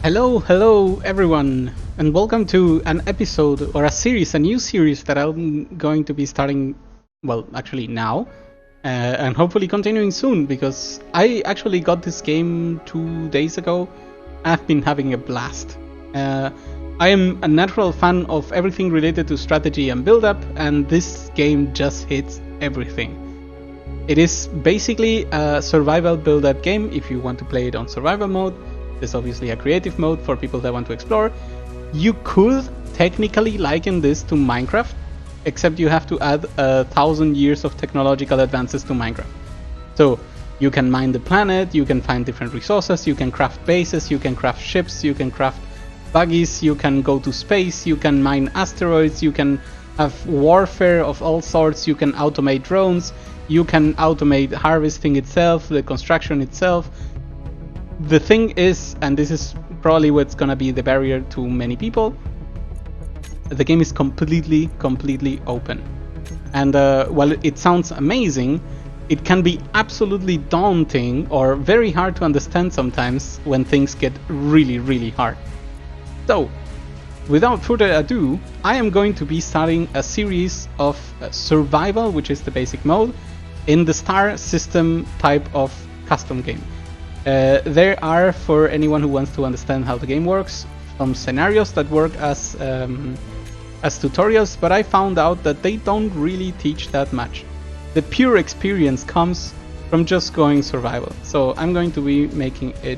Hello everyone, and welcome to an episode or a new series that I'm going to be starting, well, actually now, and hopefully continuing soon because I actually got this game 2 days ago. I've been having a blast. Uh, I am a natural fan of everything related to strategy and build up, and this game just hits everything. It is basically a survival build up game if you want to play it on survival mode. There's obviously a creative mode for people that want to explore. You could technically liken this to Minecraft, except you have to add 1,000 years of technological advances to Minecraft. So you can mine the planet, you can find different resources, you can craft bases, you can craft ships, you can craft buggies, you can go to space, you can mine asteroids, you can have warfare of all sorts, you can automate drones, you can automate harvesting itself, the construction itself. The thing is, and this is probably what's gonna be the barrier to many people, the game is completely open. And while it sounds amazing, it can be absolutely daunting or very hard to understand sometimes when things get really hard. So, without further ado, I am going to be starting a series of survival, which is the basic mode, in the star system type of custom game. There are, for anyone who wants to understand how the game works, some scenarios that work as tutorials, but I found out that they don't really teach that much. The pure experience comes from just going survival. So I'm going to be making it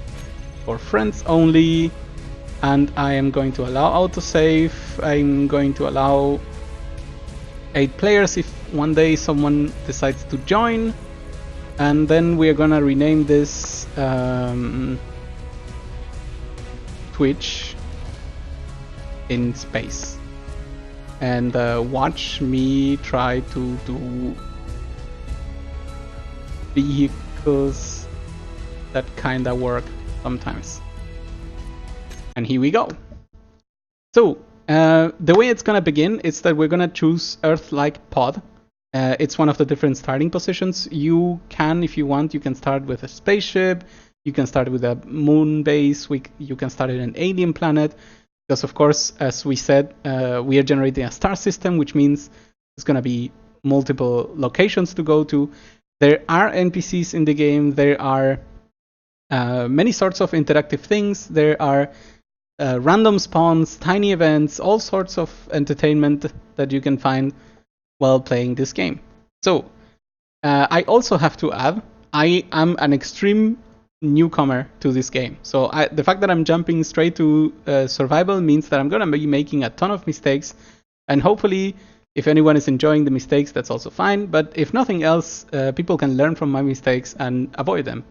for friends only, and I am going to allow autosave. I'm going to allow 8 players if one day someone decides to join. And then we are gonna rename this Twitch in space. And watch me try to do vehicles that kinda work sometimes. And here we go. So the way it's gonna begin is that we're gonna choose Earth-like pod. It's one of the different starting positions. You can, if you want, you can start with a spaceship, you can start with a moon base, you can start in an alien planet, because of course, as we said, we are generating a star system, which means there's going to be multiple locations to go to. There are NPCs in the game, there are many sorts of interactive things, there are random spawns, tiny events, all sorts of entertainment that you can find while playing this game. So, I also have to add, I am an extreme newcomer to this game. So the fact that I'm jumping straight to survival means that I'm going to be making a ton of mistakes, and hopefully, if anyone is enjoying the mistakes, that's also fine. But if nothing else, people can learn from my mistakes and avoid them.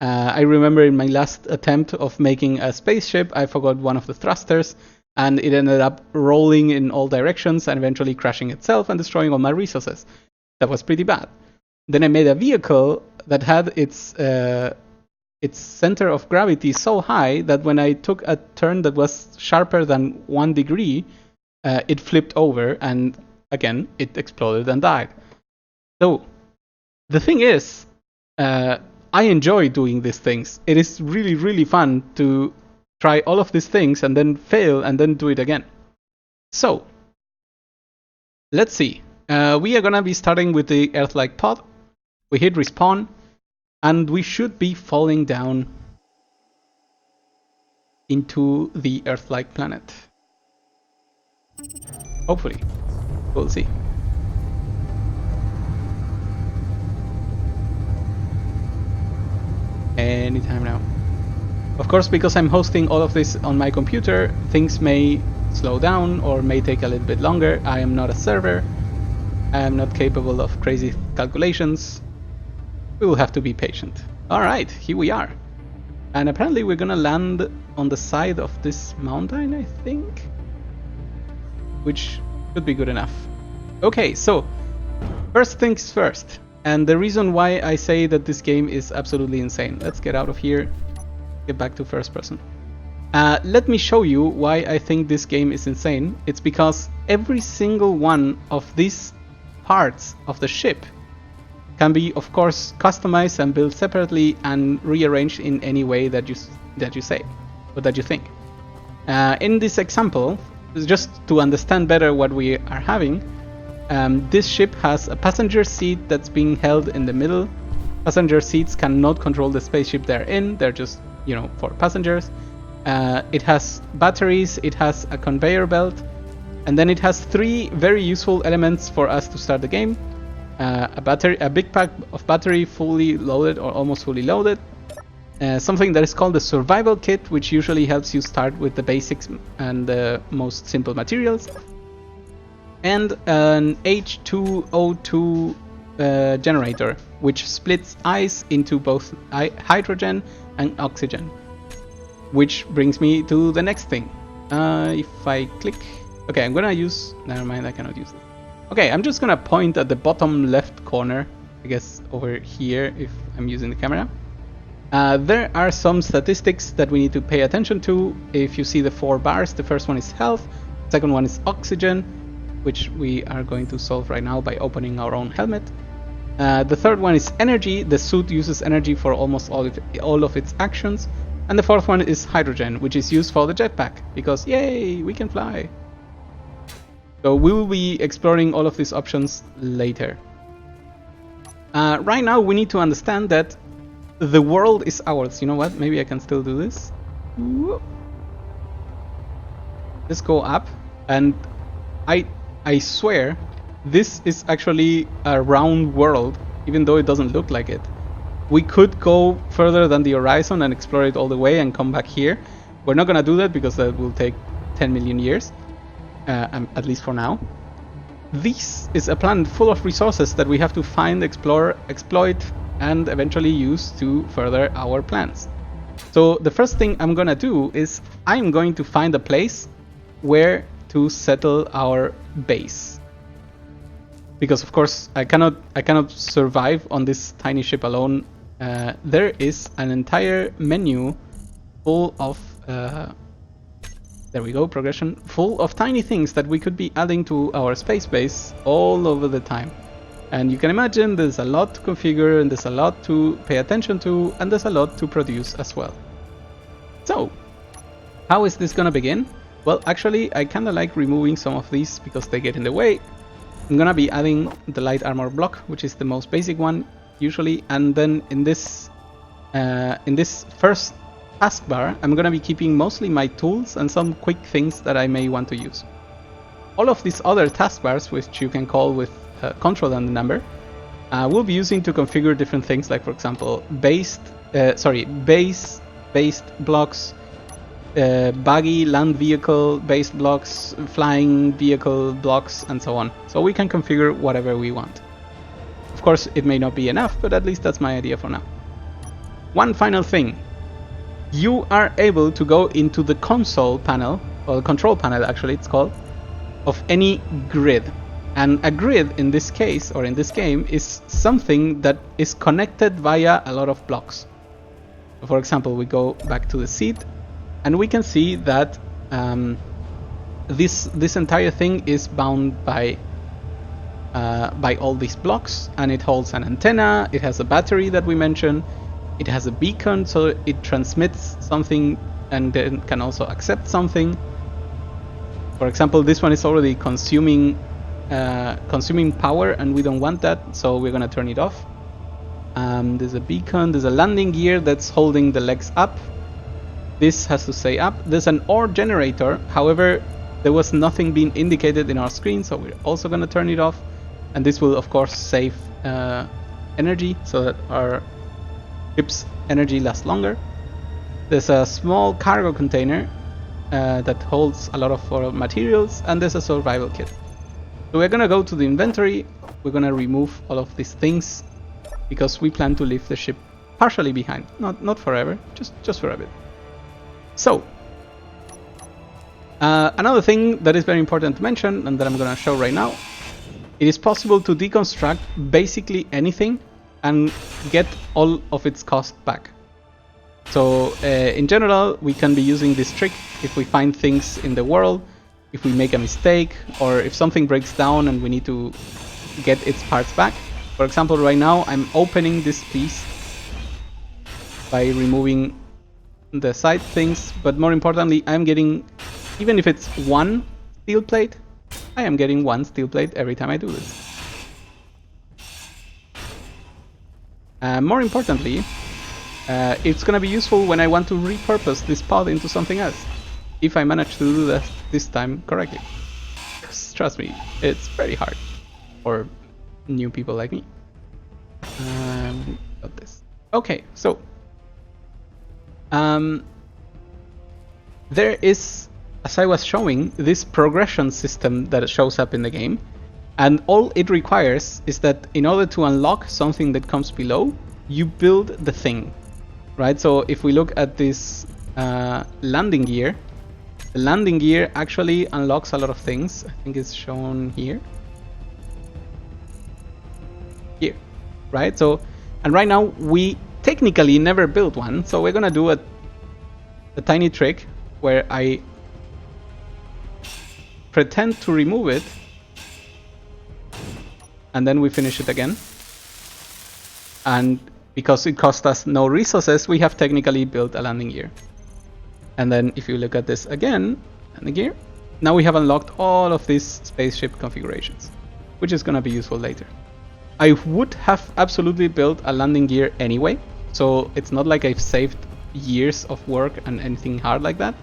I remember in my last attempt of making a spaceship, I forgot one of the thrusters, and it ended up rolling in all directions and eventually crashing itself and destroying all my resources. That was pretty bad. Then I made a vehicle that had its center of gravity so high that when I took a turn that was sharper than 1 degree, it flipped over and again it exploded and died. So the thing is, I enjoy doing these things. It is really fun to try all of these things and then fail and then do it again. So, let's see. We are gonna be starting with the Earth-like pod. We hit respawn, and we should be falling down into the Earth-like planet. Hopefully. We'll see. Anytime now. Of course, because I'm hosting all of this on my computer, things may slow down or may take a little bit longer. I am not a server. I am not capable of crazy calculations. We will have to be patient. Alright, here we are. And apparently we're gonna land on the side of this mountain, I think. Which could be good enough. Okay, so first things first. And the reason why I say that this game is absolutely insane. Let's get out of here. Get back to first person. Let me show you why I think this game is insane. It's because every single one of these parts of the ship can be, of course, customized and built separately and rearranged in any way that you say. What you think? In this example, just to understand better what we are having, this ship has a passenger seat that's being held in the middle. Passenger seats cannot control the spaceship they're in. They're just, for passengers. It has batteries, it has a conveyor belt, and then it has 3 very useful elements for us to start the game. A big pack of battery fully loaded or almost fully loaded. Something that is called the survival kit, which usually helps you start with the basics and the most simple materials. And an H2O2 generator, which splits ice into both hydrogen and oxygen. Which brings me to the next thing. If I click... Okay, I'm gonna use... Never mind, I cannot use it. Okay, I'm just gonna point at the bottom left corner. I guess over here if I'm using the camera. There are some statistics that we need to pay attention to. If you see the 4 bars, the first one is health, the second one is oxygen, which we are going to solve right now by opening our own helmet. The third one is energy. The suit uses energy for almost all of its actions. And the fourth one is hydrogen, which is used for the jetpack, because yay, we can fly. So we will be exploring all of these options later. Right now we need to understand that the world is ours. You know what? Maybe I can still do this. Let's go up, and I swear this is actually a round world, even though it doesn't look like it. We could go further than the horizon and explore it all the way and come back here. We're not gonna do that because that will take 10 million years, at least for now. This is a planet full of resources that we have to find, explore, exploit, and eventually use to further our plans. So the first thing I'm gonna do is I'm going to find a place where to settle our base. Because of course I cannot survive on this tiny ship alone. There is an entire menu full of there we go, progression, full of tiny things that we could be adding to our space base all over the time. And you can imagine there's a lot to configure, and there's a lot to pay attention to, and there's a lot to produce as well. So, how is this gonna begin? Well, actually, I kinda like removing some of these because they get in the way. I'm gonna be adding the light armor block, which is the most basic one usually, and then in this first taskbar, I'm gonna be keeping mostly my tools and some quick things that I may want to use. All of these other taskbars, which you can call with control and the number, we'll be using to configure different things, like for example base-based blocks, buggy land vehicle based blocks, flying vehicle blocks, and so on. So we can configure whatever we want. Of course, it may not be enough, but at least that's my idea for now. One final thing. You are able to go into the console panel, or the control panel actually it's called, of any grid. And a grid in this case, or in this game, is something that is connected via a lot of blocks. For example, we go back to the seat, and we can see that this entire thing is bound by all these blocks, and it holds an antenna, it has a battery that we mentioned, it has a beacon, so it transmits something and then can also accept something. For example, this one is already consuming power, and we don't want that, so we're gonna turn it off. There's a beacon, there's a landing gear that's holding the legs up. This has to stay up. There's an ore generator, however, there was nothing being indicated in our screen, so we're also gonna turn it off. And this will of course save energy so that our ship's energy lasts longer. There's a small cargo container that holds a lot of materials, and there's a survival kit. So we're gonna go to the inventory, we're gonna remove all of these things because we plan to leave the ship partially behind. Not forever, just for a bit. So, another thing that is very important to mention, and that I'm gonna show right now, it is possible to deconstruct basically anything and get all of its cost back. So in general, we can be using this trick if we find things in the world, if we make a mistake, or if something breaks down and we need to get its parts back. For example, right now I'm opening this piece by removing the side things, but more importantly, I'm getting, even if it's one steel plate, I am getting one steel plate every time I do this. More importantly, it's gonna be useful when I want to repurpose this pod into something else, if I manage to do that this time correctly. Because trust me, it's very hard for new people like me. Got this. Okay, so there is, as I was showing, this progression system that shows up in the game, and all it requires is that in order to unlock something that comes below, you build the thing, right? So if we look at this landing gear, the landing gear actually unlocks a lot of things. I think it's shown here, right? So, and right now we technically never built one, so we're gonna do a tiny trick where I pretend to remove it, and then we finish it again. And because it cost us no resources, we have technically built a landing gear. And then if you look at this again, landing gear, now we have unlocked all of these spaceship configurations, which is gonna be useful later. I would have absolutely built a landing gear anyway, so it's not like I've saved years of work and anything hard like that.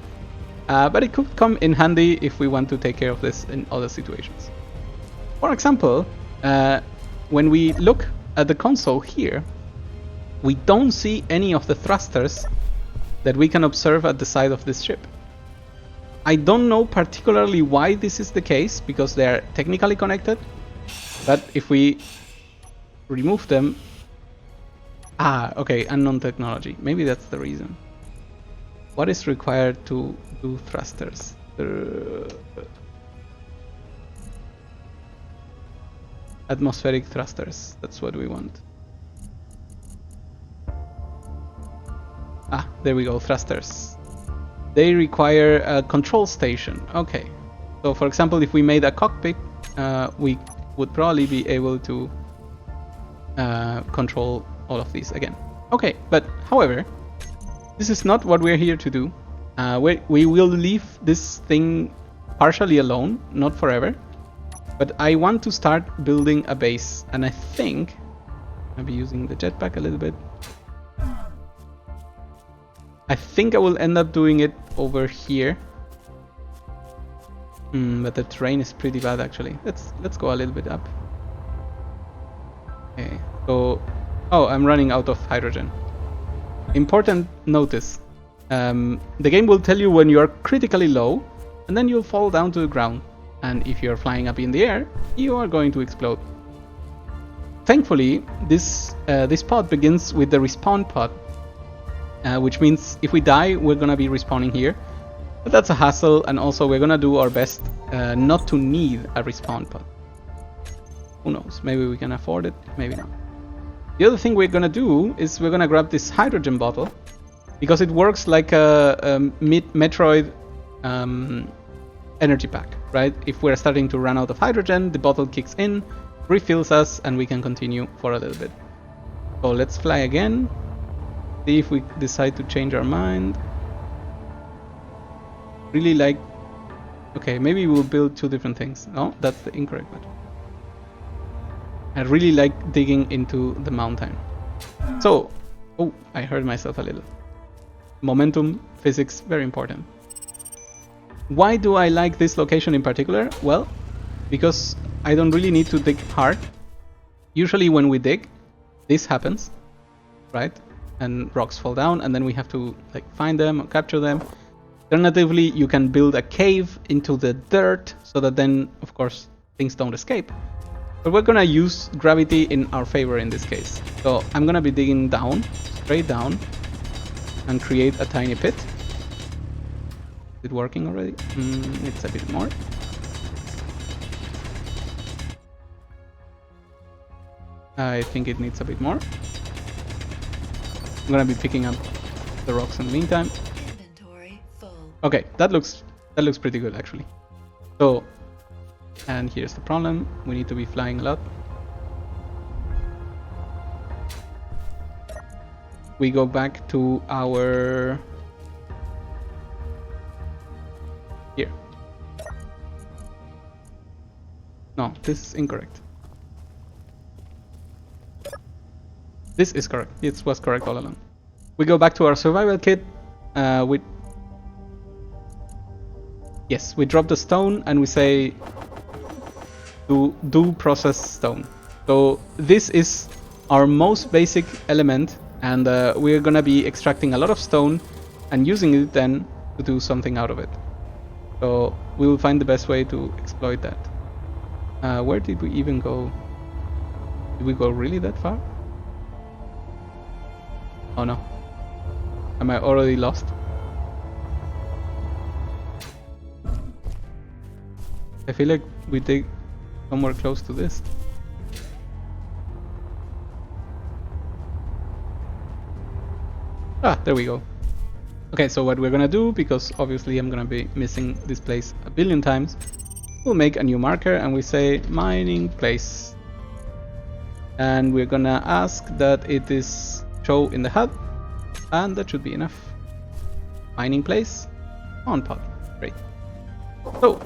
But it could come in handy if we want to take care of this in other situations. For example, when we look at the console here, we don't see any of the thrusters that we can observe at the side of this ship. I don't know particularly why this is the case, because they are technically connected, but if we remove them... okay, unknown technology. Maybe that's the reason. What is required to do thrusters? Atmospheric thrusters, that's what we want. There we go, thrusters. They require a control station. Okay, so for example, if we made a cockpit, we would probably be able to control all of these again. Okay, but however, this is not what we're here to do. We will leave this thing partially alone, not forever, but I want to start building a base, and I think I'll be using the jetpack a little bit. I think I will end up doing it over here, but the terrain is pretty bad actually. Let's go a little bit up. Okay, so I'm running out of hydrogen. Important notice: the game will tell you when you are critically low, and then you'll fall down to the ground. And if you're flying up in the air, you are going to explode. Thankfully, this pod begins with the respawn pod. Which means if we die, we're gonna be respawning here. But that's a hassle, and also we're gonna do our best not to need a respawn pod. Who knows, maybe we can afford it, maybe not. The other thing we're gonna do is we're gonna grab this hydrogen bottle, because it works like a Metroid energy pack, right? If we're starting to run out of hydrogen, the bottle kicks in, refills us, and we can continue for a little bit. So let's fly again. See if we decide to change our mind. Really like... Okay, maybe we'll build two different things. No, that's the incorrect one. I really like digging into the mountain. So, I hurt myself a little. Momentum, physics, very important. Why do I like this location in particular? Well, because I don't really need to dig hard. Usually when we dig, this happens, right? And rocks fall down, and then we have to find them or capture them. Alternatively, you can build a cave into the dirt, so that then, of course, things don't escape. But we're gonna use gravity in our favor in this case. So I'm gonna be digging down, straight down, and create a tiny pit. Is it working already? It's a bit more. I think it needs a bit more. I'm gonna be picking up the rocks in the meantime. Inventory full. Okay, that looks pretty good actually. So, and here's the problem: we need to be flying a lot. We go back to our Here. No, this is incorrect. This is correct. It was correct all along. We go back to our survival kit. We drop the stone and we say do process stone. So this is our most basic element, and we're gonna be extracting a lot of stone and using it then to do something out of it. So we will find the best way to exploit that. Where did we even go? Did we go really that far? Oh no. Am I already lost? I feel like we dig somewhere close to this. Ah, there we go. Okay, so what we're gonna do, because obviously I'm gonna be missing this place a billion times, we'll make a new marker and we say mining place. And we're gonna ask that it is show in the HUD, and that should be enough. Mining place on pod. Great. So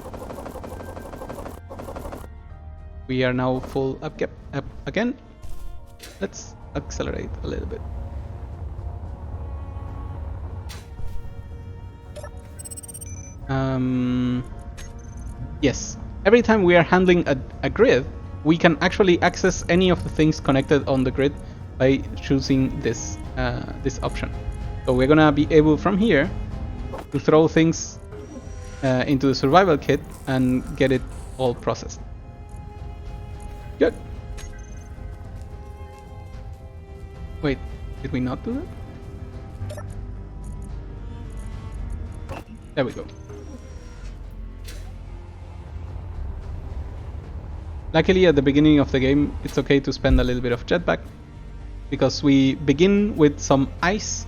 we are now full up again. Let's accelerate a little bit. Yes, every time we are handling a grid, we can actually access any of the things connected on the grid by choosing this this option. So we're gonna be able from here to throw things into the survival kit and get it all processed. Good. Wait, did we not do that? There we go. Luckily at the beginning of the game it's okay to spend a little bit of jetpack, because we begin with some ice,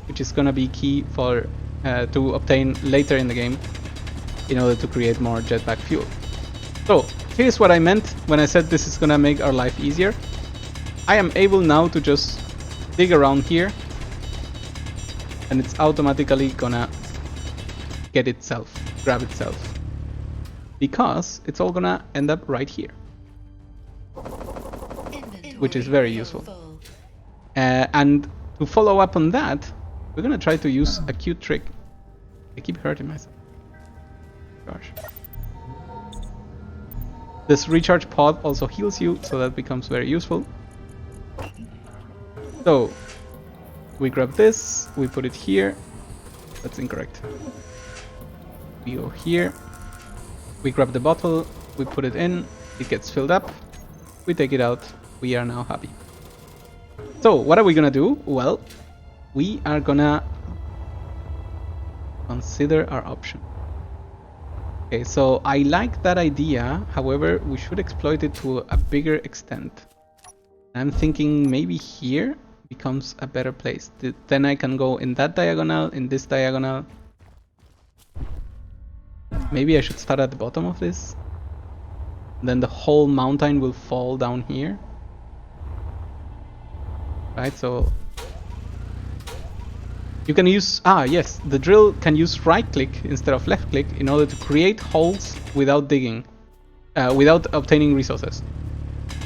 which is gonna be key for to obtain later in the game in order to create more jetpack fuel. So here's what I meant when I said this is gonna make our life easier. I am able now to just dig around here and it's automatically gonna get itself, grab itself, because it's all gonna end up right here, which is very useful. And to follow up on that, we're gonna try to use a cute trick. I keep hurting myself. Gosh. This recharge pod also heals you, so that becomes very useful. So we grab this, we put it here. That's incorrect. We go here, we grab the bottle, we put it in, it gets filled up, we take it out, we are now happy. So what are we gonna do? Well, we are gonna consider our option. Okay, so I like that idea, however, we should exploit it to a bigger extent. I'm thinking maybe here becomes a better place. Then I can go in that diagonal, in this diagonal. Maybe I should start at the bottom of this. Then the whole mountain will fall down here. Right, so you can use, yes, the drill can use right click instead of left click in order to create holes without digging, without obtaining resources.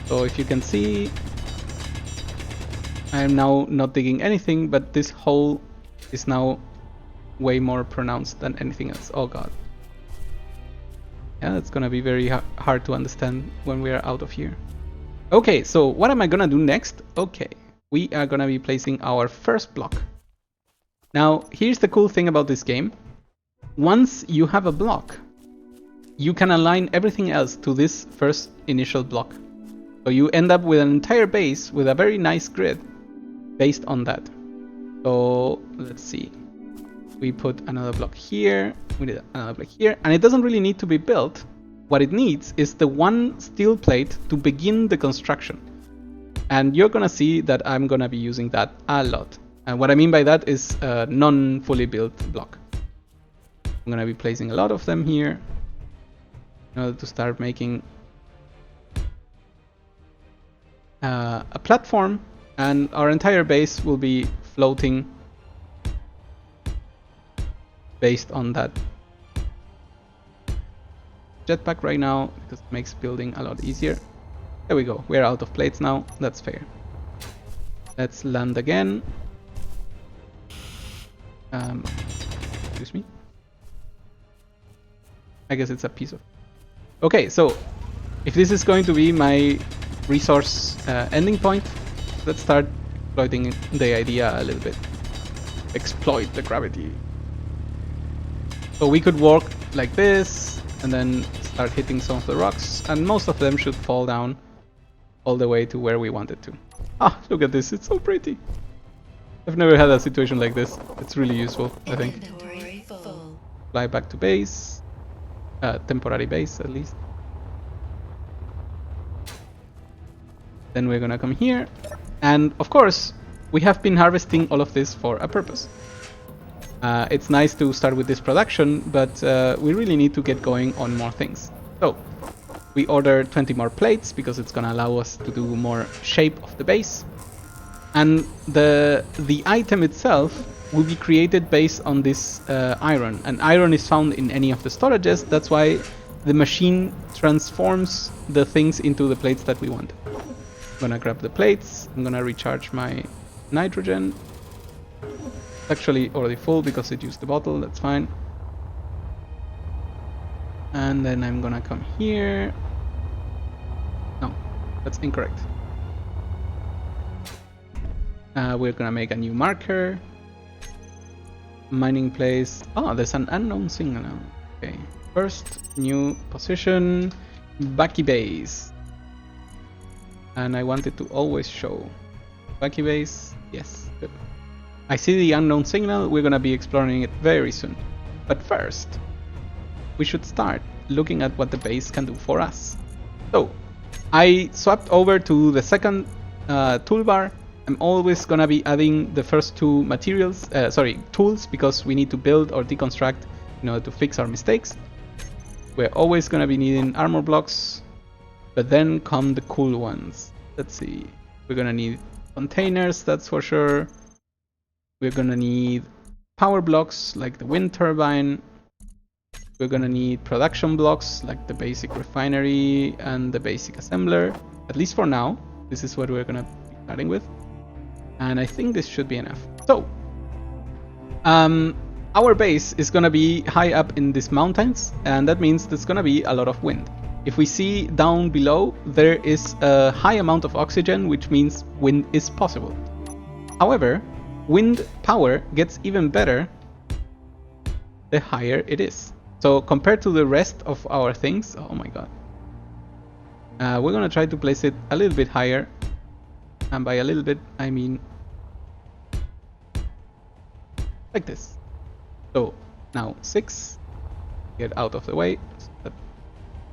So if you can see, I am now not digging anything, but this hole is now way more pronounced than anything else. Oh god. Yeah, that's gonna be very hard to understand when we are out of here. Okay, so what am I gonna do next? Okay, we are gonna be placing our first block. Now, here's the cool thing about this game. Once you have a block, you can align everything else to this first initial block. So you end up with an entire base with a very nice grid based on that. So let's see. We put another block here, we did another block here, and it doesn't really need to be built. What it needs is the one steel plate to begin the construction. And you're gonna see that I'm gonna be using that a lot. And what I mean by that is a non-fully built block. I'm gonna be placing a lot of them here in order to start making a platform, and our entire base will be floating based on that jetpack right now because it makes building a lot easier. There we go. We're out of plates now. That's fair. Let's land again. Excuse me. I guess it's a piece of... Okay, so if this is going to be my resource ending point, let's start exploiting the idea a little bit. Exploit the gravity. So we could walk like this and then start hitting some of the rocks, and most of them should fall down all the way to where we want it to. Ah, look at this, it's so pretty. I've never had a situation like this. It's really ususeful, I think. Inventory full. Fly back to base. Temporary base, at least. Then we're gonna come here. And, of course, we have been harvesting all of this for a purpose. It's nice to start with this production, but we really need to get going on more things. So, we order 20 more plates because it's gonna allow us to do more shape of the base. And the item itself will be created based on this iron. And iron is found in any of the storages. That's why the machine transforms the things into the plates that we want. I'm gonna grab the plates. I'm gonna recharge my nitrogen. It's actually already full because it used the bottle. That's fine. And then I'm gonna come here. No, that's incorrect. We're gonna make a new marker. Mining place. Oh, there's an unknown signal. Okay. First, new position. Bucky base. And I want it to always show. Bucky base. Yes. Good. I see the unknown signal. We're gonna be exploring it very soon. But first, we should start looking at what the base can do for us. So, I swapped over to the second toolbar. I'm always gonna be adding the first two materials, tools, because we need to build or deconstruct in order to fix our mistakes. We're always gonna be needing armor blocks, but then come the cool ones. Let's see. We're gonna need containers, that's for sure. We're gonna need power blocks like the wind turbine. We're gonna need production blocks like the basic refinery and the basic assembler. At least for now, this is what we're gonna be starting with. And I think this should be enough. So, our base is gonna be high up in these mountains, and that means there's gonna be a lot of wind. If we see down below, there is a high amount of oxygen, which means wind is possible. However, wind power gets even better the higher it is. So compared to the rest of our things, oh my god. We're gonna try to place it a little bit higher. And by a little bit, I mean like this. So now 6, get out of the way.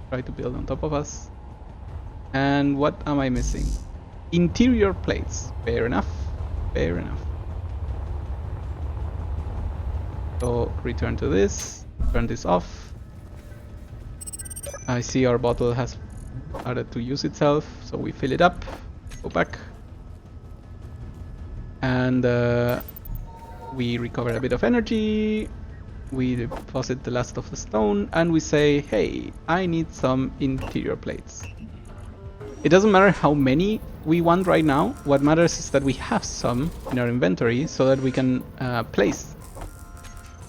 Try to build on top of us. And what am I missing? Interior plates. Fair enough. Fair enough. So return to this. Turn this off. I see our bottle has started to use itself, so we fill it up. Go back. And we recover a bit of energy. We deposit the last of the stone, and we say, hey, I need some interior plates. It doesn't matter how many we want right now. What matters is that we have some in our inventory so that we can place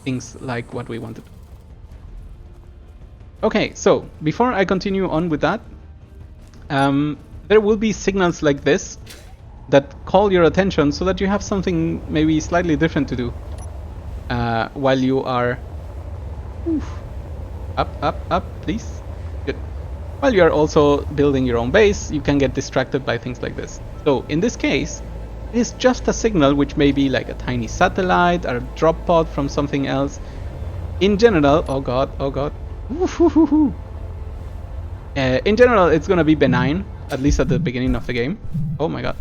things like what we wanted. Okay, so before I continue on with that, there will be signals like this that call your attention so that you have something maybe slightly different to do while you are up, please. Good. While you are also building your own base, you can get distracted by things like this. So in this case, it is just a signal, which may be like a tiny satellite or a drop pod from something else. In general, oh god. In general, it's gonna be benign, at least at the beginning of the game. Oh my god.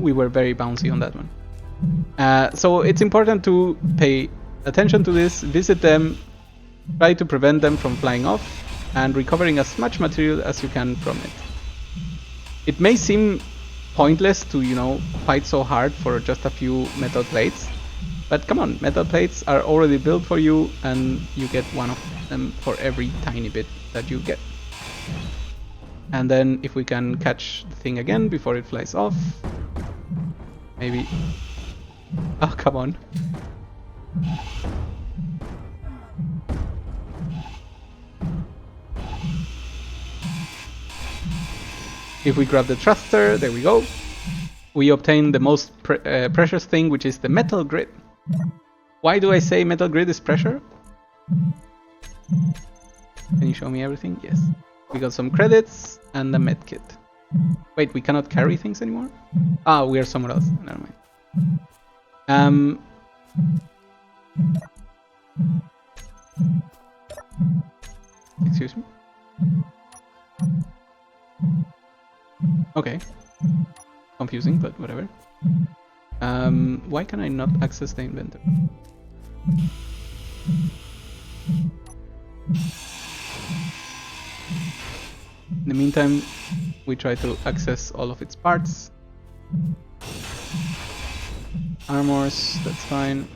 We were very bouncy on that one. So it's important to pay attention to this, visit them, try to prevent them from flying off, and recovering as much material as you can from it. It may seem pointless to, fight so hard for just a few metal plates, but come on, metal plates are already built for you, and you get one of them. them for every tiny bit that you get. And then if we can catch the thing again before it flies off, maybe. Oh, come on. If we grab the thruster, there we go. We obtain the most precious thing, which is the metal grid. Why do I say metal grid is pressure? Can you show me everything? Yes. We got some credits and a medkit. Wait, we cannot carry things anymore? Ah, we are somewhere else. Never mind. Excuse me? Okay. Confusing, but whatever. Why can I not access the inventory? In the meantime, we try to access all of its parts. Armors, that's fine.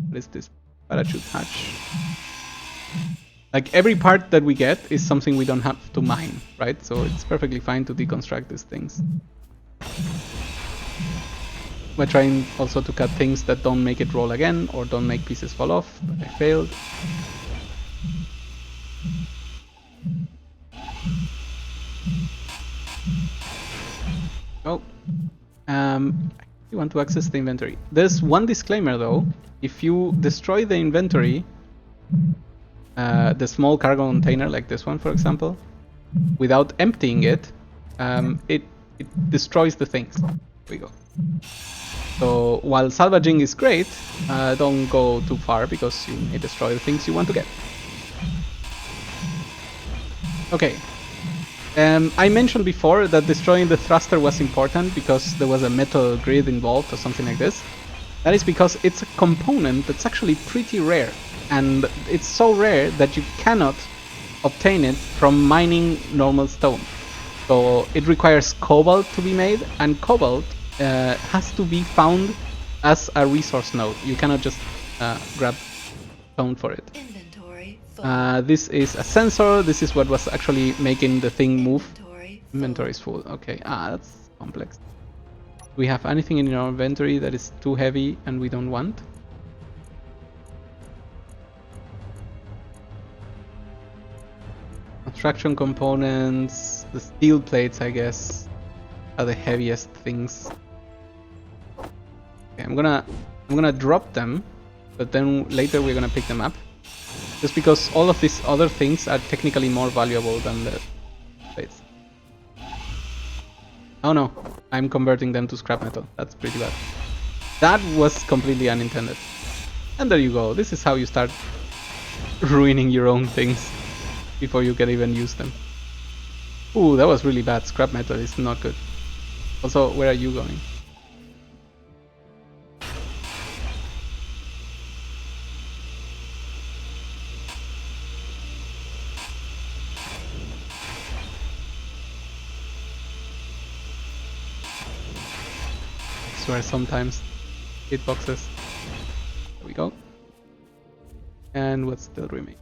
What is this? Parachute hatch. Like, every part that we get is something we don't have to mine, right? So it's perfectly fine to deconstruct these things. We're trying also to cut things that don't make it roll again or don't make pieces fall off, but I failed. Oh, you want to access the inventory. There's one disclaimer though. If you destroy the inventory, the small cargo container like this one, for example, without emptying it, it destroys the things. Here we go. So while salvaging is great, don't go too far because you may destroy the things you want to get. Okay. I mentioned before that destroying the thruster was important because there was a metal grid involved or something like this. That is because it's a component that's actually pretty rare. And it's so rare that you cannot obtain it from mining normal stone. So it requires cobalt to be made, and cobalt has to be found as a resource node. You cannot just grab stone for it. Inventory full. This is a sensor. This is what was actually making the thing move. Inventory full. Inventory is full. Okay, that's complex. Do we have anything in our inventory that is too heavy and we don't want? Construction components, the steel plates, I guess, are the heaviest things. Okay, I'm gonna drop them, but then later we're gonna pick them up. Just because all of these other things are technically more valuable than the plates. Oh no, I'm converting them to scrap metal. That's pretty bad. That was completely unintended. And there you go. This is how you start ruining your own things before you can even use them. Ooh, that was really bad. Scrap metal is not good. Also, where are you going? I swear sometimes hitboxes. There we go. And what still remains?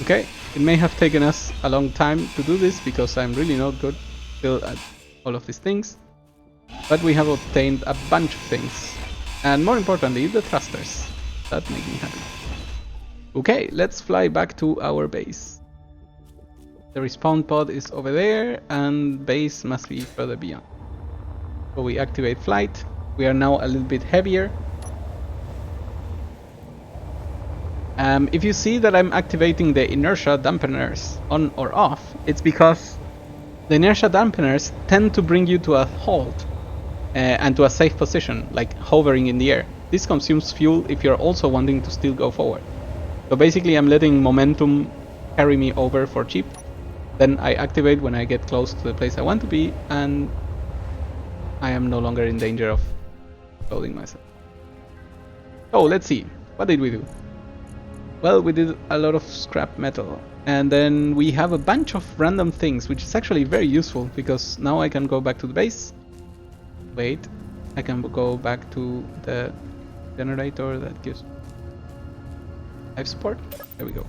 Okay, it may have taken us a long time to do this because I'm really not good still at all of these things, but we have obtained a bunch of things, and more importantly, the thrusters. That make me happy. Okay, let's fly back to our base. The respawn pod is over there, and base must be further beyond. So we activate flight. We are now a little bit heavier. If you see that I'm activating the inertia dampeners on or off, it's because the inertia dampeners tend to bring you to a halt and to a safe position, like hovering in the air. This consumes fuel if you're also wanting to still go forward. So basically I'm letting momentum carry me over for cheap. Then I activate when I get close to the place I want to be, and I am no longer in danger of exploding myself. So let's see, what did we do? Well, we did a lot of scrap metal, and then we have a bunch of random things, which is actually very useful because now I can go back to the base wait, I can go back to the generator that gives life support. There we go.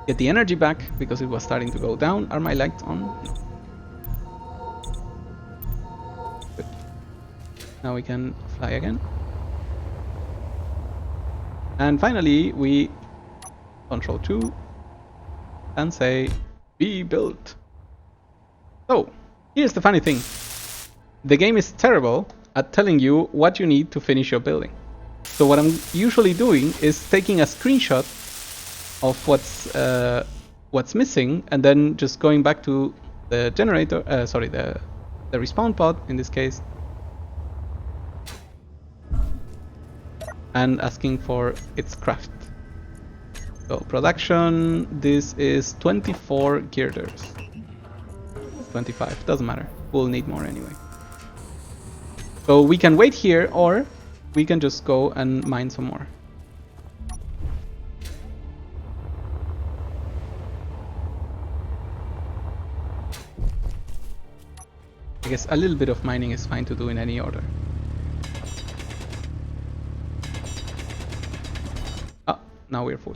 Get the energy back because it was starting to go down. Are my lights on? No. Good. Now we can fly again. And finally, we Control 2 and say, be built. So, here's the funny thing. The game is terrible at telling you what you need to finish your building. So what I'm usually doing is taking a screenshot of what's missing and then just going back to the generator, the respawn pod in this case, and asking for its craft. So production, this is 24 girders. 25, doesn't matter. We'll need more anyway. So we can wait here or we can just go and mine some more. I guess a little bit of mining is fine to do in any order. Ah, now we're full.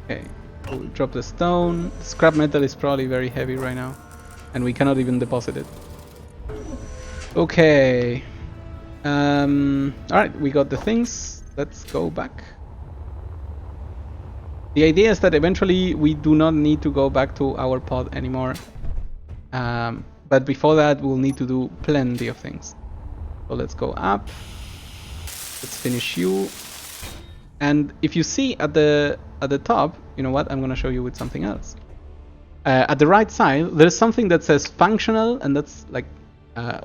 Okay, we'll drop the stone. Scrap metal is probably very heavy right now, and we cannot even deposit it. Okay. Alright, we got the things. Let's go back. The idea is that eventually we do not need to go back to our pod anymore. But before that, we'll need to do plenty of things. So let's go up. Let's finish you. And if you see at the top, you know what? I'm gonna show you with something else. At the right side, there's something that says functional, and that's like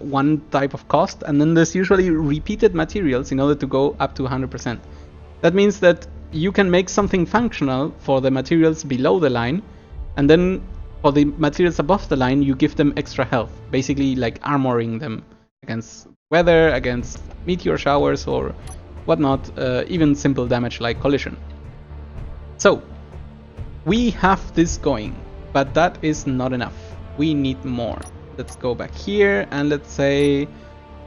one type of cost. And then there's usually repeated materials in order to go up to 100%. That means that you can make something functional for the materials below the line, and then for the materials above the line, you give them extra health, basically like armoring them against weather, against meteor showers or whatnot, even simple damage like collision. So we have this going, but that is not enough. We need more. Let's go back here and let's say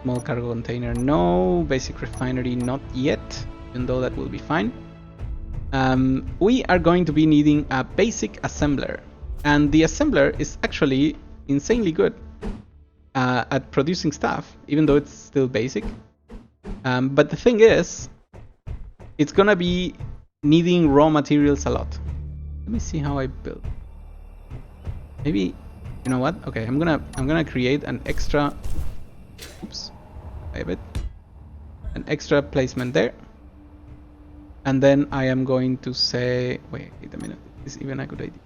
small cargo container, no. Basic refinery, not yet, even though that will be fine. We are going to be needing a basic assembler, and the assembler is actually insanely good at producing stuff, even though it's still basic. But the thing is, it's gonna be needing raw materials a lot. Let me see how I build. Maybe, you know what? Okay, I'm gonna create an extra. Oops, I have it. An extra placement there. And then I am going to say, wait a minute, is this even a good idea?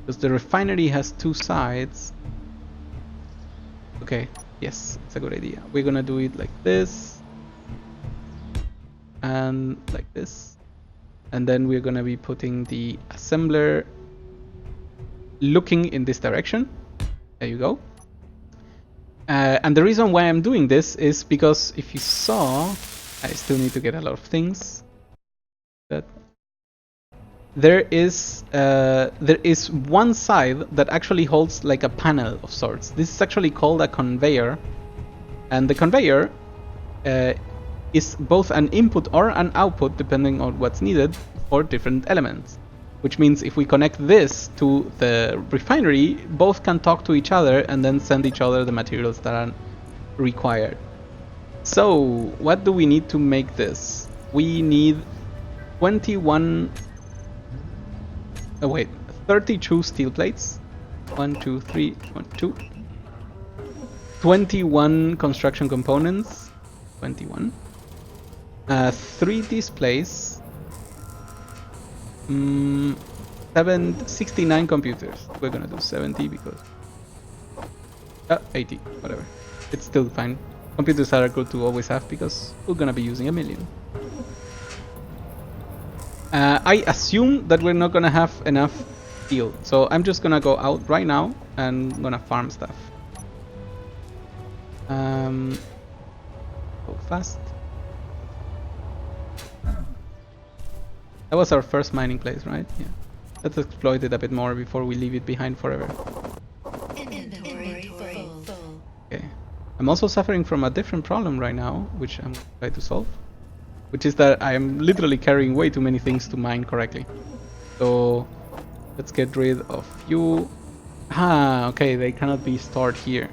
Because the refinery has two sides. Okay, yes, it's a good idea. We're gonna do it like this. And like this. And then we're gonna be putting the assembler looking in this direction. There you go. And the reason why I'm doing this is because if you saw, I still need to get a lot of things. That there is one side that actually holds like a panel of sorts. This is actually called a conveyor, and the conveyor is both an input or an output depending on what's needed for different elements. Which means if we connect this to the refinery, both can talk to each other and then send each other the materials that are required. So what do we need to make this? We need 32 steel plates. 1, 2, 3, 1, 2. 21 construction components. 21. 3 displays. 69 computers. We're gonna do 70 because 80, whatever. It's still fine. Computers are good to always have because we're gonna be using 1,000,000. I assume that we're not gonna have enough steel, so I'm just gonna go out right now and gonna farm stuff. Go fast. That was our first mining place, right? Yeah. Let's exploit it a bit more before we leave it behind forever. Inventory full. Okay. I'm also suffering from a different problem right now, which I'm going to try to solve. Which is that I am literally carrying way too many things to mine correctly. So let's get rid of you. Ah, okay, they cannot be stored here.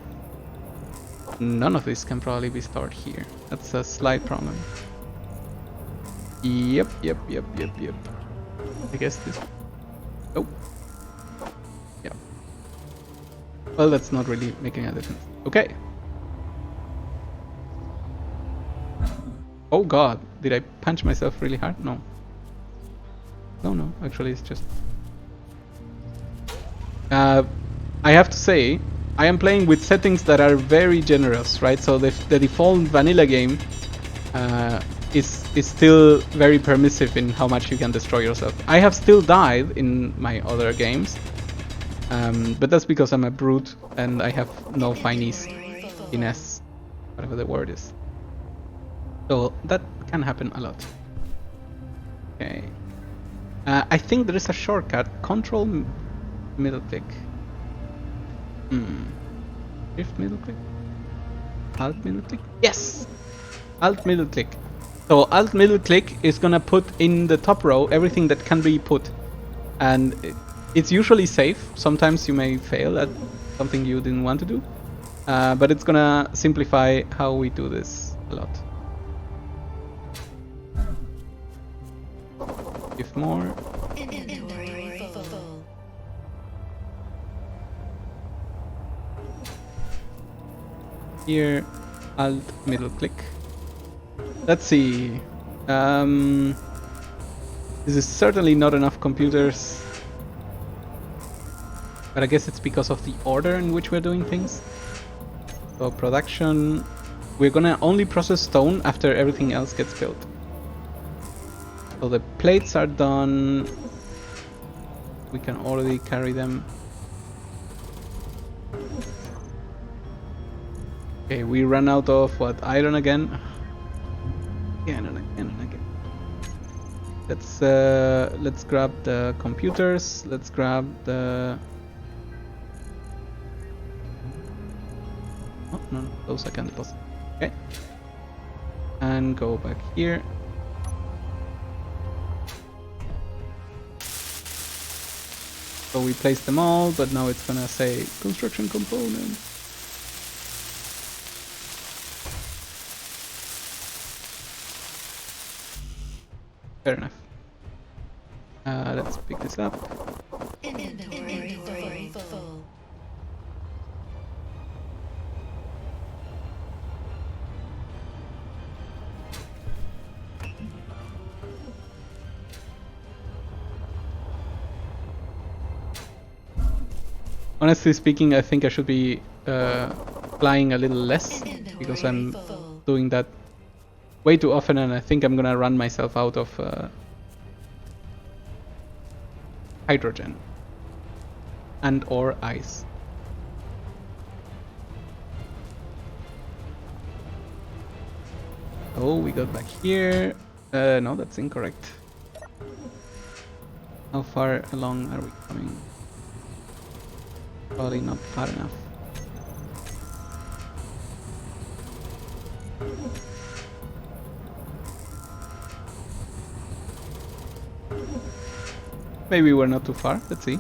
None of this can probably be stored here. That's a slight problem. Yep. I guess this... Oh. Yeah. Well, that's not really making a difference. Okay. Oh god, did I punch myself really hard? No. No, actually it's just... I have to say, I am playing with settings that are very generous, right? So the default vanilla game is still very permissive in how much you can destroy yourself. I have still died in my other games, but that's because I'm a brute and I have no finesse, whatever the word is. So that can happen a lot. Okay. I think there is a shortcut. Control middle click. Shift middle click. Alt middle click. Yes. Alt middle click. So Alt middle click is gonna put in the top row everything that can be put, and it's usually safe. Sometimes you may fail at something you didn't want to do, but it's gonna simplify how we do this a lot. Give more. Inventory full. Here, Alt middle click. Let's see. This is certainly not enough computers, but I guess it's because of the order in which we're doing things. So production, we're gonna only process stone after everything else gets built. So the plates are done. We can already carry them. Okay, we run out of what? Iron again? Again and again. Let's grab the computers. Let's grab the... Oh, no, those I can deposit. Okay. And go back here. So we placed them all, but now it's gonna say construction component. Fair enough. Let's pick this up. Inventory full. Honestly speaking, I think I should be flying a little less because I'm doing that way too often, and I think I'm gonna run myself out of hydrogen and or ice. Oh, we got back here. No, that's incorrect. How far along are we coming? Probably not far enough. Maybe we're not too far. Let's see.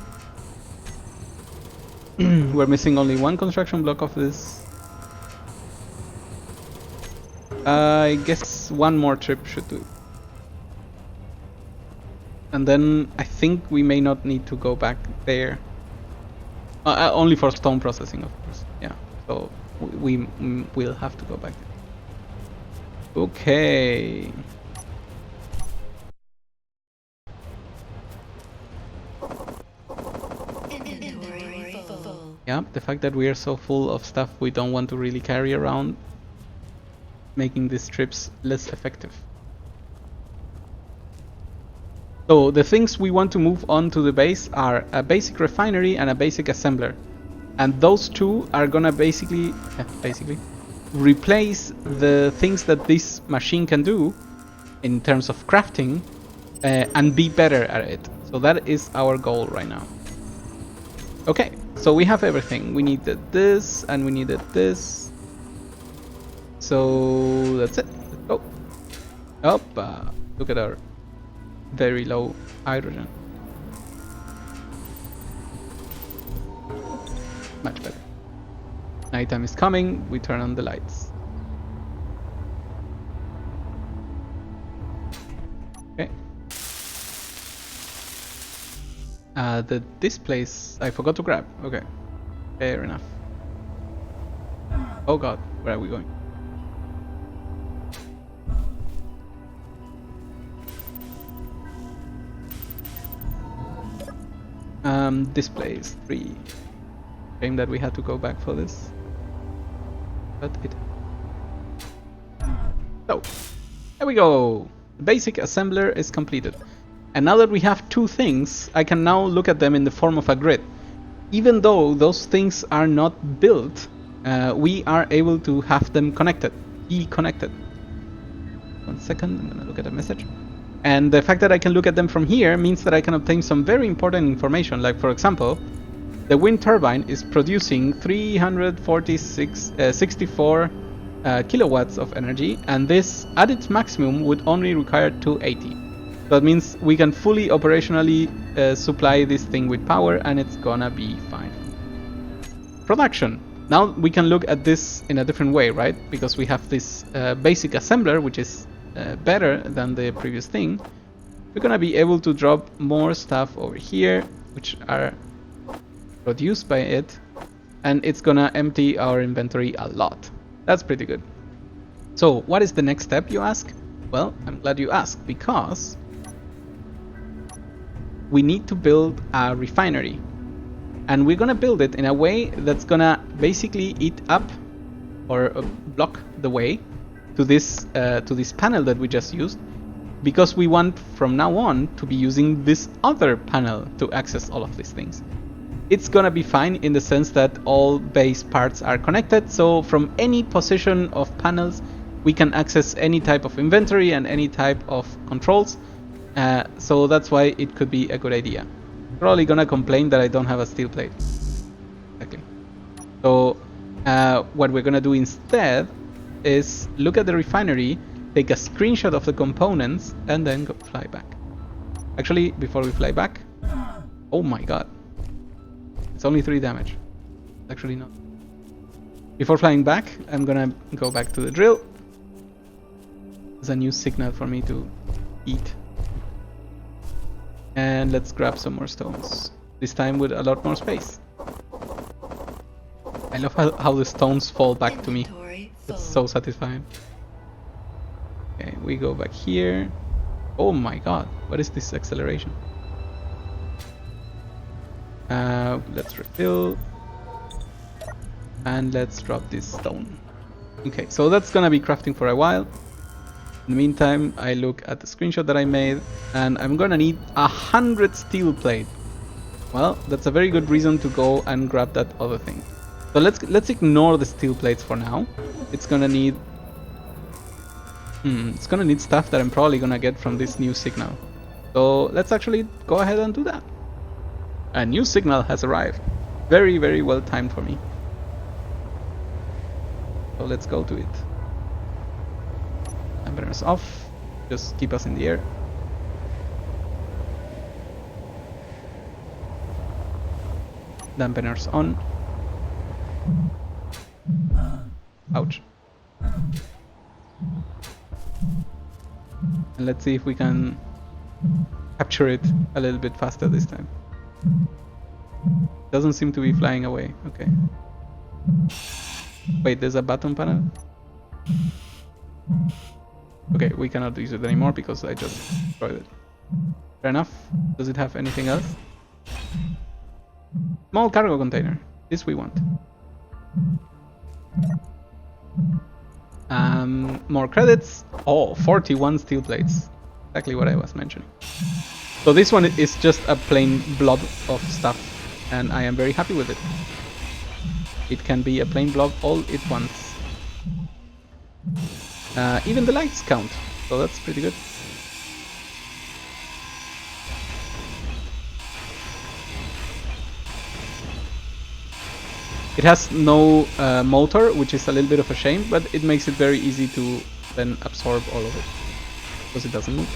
We're missing only one construction block of this. I guess one more trip should do it. And then I think we may not need to go back there. Only for stone processing, of course. Yeah. So we will have to go back there. Okay. Yeah, the fact that we are so full of stuff we don't want to really carry around, making these trips less effective. So the things we want to move on to the base are a basic refinery and a basic assembler. And those two are gonna basically replace the things that this machine can do in terms of crafting and be better at it. So that is our goal right now. Okay, so we have everything. We needed this and we needed this. So that's it. Let's go. Oh, look at our very low hydrogen. Much better. Nighttime is coming. We turn on the lights. Okay. The displays I forgot to grab. Okay. Fair enough. Oh god, where are we going? Displays 3. Shame that we had to go back for this. But it... So, there we go! The basic assembler is completed. And now that we have two things, I can now look at them in the form of a grid. Even though those things are not built, we are able to have them connected, connected. 1 second, I'm gonna look at a message. And the fact that I can look at them from here means that I can obtain some very important information, like for example, the wind turbine is producing 64 kilowatts of energy, and this at its maximum would only require 280. So that means we can fully operationally supply this thing with power, and it's gonna be fine. Production. Now we can look at this in a different way, right? Because we have this basic assembler, which is better than the previous thing. We're gonna be able to drop more stuff over here, which are produced by it, and it's gonna empty our inventory a lot. That's pretty good. So what is the next step, you ask? Well, I'm glad you asked, because we need to build a refinery, and we're gonna build it in a way that's gonna basically eat up or block the way to this panel that we just used, because we want from now on to be using this other panel to access all of these things. It's gonna be fine in the sense that all base parts are connected, so from any position of panels we can access any type of inventory and any type of controls, so that's why it could be a good idea. Probably gonna complain that I don't have a steel plate. Exactly. So what we're gonna do instead is look at the refinery, take a screenshot of the components, and then go fly back. Actually, before we fly back, oh my god, it's only 3 damage. Actually not. Before flying back, I'm gonna go back to the drill. There's a new signal for me to eat. And let's grab some more stones. This time with a lot more space. I love how the stones fall back to me. It's so satisfying. Okay, we go back here. Oh my god, what is this acceleration? Let's refill. And let's drop this stone. Okay, so that's gonna be crafting for a while. In the meantime, I look at the screenshot that I made, and I'm gonna need 100 steel plate. Well, that's a very good reason to go and grab that other thing. So let's ignore the steel plates for now. It's gonna need stuff that I'm probably gonna get from this new signal. So let's actually go ahead and do that. A new signal has arrived. Very, very well timed for me. So let's go to it. Dampeners off. Just keep us in the air. Dampeners on. Ouch. And let's see if we can capture it a little bit faster this time. Doesn't seem to be flying away. Okay. Wait, there's a button panel? Okay, we cannot use it anymore because I just destroyed it. Fair enough. Does it have anything else? Small cargo container. This we want. More credits. Oh, 41 steel plates. Exactly what I was mentioning. So this one is just a plain blob of stuff, and I am very happy with it. It can be a plain blob all it wants. Even the lights count, so that's pretty good. It has no motor, which is a little bit of a shame, but it makes it very easy to then absorb all of it because it doesn't move.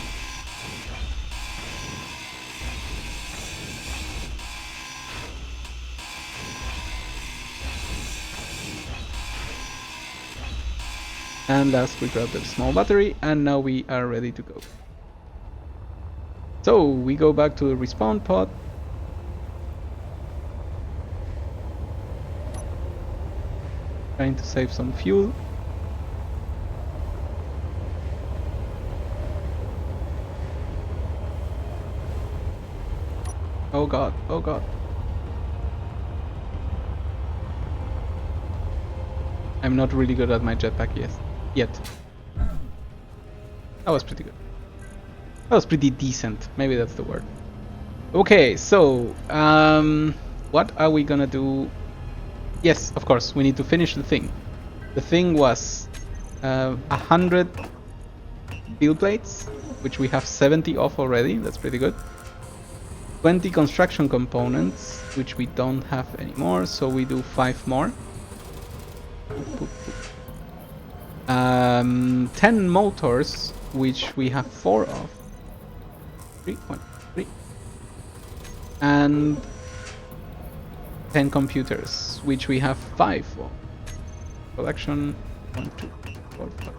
And last we grab the small battery, and now we are ready to go. So we go back to the respawn pod. Trying to save some fuel. Oh god, oh god. I'm not really good at my jetpack yet. That was pretty good. That was pretty decent. Maybe that's the word. Okay, so what are we gonna do? Yes, of course, we need to finish the thing. The thing was 100 steel plates, which we have 70 of already. That's pretty good. 20 construction components, which we don't have anymore, so we do 5 more. 10 motors, which we have 4 of. 3. And 10 computers, which we have 5 of. Production 1, 2, 3, 4, 5.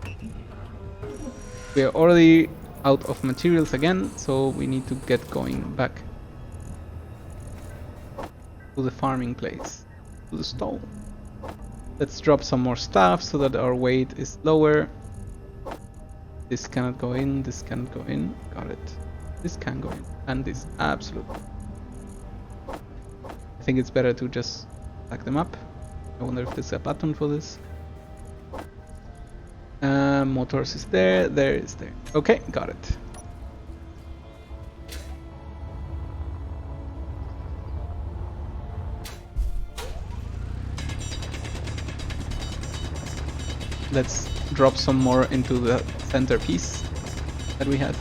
We are already out of materials again, so we need to get going back to the farming place, to the stall. Let's drop some more stuff so that our weight is lower. This cannot go in, this cannot go in. Got it. This can go in, and this absolutely. I think it's better to just pack them up. I wonder if there's a button for this. Motors is there, there is there. Okay, got it. Let's drop some more into the centerpiece that we had.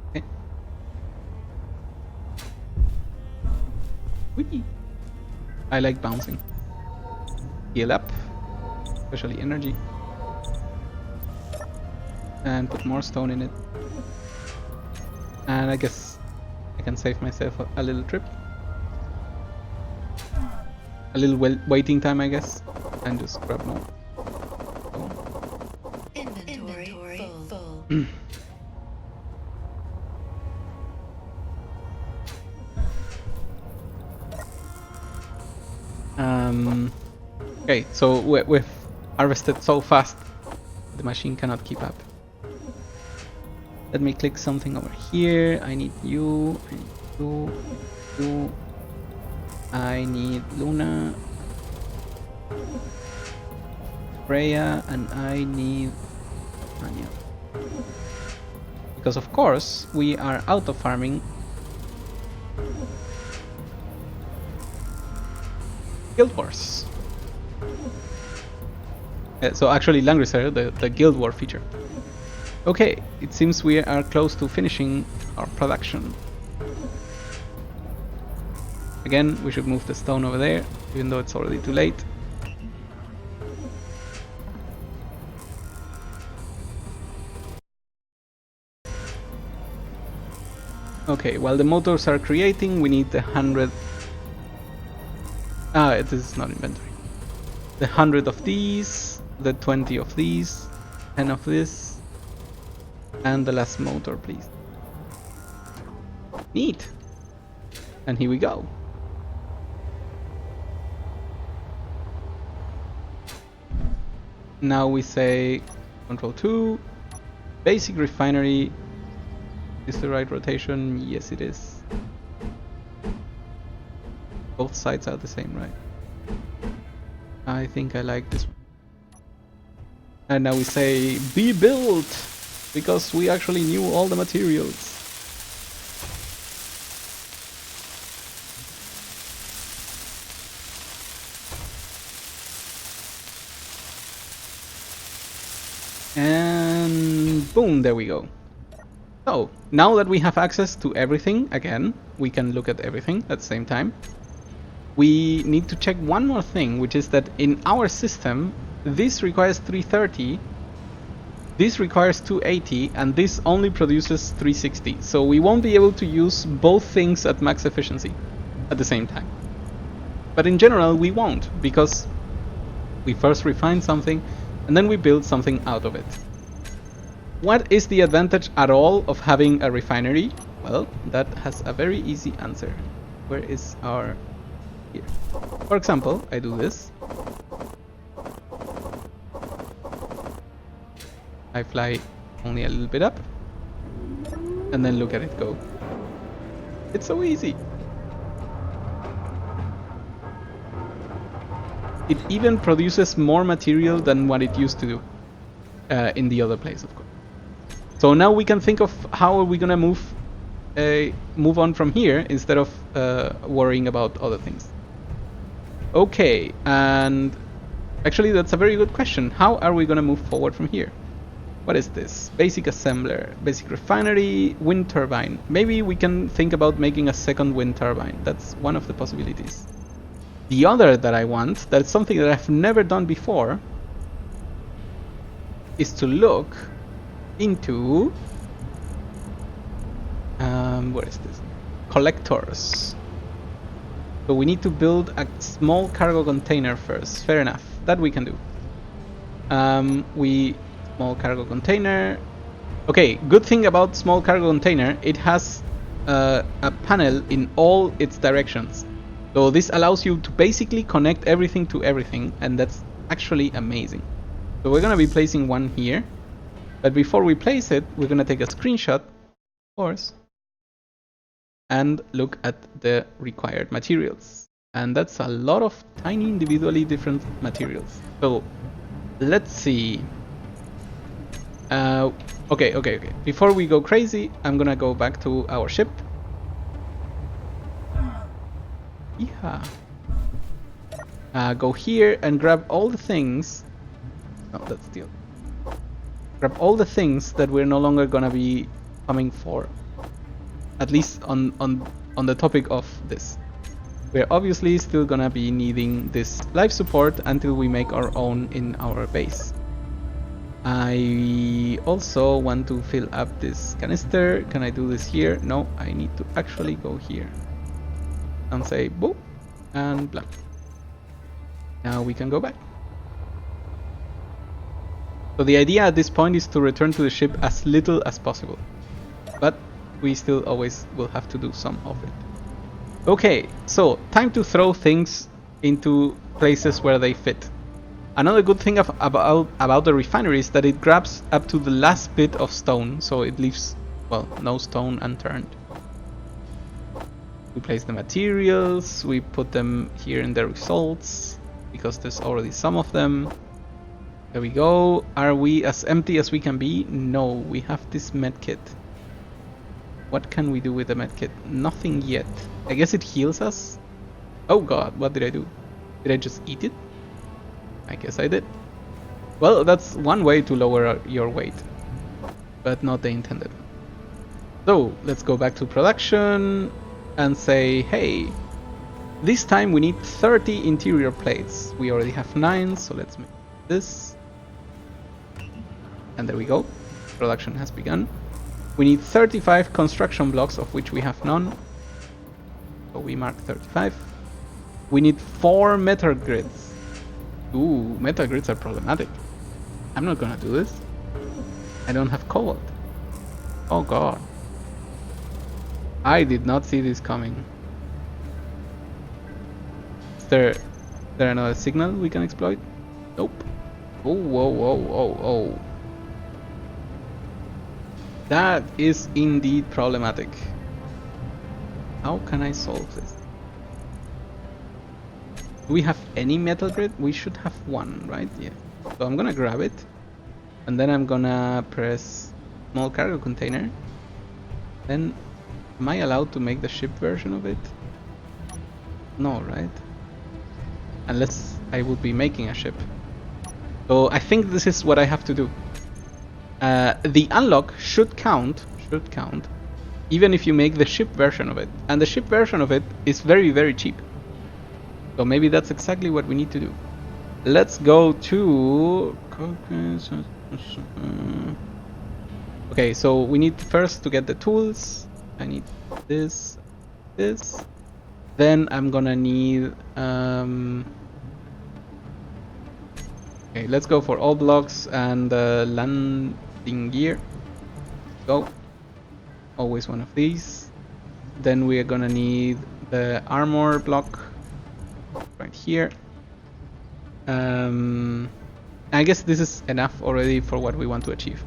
Okay. Whee! I like bouncing. Heal up, especially energy. And put more stone in it. And I guess I can save myself a little trip. A little waiting time, I guess. And just grab more. Inventory full. Okay, so we've harvested so fast the machine cannot keep up. Let me click something over here. I need you, I need you, I need Luna, Freya, and I need Anya. Because of course we are out of farming. Guild Wars. So actually Langrisser, the Guild War feature. Okay, it seems we are close to finishing our production. Again, we should move the stone over there, even though it's already too late. Okay, while the motors are creating, we need the 100... this is not inventory. The 100 of these, the 20 of these, 10 of this, and the last motor, please. Neat! And here we go. Now we say Control 2, basic refinery. Is the right rotation? Yes, it is. Both sides are the same, right? I think I like this one. And now we say be built, because we actually knew all the materials. And boom, there we go. So, now that we have access to everything, again, we can look at everything at the same time. We need to check one more thing, which is that in our system, this requires 330, this requires 280, and this only produces 360. So we won't be able to use both things at max efficiency at the same time. But in general, we won't, because we first refine something, and then we build something out of it. What is the advantage at all of having a refinery? Well, that has a very easy answer. Where is our... here. For example, I do this. I fly only a little bit up, and then look at it go. It's so easy. It even produces more material than what it used to do in the other place, of course. So now we can think of how are we gonna move on from here instead of worrying about other things. Okay, and actually that's a very good question. How are we gonna move forward from here? What is this? Basic assembler, basic refinery, wind turbine. Maybe we can think about making a second wind turbine. That's one of the possibilities. The other that I want, that's something that I've never done before, is to look into where is this? Collectors. So we need to build a small cargo container first. Fair enough, that we can do. Small cargo container. Okay, good thing about small cargo container, it has a panel in all its directions. So this allows you to basically connect everything to everything, and that's actually amazing. So we're gonna be placing one here, but before we place it, we're gonna take a screenshot, of course, and look at the required materials. And that's a lot of tiny individually different materials. So let's see. Okay. Before we go crazy, I'm gonna go back to our ship. Yeah. Go here and grab all the things. No, that's the... Grab all the things that we're no longer gonna be coming for. At least on the topic of this. We're obviously still gonna be needing this life support until we make our own in our base. I also want to fill up this canister. Can I do this here? No, I need to actually go here. And say boop and blah. Now we can go back. So the idea at this point is to return to the ship as little as possible. But we still always will have to do some of it. Okay, so time to throw things into places where they fit. Another good thing about the refinery is that it grabs up to the last bit of stone, so it leaves, well, no stone unturned. We place the materials, we put them here in the results, because there's already some of them. There we go. Are we as empty as we can be? No, we have this medkit. What can we do with the medkit? Nothing yet. I guess it heals us? Oh god, what did I do? Did I just eat it? I guess I did. Well, that's one way to lower your weight, but not the intended. So, let's go back to production and say, hey, this time we need 30 interior plates. We already have 9, so let's make this. And there we go. Production has begun. We need 35 construction blocks, of which we have none. So we mark 35. We need 4 metal grids. Ooh, metal grids are problematic. I'm not gonna do this. I don't have cobalt. Oh god. I did not see this coming. Is there another signal we can exploit? Nope. Oh, whoa. That is indeed problematic. How can I solve this? Do we have any metal grid? We should have one, right? Yeah. So I'm gonna grab it, and then I'm gonna press small cargo container. Then, am I allowed to make the ship version of it? No, right? Unless I would be making a ship. So I think this is what I have to do. The unlock should count, should count, even if you make the ship version of it. And the ship version of it is very, very cheap. So maybe that's exactly what we need to do. Let's go to... Okay, so we need first to get the tools. I need this. Then I'm gonna need... Okay, let's go for all blocks and the landing gear. Go. Always one of these. Then we are gonna need the armor block right here. I guess this is enough already for what we want to achieve.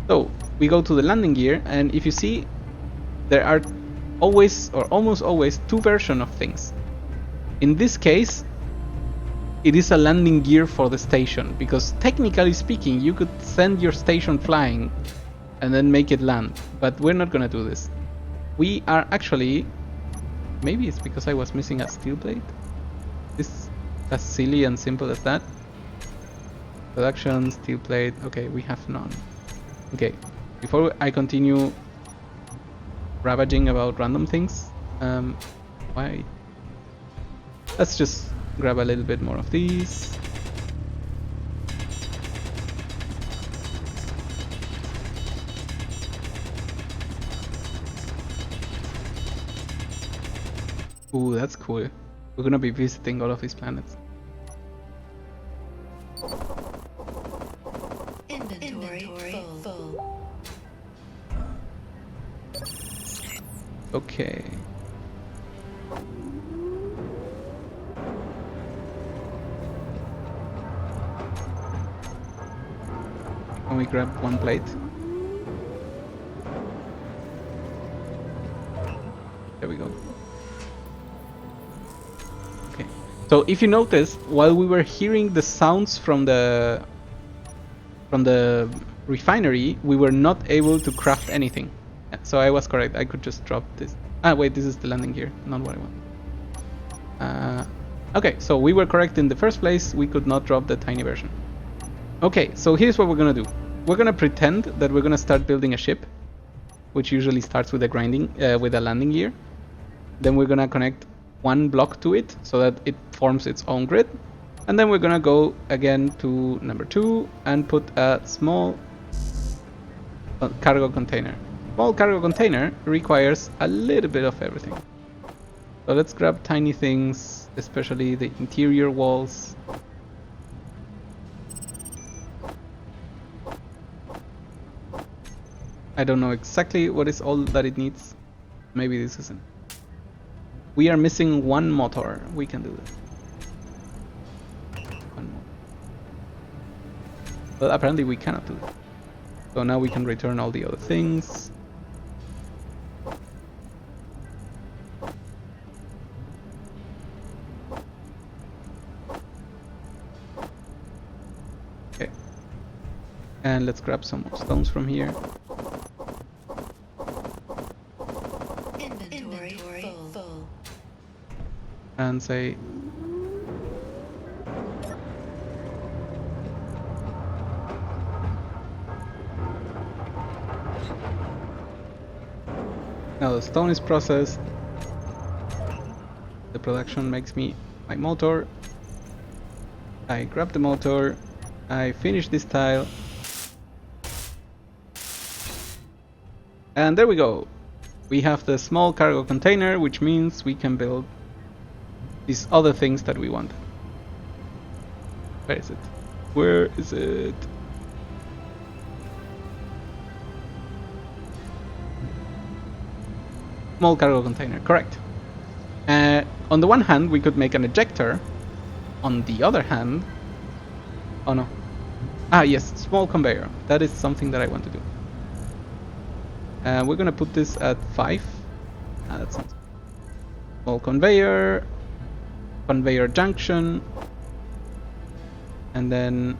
So we go to the landing gear, and if you see, there are always or almost always two versions of things. In this case, it is a landing gear for the station, because technically speaking, you could send your station flying and then make it land, but we're not gonna do this. We are actually, maybe it's because I was missing a steel plate. This as silly and simple as that. Production, steel plate. Okay, we have none. Okay, before I continue ravaging about random things, why? Let's just grab a little bit more of these. Ooh, that's cool. We're gonna be visiting all of these planets. Inventory full. Okay. Can we grab one plate? There we go. Okay. So if you notice, while we were hearing the sounds from the refinery, we were not able to craft anything. So I was correct. I could just drop this. Ah, wait, this is the landing gear, not what I want. Okay, so we were correct in the first place. We could not drop the tiny version. Okay, so here's what we're gonna do. We're gonna pretend that we're gonna start building a ship, which usually starts with a grinding, with a landing gear. Then we're gonna connect one block to it so that it forms its own grid. And then we're gonna go again to number 2 and put a small cargo container. Small cargo container requires a little bit of everything. So let's grab tiny things, especially the interior walls. I don't know exactly what is all that it needs. Maybe this isn't. We are missing one motor. We can do this. One more. Well, apparently we cannot do that. So now we can return all the other things. Okay. And let's grab some more stones from here. Inventory full. And say now the stone is processed. The production makes me my motor. I grab the motor. I finish this tile. And there we go. We have the small cargo container, which means we can build these other things that we want. Where is it? Where is it? Small cargo container, correct. On the one hand, we could make an ejector. On the other hand... Oh no. Ah yes, small conveyor. That is something that I want to do. We're gonna put this at 5. That sounds good. Small conveyor. Conveyor junction. And then...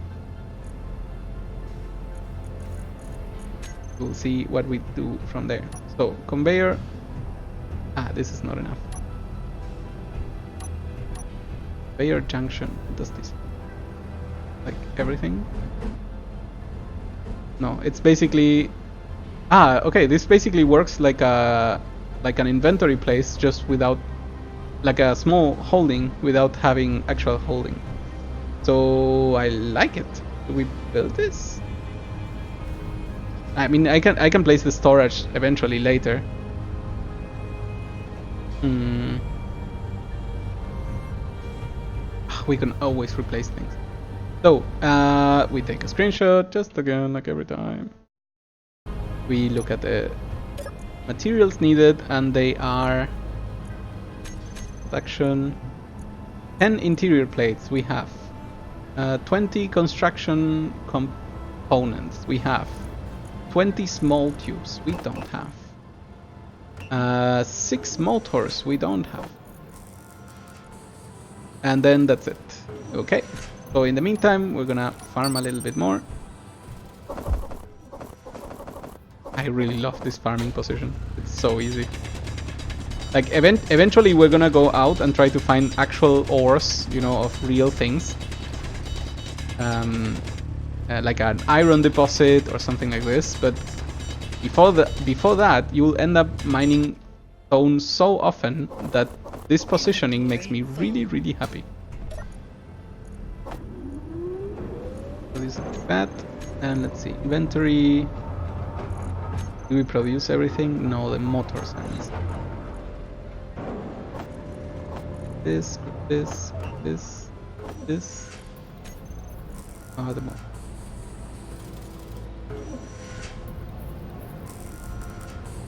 we'll see what we do from there. So, conveyor... Ah, this is not enough. Conveyor junction. What does this? Like everything? No, it's basically Ah, okay. This basically works like an inventory place, just without, like a small holding without having actual holding. So I like it. Do we build this? I mean, I can place the storage eventually later. Hmm. We can always replace things. So we take a screenshot just again like every time. We look at the materials needed, and they are production 10 interior plates. We have 20 construction components. We have 20 small tubes. We don't have 6 motors. We don't have, and then that's it. Okay, so in the meantime we're gonna farm a little bit more. I really love this farming position. It's so easy. Like eventually we're gonna go out and try to find actual ores, you know, of real things. Like an iron deposit or something like this. But before that, you'll end up mining stone so often that this positioning makes me really, really happy. So this is that, and let's see, inventory. Do we produce everything? No, the motors are easy. This. The motor.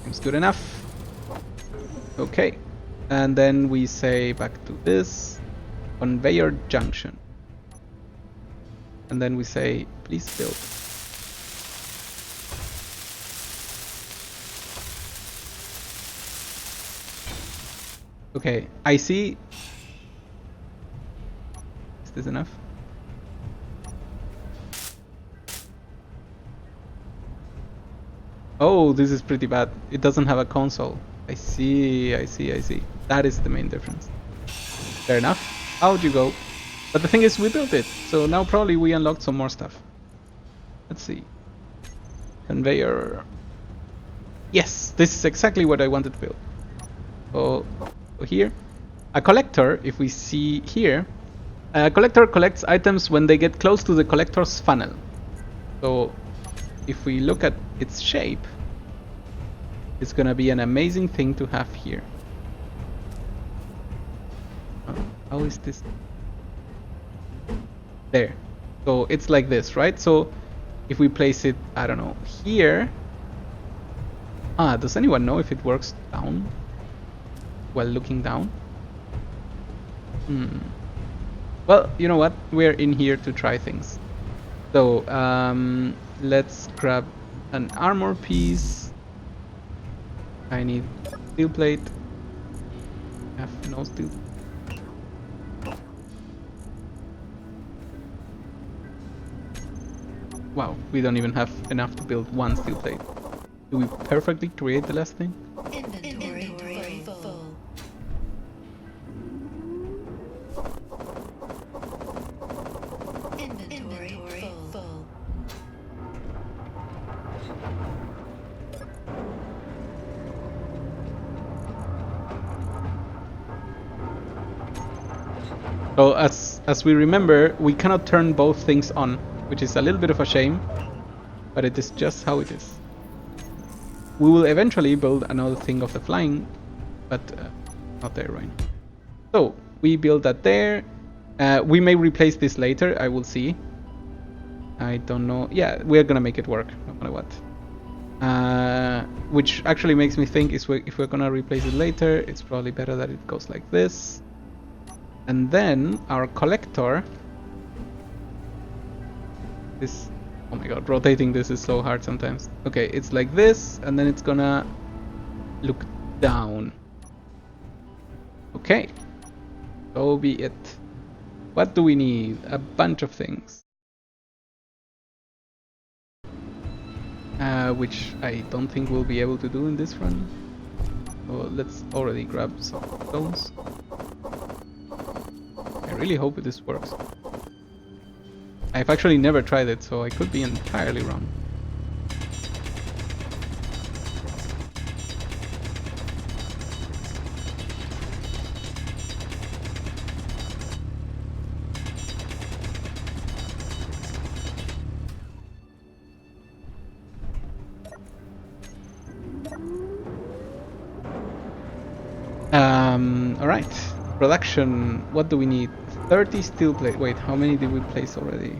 Seems good enough. Okay, and then we say back to this conveyor junction, and then we say please build. Okay, I see. Is this enough? Oh, this is pretty bad. It doesn't have a console. I see. That is the main difference. Fair enough. Out you go. But the thing is, we built it, so now probably we unlocked some more stuff. Let's see. Conveyor. Yes, this is exactly what I wanted to build. So here, a collector, if we see here, a collector collects items when they get close to the collector's funnel. So if we look at its shape, it's gonna be an amazing thing to have here. How is this? There. So it's like this, right? So if we place it, I don't know, here. Does anyone know if it works down? While looking down? Well, you know what? We're in here to try things. So let's grab an armor piece. I need steel plate. I have no steel. Wow, we don't even have enough to build one steel plate. Do we perfectly create the last thing? Inventory full. Inventory full. So as we remember, we cannot turn both things on, which is a little bit of a shame, but it is just how it is. We will eventually build another thing of the flying, but not there right now. So we build that there. We may replace this later, I will see. I don't know. Yeah, we're gonna make it work, no matter what. Which actually makes me think if we're gonna replace it later, it's probably better that it goes like this. And then our collector, this, oh my god, rotating this is so hard sometimes. Okay, it's like this, and then it's gonna look down. Okay, so be it. What do we need? A bunch of things. Which I don't think we'll be able to do in this run. So let's already grab some of those. I really hope this works. I've actually never tried it, so I could be entirely wrong. Alright, production. What do we need? 30 steel plate. Wait, how many did we place already?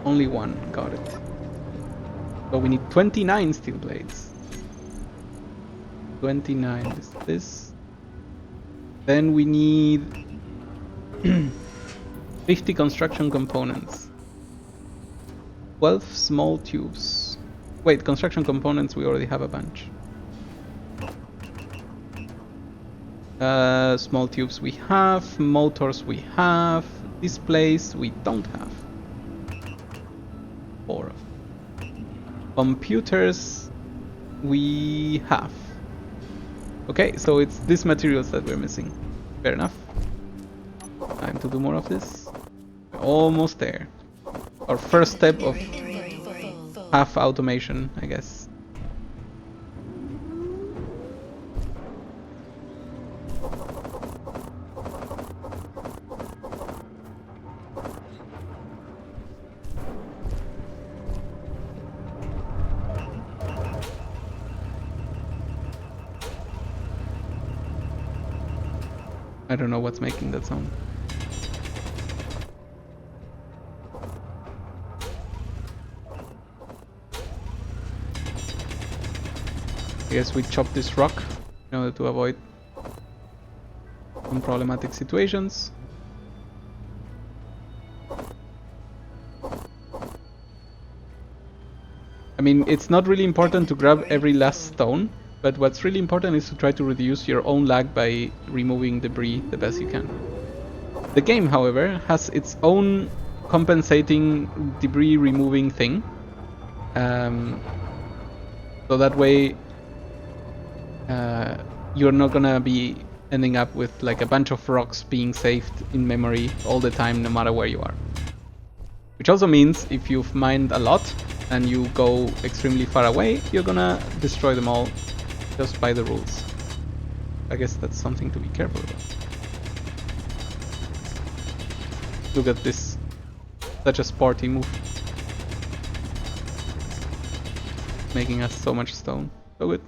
Only one, got it. So we need 29 steel plates. 29 is this. Then we need 50 construction components. 12 small tubes. Wait, construction components, we already have a bunch. Small tubes we have, motors we have, displays we don't have. 4. Computers we have. Okay, so it's these materials that we're missing. Fair enough. Time to do more of this. We're almost there. Our first step of half automation, I guess. I don't know what's making that sound. I guess we chop this rock in order to avoid some problematic situations. I mean, it's not really important to grab every last stone, but what's really important is to try to reduce your own lag by removing debris the best you can. The game, however, has its own compensating debris removing thing. So that way you're not gonna be ending up with like a bunch of rocks being saved in memory all the time, no matter where you are. Which also means if you've mined a lot and you go extremely far away, you're gonna destroy them all just by the rules. I guess that's something to be careful about. Look at this. Such a sporty move. Making us so much stone. So good.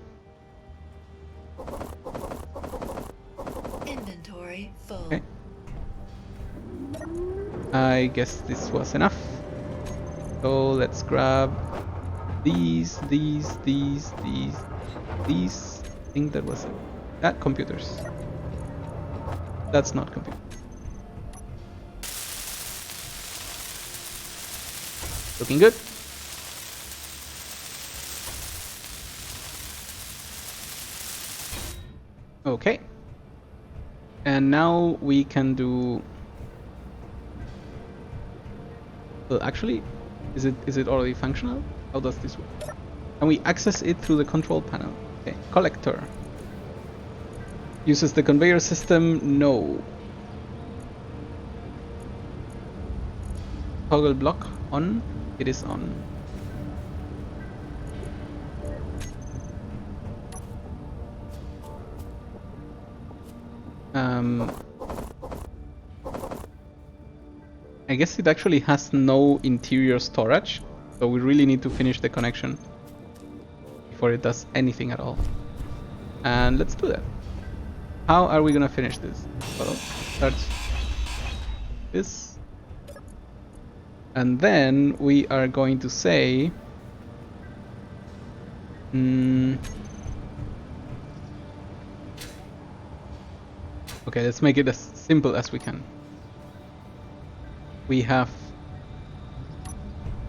Inventory full. Okay. I guess this was enough. So let's grab these. I think that was it. That computers. That's not computer. Looking good. Okay. And now we can do. Well, actually, is it already functional? How does this work? Can we access it through the control panel? Okay, collector. Uses the conveyor system? No. Toggle block on? It is on. I guess it actually has no interior storage, so we really need to finish the connection before it does anything at all. And let's do that. How are we gonna finish this? Well, start this. And then we are going to say okay, let's make it as simple as we can. We have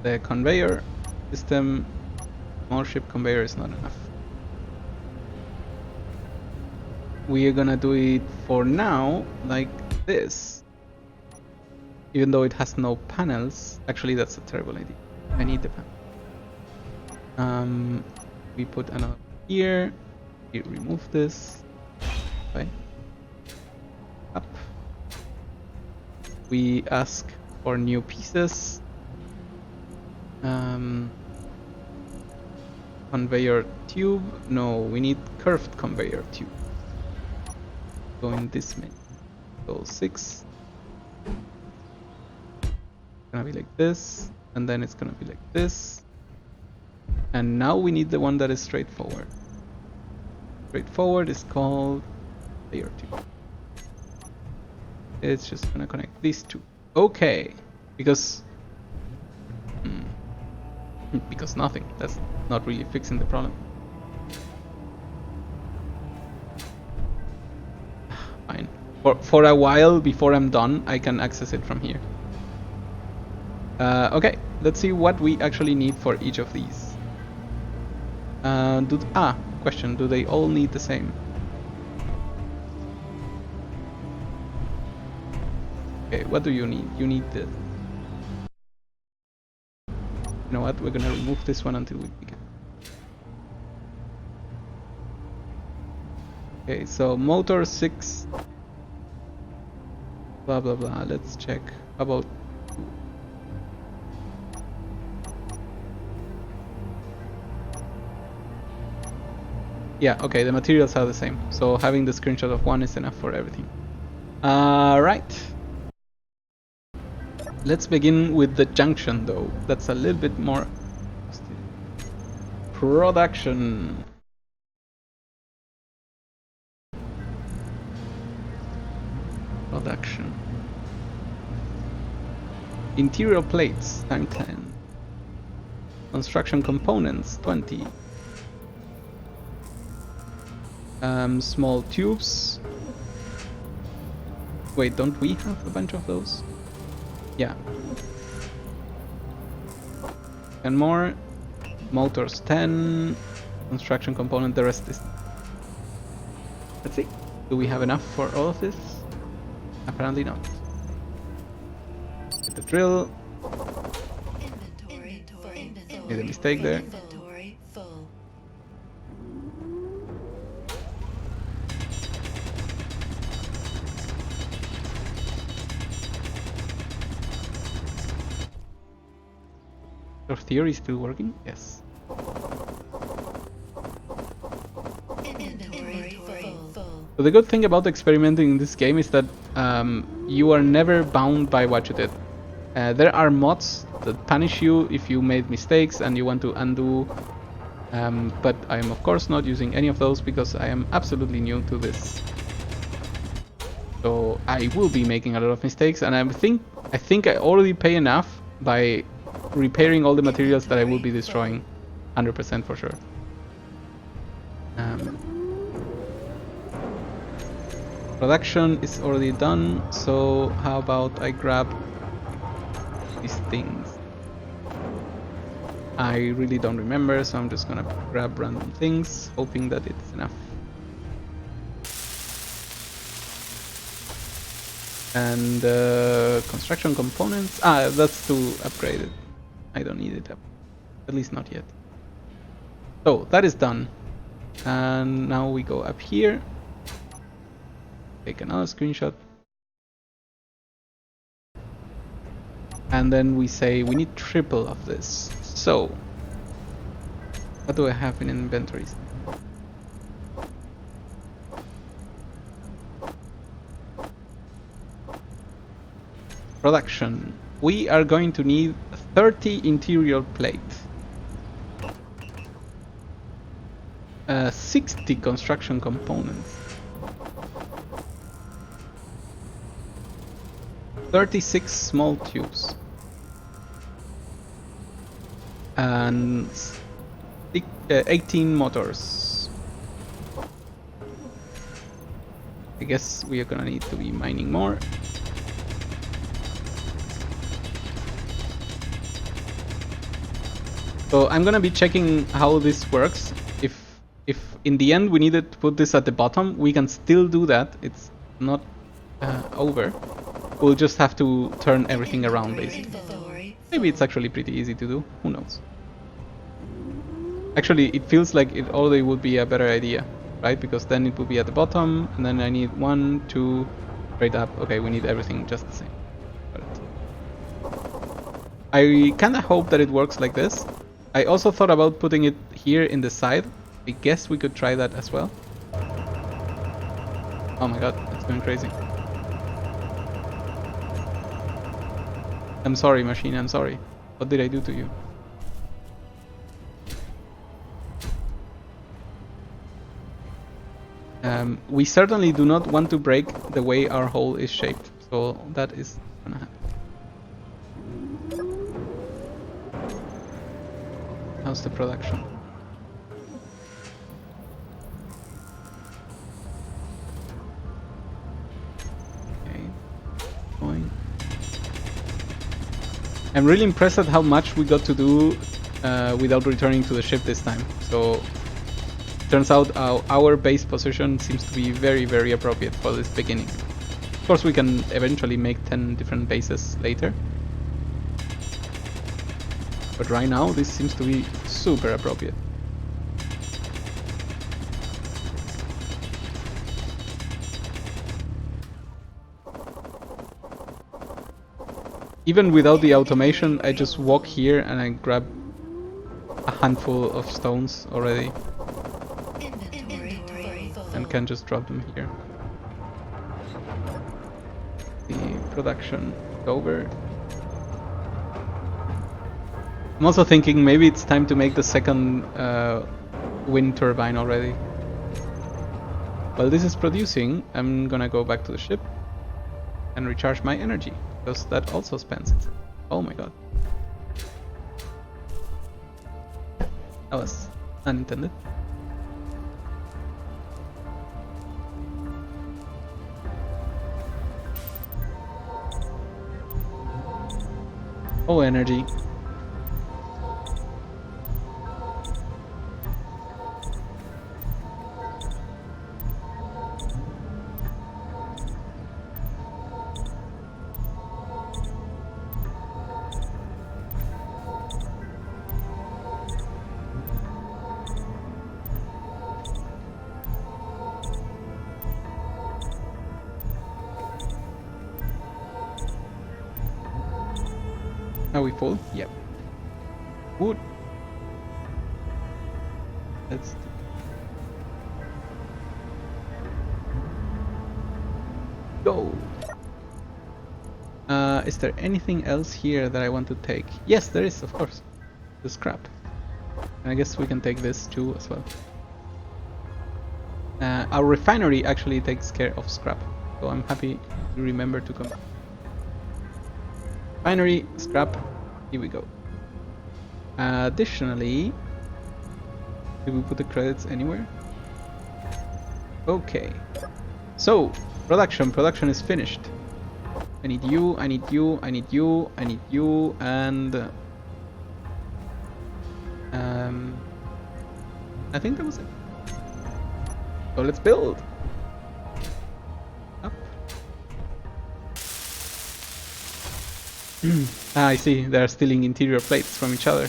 the conveyor system. Small ship conveyor is not enough. We are gonna do it for now like this. Even though it has no panels. Actually, that's a terrible idea. I need the panel. We put another here. We remove this. Okay. Up. We ask for new pieces. Conveyor tube. No, we need curved conveyor tube. Go in this menu. So 6. Gonna be like this, and then it's gonna be like this. And now we need the one that is straightforward. Straightforward is called conveyor tube. It's just gonna connect these two. Okay, because because nothing. That's not really fixing the problem. Fine. For a while before I'm done, I can access it from here. Okay, let's see what we actually need for each of these. Question: do they all need the same? Okay, what do you need? You need this. You know what? We're gonna remove this one until we begin. Okay, so motor 6. Blah blah blah. Let's check. How about yeah, okay, the materials are the same. So having the screenshot of one is enough for everything. Right. Let's begin with the junction though. That's a little bit more production. Production. Interior plates, time 10. Construction components, 20. Small tubes. Wait, don't we have a bunch of those? Yeah. And more. Motors 10. Construction component, the rest is... Let's see. Do we have enough for all of this? Apparently not. Get the drill. Made a mistake there. Inventory full. Your theory is still working? Yes. Inventory full. So the good thing about experimenting in this game is that you are never bound by what you did. There are mods that punish you if you made mistakes and you want to undo, but I am of course not using any of those because I am absolutely new to this. So I will be making a lot of mistakes, and I think I already pay enough by repairing all the materials that I will be destroying 100% for sure. Production is already done, so how about I grab these things? I really don't remember, so I'm just gonna grab random things, hoping that it's enough. And construction components, that's to upgrade it. I don't need it, at least not yet. So that is done, and now we go up here. Take another screenshot. And then we say we need triple of this. So, what do I have in inventories? Production. We are going to need 30 interior plate. 60 construction components. 36 small tubes. And 18 motors. I guess we are gonna need to be mining more. So I'm gonna be checking how this works. If in the end we needed to put this at the bottom, we can still do that. It's not over. We'll just have to turn everything around basically. Inventory Maybe it's actually pretty easy to do. Who knows? Actually, it feels like it already would be a better idea, right? Because then it would be at the bottom, and then I need 1, 2, straight up. Okay, we need everything just the same. I kinda hope that it works like this. I also thought about putting it here in the side. I guess we could try that as well. Oh my god, it's going crazy. I'm sorry, machine, I'm sorry. What did I do to you? We certainly do not want to break the way our hole is shaped. So that is gonna happen. How's the production? Okay, going. I'm really impressed at how much we got to do without returning to the ship this time. So turns out our base position seems to be very, very appropriate for this beginning. Of course, we can eventually make 10 different bases later. But right now, this seems to be super appropriate. Even without the automation, I just walk here and I grab a handful of stones already. Inventory full. And can just drop them here. The production is over. I'm also thinking maybe it's time to make the second wind turbine already. While this is producing, I'm gonna go back to the ship and recharge my energy, because that also spends it. Oh my god. That was unintended. Oh, energy. Are we full? Yep. Wood. Let's go. Is there anything else here that I want to take? Yes, there is, of course. The scrap. And I guess we can take this too as well. Our refinery actually takes care of scrap, so I'm happy to remember to come. Refinery, scrap, here we go. Additionally, did we put the credits anywhere? Okay, so production is finished. I need you, I need you, I need you, I need you, and I think that was it. So let's build. Up. I see, they're stealing interior plates from each other.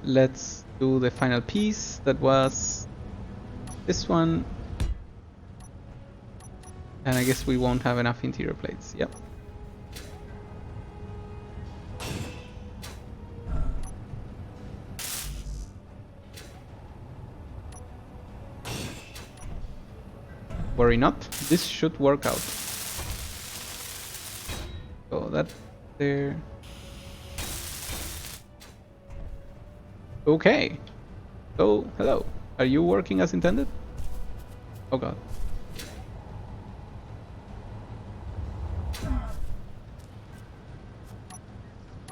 Let's do the final piece. That was this one. And I guess we won't have enough interior plates. Yep. Worry not, this should work out. So that there. Okay. So hello. Are you working as intended? Oh god.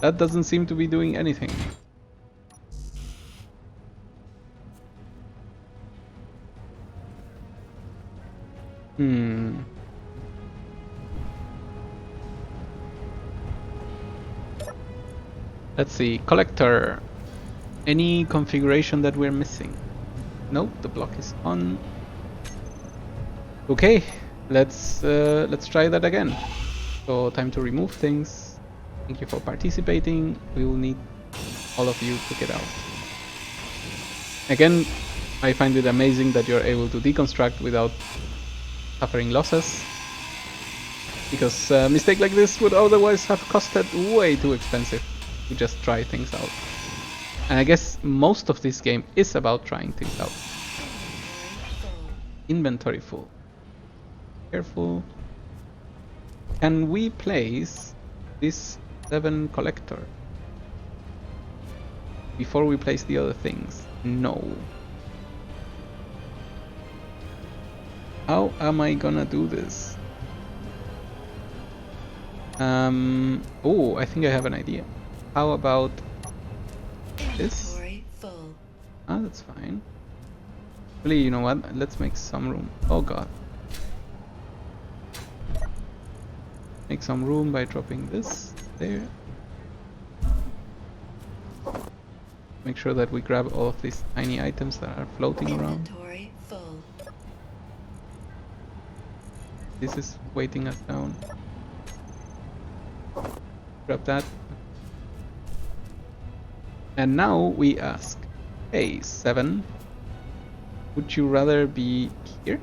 That doesn't seem to be doing anything. Let's see, collector. Any configuration that we're missing? Nope, the block is on. Okay, let's try that again. So time to remove things. Thank you for participating. We will need all of you to get out. Again, I find it amazing that you're able to deconstruct without suffering losses, because a mistake like this would otherwise have costed way too expensive to just try things out. And I guess most of this game is about trying things out. Inventory full. Careful. Can we place this 7 collector before we place the other things? No. How am I gonna do this? Oh, I think I have an idea. How about this? Inventory full. Ah, that's fine. Really, you know what? Let's make some room. Oh god. Make some room by dropping this there. Make sure that we grab all of these tiny items that are floating around. Inventory full. This is weighting us down. Grab that. And now we ask, hey, 7, would you rather be here?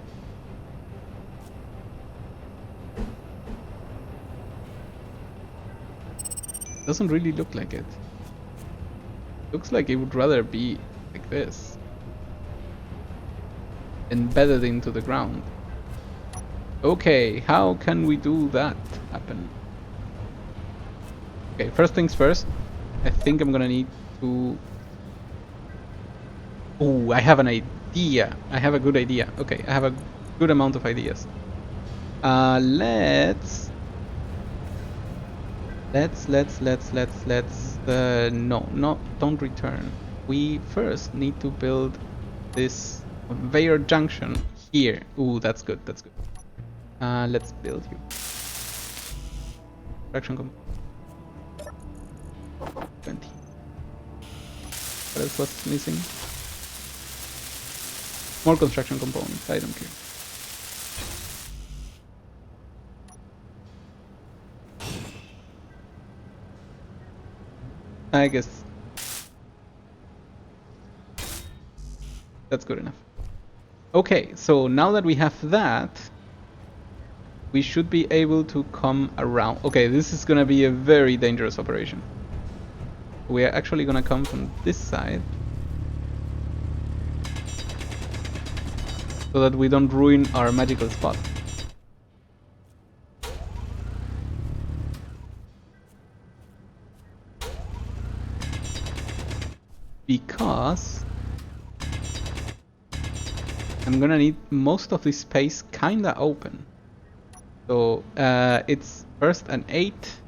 Doesn't really look like it. Looks like it would rather be like this. Embedded into the ground. Okay, how can we do that happen? Okay, first things first. I think I'm gonna need to... Oh, I have an idea. I have a good idea. Okay, I have a good amount of ideas. Let's... No, don't return. We first need to build this conveyor junction here. Ooh, that's good, that's good. Let's build you. Construction 20. What else was missing? More construction components, I don't care. I guess that's good enough. Okay, so now that we have that, we should be able to come around. Okay, this is gonna be a very dangerous operation. We are actually gonna come from this side so that we don't ruin our magical spot. Because I'm gonna need most of this space kinda open. So it's first an 8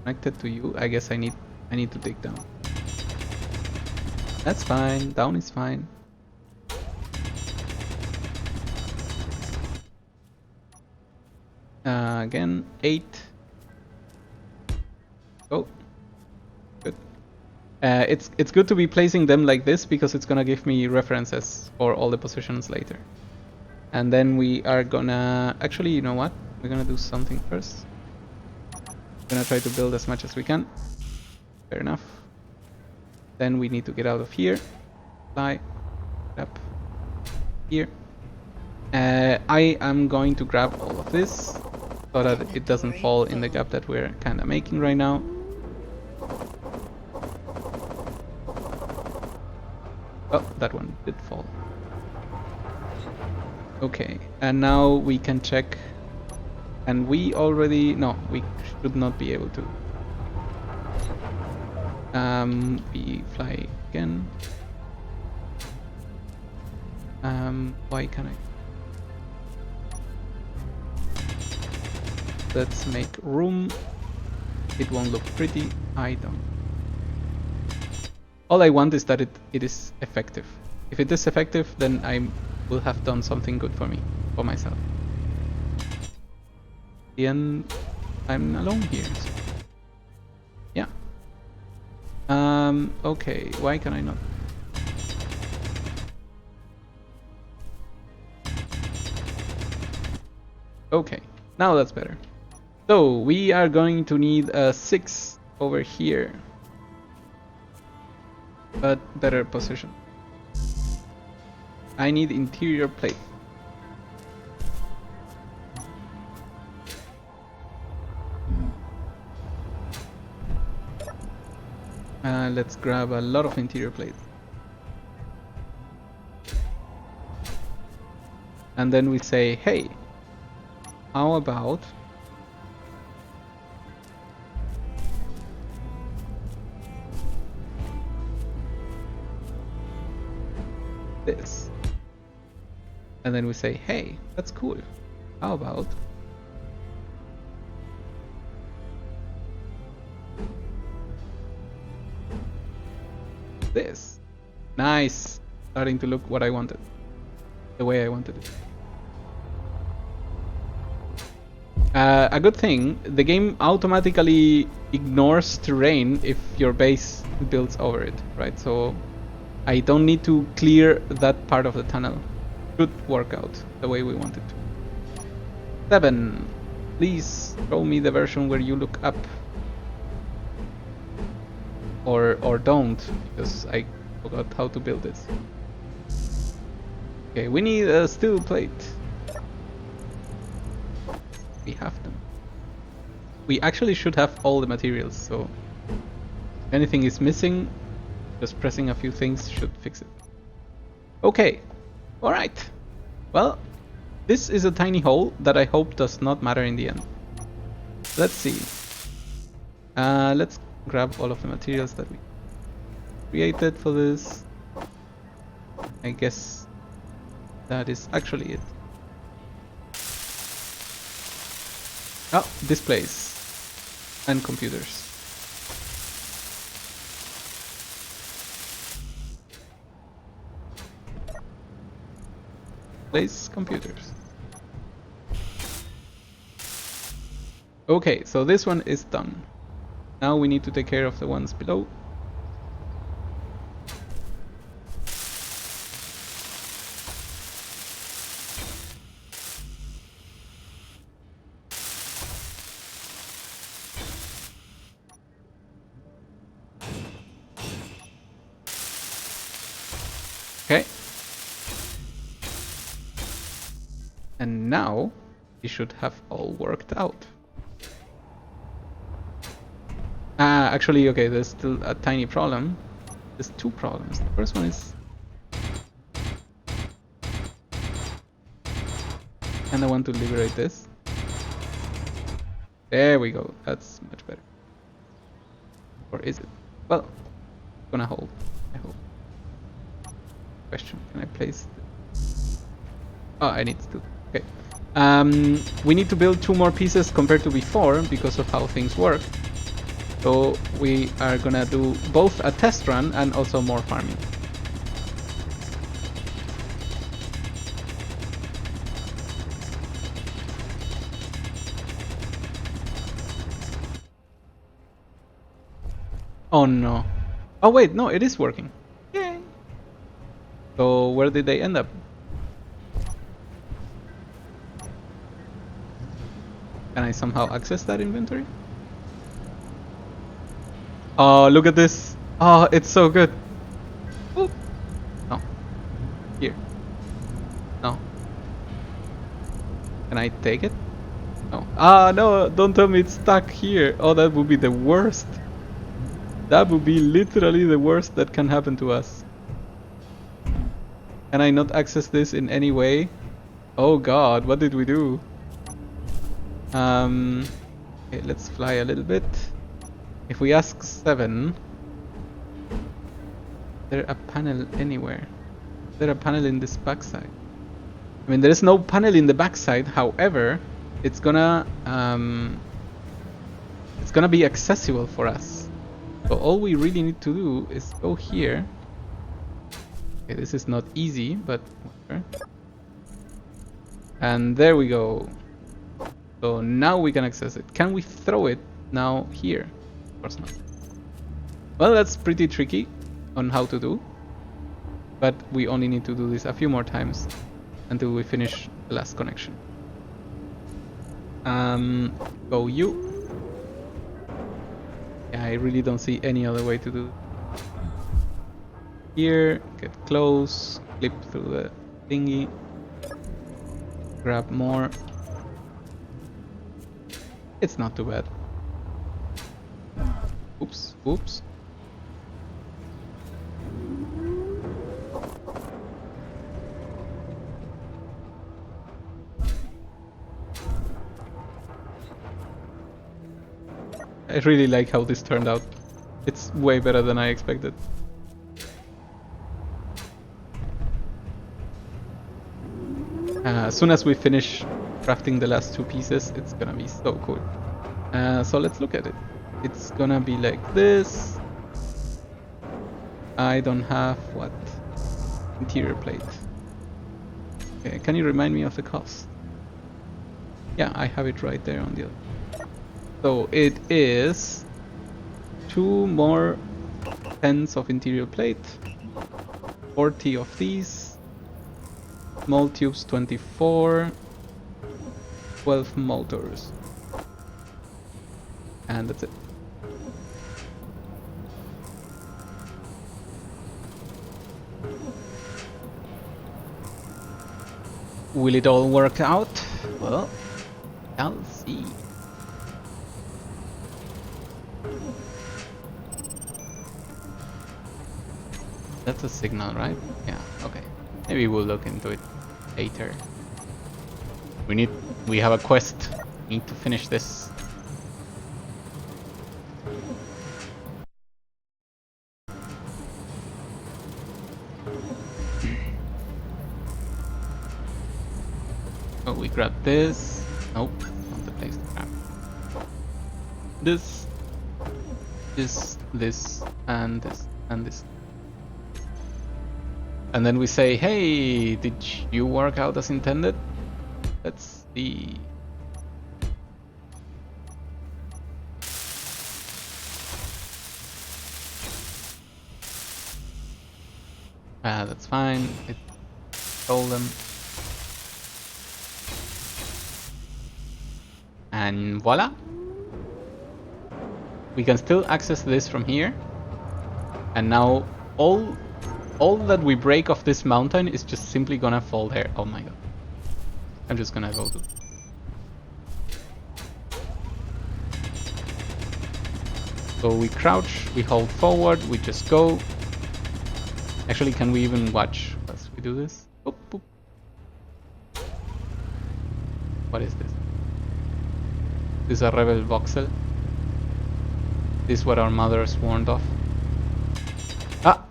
connected to you. I guess I need to dig down. That's fine. Down is fine. Again 8. Oh. Good. It's good to be placing them like this because it's gonna give me references for all the positions later. And then we are gonna... Actually, you know what? We're gonna do something first. We're gonna try to build as much as we can. Fair enough. Then we need to get out of here. Fly. Up. Here. I am going to grab all of this so that it doesn't fall in the gap that we're kinda making right now. Oh, that one did fall. Okay, and now we can check. And we already... No, we should not be able to. We fly again. Why can't I? Let's make room. It won't look pretty. I don't. All I want is that it is effective. If it is effective, then I will have done something good for me, for myself. And I'm alone here. So. Yeah. Okay, why can I not? Okay, now that's better. So we are going to need a 6 over here. But better position. I need interior plate. Let's grab a lot of interior plates. And then we say, hey, how about this? And then we say, hey, that's cool. How about this? Nice. Starting to look what I wanted. The way I wanted it. A good thing, the game automatically ignores terrain if your base builds over it, right? So I don't need to clear that part of the tunnel. Should work out the way we want it to. 7. Please show me the version where you look up. Or don't, because I forgot how to build this. Okay, we need a steel plate. We have them. We actually should have all the materials, so if anything is missing, just pressing a few things should fix it. Okay, alright. Well, this is a tiny hole that I hope does not matter in the end. Let's see. Let's grab all of the materials that we created for this. I guess that is actually it. Oh, displays and computers. Displays, computers. Okay, so this one is done. Now we need to take care of the ones below. Okay. And now we should have all worked out. Actually, okay, there's still a tiny problem. There's two problems. The first one is... and I want to liberate this. There we go. That's much better. Or is it? Well, it's gonna hold, I hope. Question, can I place this? Oh, I need to. Okay. We need to build 2 more pieces compared to before because of how things work. So we are gonna do both a test run and also more farming. Oh no. Oh wait, no, it is working. Yay! So where did they end up? Can I somehow access that inventory? Oh, look at this. Oh, it's so good. Oop. No. Here. No. Can I take it? No. Ah, no, don't tell me it's stuck here. Oh, that would be the worst. That would be literally the worst that can happen to us. Can I not access this in any way? Oh god, what did we do? Okay, let's fly a little bit. If we ask 7, is there a panel anywhere? Is there a panel in this backside? I mean, there is no panel in the backside. However, it's gonna be accessible for us. So all we really need to do is go here. Okay, this is not easy, but whatever. And there we go. So now we can access it. Can we throw it now here? Of course not. Well, that's pretty tricky on how to do. But we only need to do this a few more times until we finish the last connection. Go you. Yeah, I really don't see any other way to do it. Here, get close, flip through the thingy, grab more. It's not too bad. Oops, oops. I really like how this turned out. It's way better than I expected. As soon as we finish crafting the last 2 pieces, it's gonna be so cool. So let's look at it. It's gonna be like this. I don't have what? Interior plate. Okay, can you remind me of the cost? Yeah, I have it right there on the other. So it is 2 more pens of interior plate, 40 of these, small tubes 24, 12 motors, and that's it. Will it all work out? Well, I'll see. That's a signal, right? Yeah, okay. Maybe we'll look into it later. We have a quest. We need to finish this. Oh, we grab this. Nope, not the place to grab. This, and this, and this. And then we say, hey, did you work out as intended? Let's see. That's fine. It told them. And voila. We can still access this from here. And now all that we break off this mountain is just simply gonna fall there. Oh my god. I'm just gonna go to... So we crouch, we hold forward, we just go. Actually, can we even watch as we do this? Boop, boop. What is this? This is a rebel voxel. This is what our mothers warned of. Ah!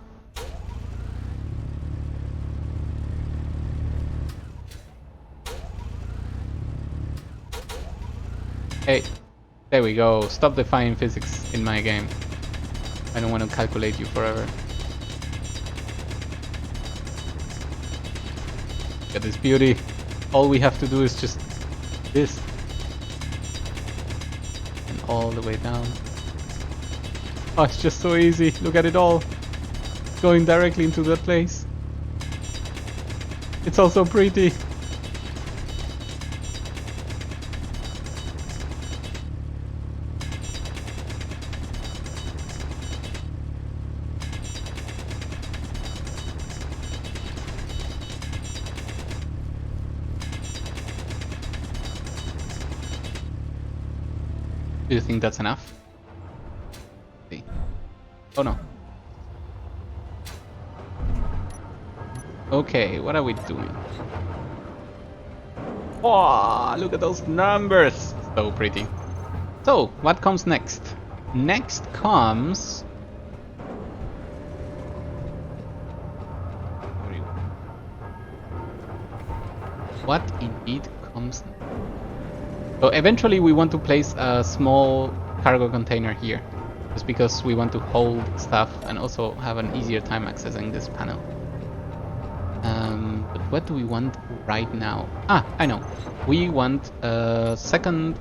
Hey, there we go. Stop defying physics in my game. I don't want to calculate you forever. Look at this beauty. All we have to do is just this. And all the way down. Oh, it's just so easy. Look at it all. Going directly into that place. It's also pretty. Do you think that's enough? See. Oh no. Okay, what are we doing? Oh, look at those numbers! So pretty. So, what comes next? Next comes... What indeed comes next? So eventually we want to place a small cargo container here, just because we want to hold stuff and also have an easier time accessing this panel. But what do we want right now? Ah, I know. We want a second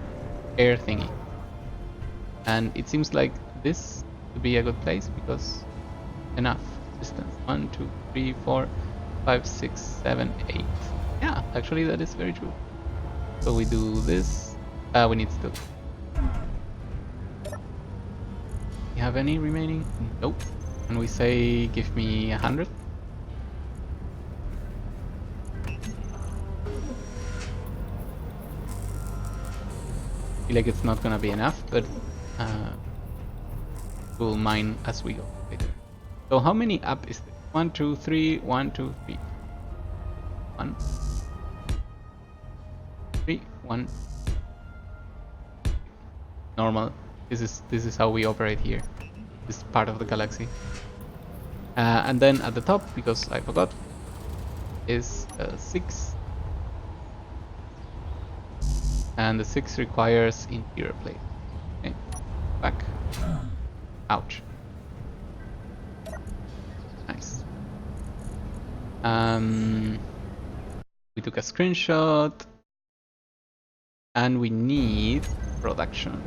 air thingy. And it seems like this would be a good place because enough distance. 1, 2, 3, 4, 5, 6, 7, 8. Yeah, actually that is very true. So we do this. We need steel. You have any remaining? Nope. And we say, give me 100. Feel like it's not gonna be enough, but we'll mine as we go later. So how many up is this? 1, 2, 3, 1, 2, 3. 1, 3, 1. Normal. This is how we operate here. This part of the galaxy. And then at the top, because I forgot, is 6, And the 6 requires interior plate. Okay, back. Ouch. Nice. We took a screenshot. And we need production.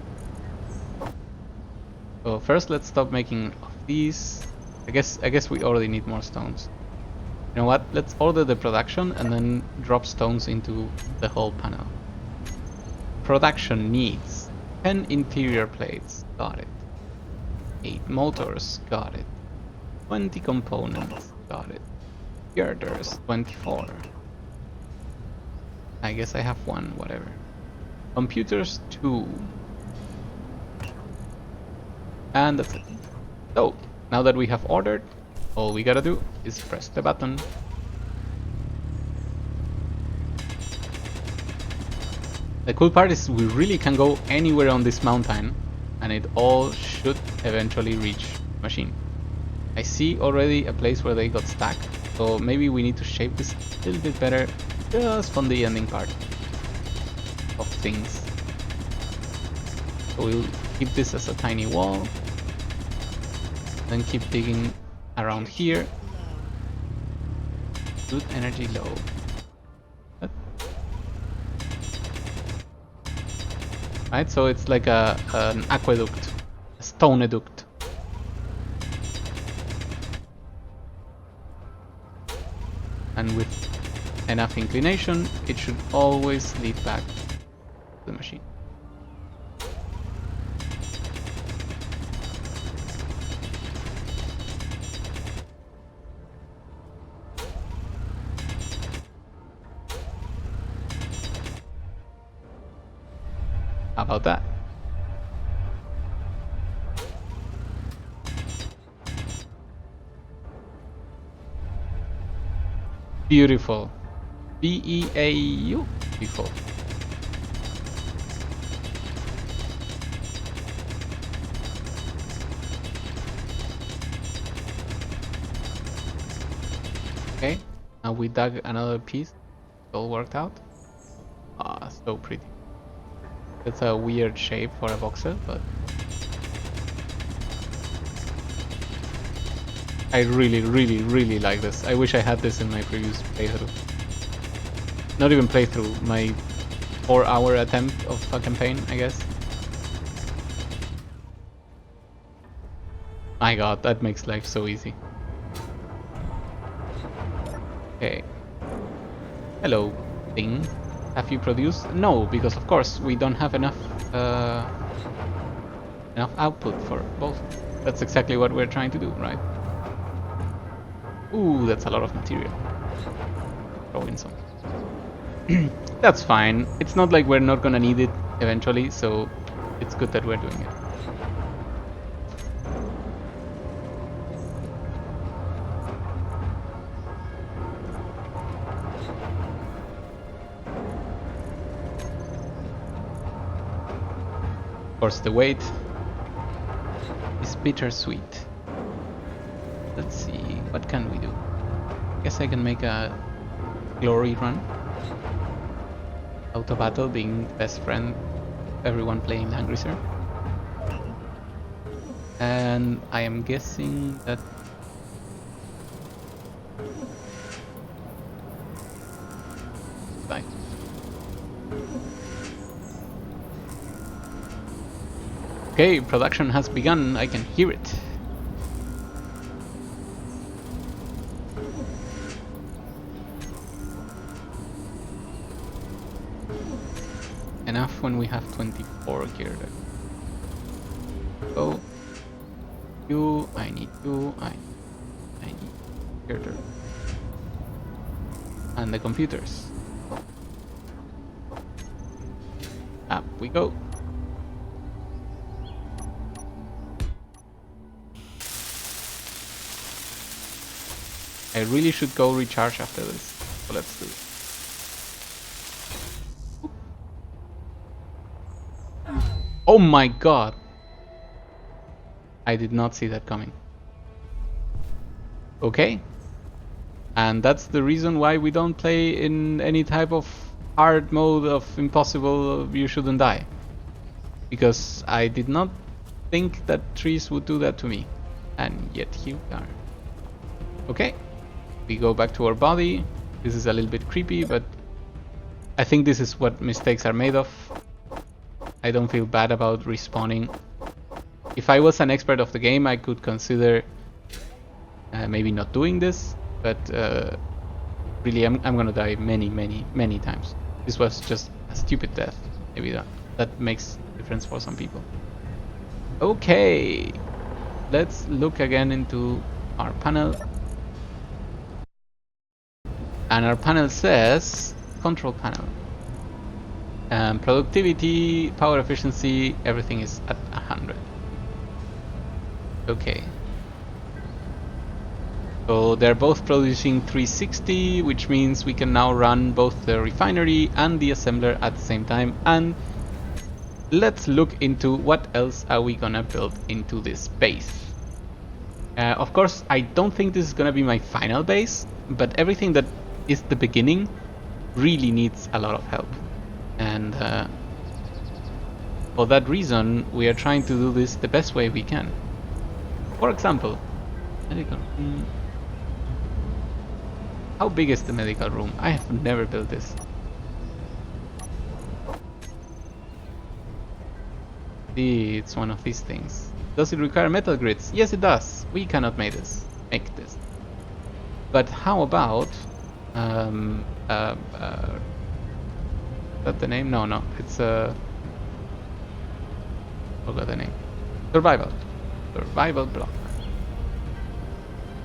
So first let's stop making of these. I guess we already need more stones. You know what? Let's order the production and then drop stones into the whole panel. Production needs 10 interior plates. Got it. 8 motors. Got it. 20 components. Got it. Girders. 24. I guess I have 1, whatever. Computers 2. And that's it. So, now that we have ordered, all we gotta do is press the button. The cool part is we really can go anywhere on this mountain and it all should eventually reach the machine. I see already a place where they got stuck, so maybe we need to shape this a little bit better just from the ending part of things. So we'll keep this as a tiny wall, then keep digging around here. Good energy low. What? Right, so it's like an aqueduct, a stone educt. And with enough inclination, it should always lead back to the machine. How about that? Beautiful. B-E-A-U. Beautiful. Okay, now we dug another piece. It all worked out. Ah, so pretty. It's a weird shape for a voxel, but I really like this. I wish I had this in my previous playthrough. Not even playthrough, my 4-hour attempt of a campaign, I guess. My god, that makes life so easy. Okay. Hello, thing. Have you produced? No, because of course we don't have enough output for both. That's exactly what we're trying to do, right? Ooh, that's a lot of material. Throw in some. That's fine. It's not like we're not gonna need it eventually, so it's good that we're doing it. Of course, the wait is bittersweet. Let's see, what can we do? I guess I can make a glory run. Auto battle being best friend, everyone playing Land Racer. And I am guessing that bye. Okay, production has begun. I can hear it. Enough when we have 24 here. Oh, you, I need you, I need girder. And the computers. Up we go. I really should go recharge after this, so let's do it. Oh my god! I did not see that coming. Okay. And that's the reason why we don't play in any type of hard mode of impossible, you shouldn't die. Because I did not think that trees would do that to me. And yet here we are. Okay, we go back to our body. This is a little bit creepy, but I think this is what mistakes are made of. I don't feel bad about respawning. If I was an expert of the game, I could consider maybe not doing this, but really I'm gonna die many times. This was just a stupid death. Maybe that makes a difference for some people. Okay, let's look again into our panel. And our panel says control panel. Productivity, power efficiency, everything is at 100. Okay. So they're both producing 360, which means we can now run both the refinery and the assembler at the same time. And let's look into what else are we gonna build into this base. Of course, I don't think this is gonna be my final base, but everything that is the beginning really needs a lot of help. And for that reason, we are trying to do this the best way we can. For example, medical room. How big is the medical room? I have never built this. See, it's one of these things. Does it require metal grids? Yes, it does. We cannot make this. But how about is that the name? No, it's forgot the name. Survival block.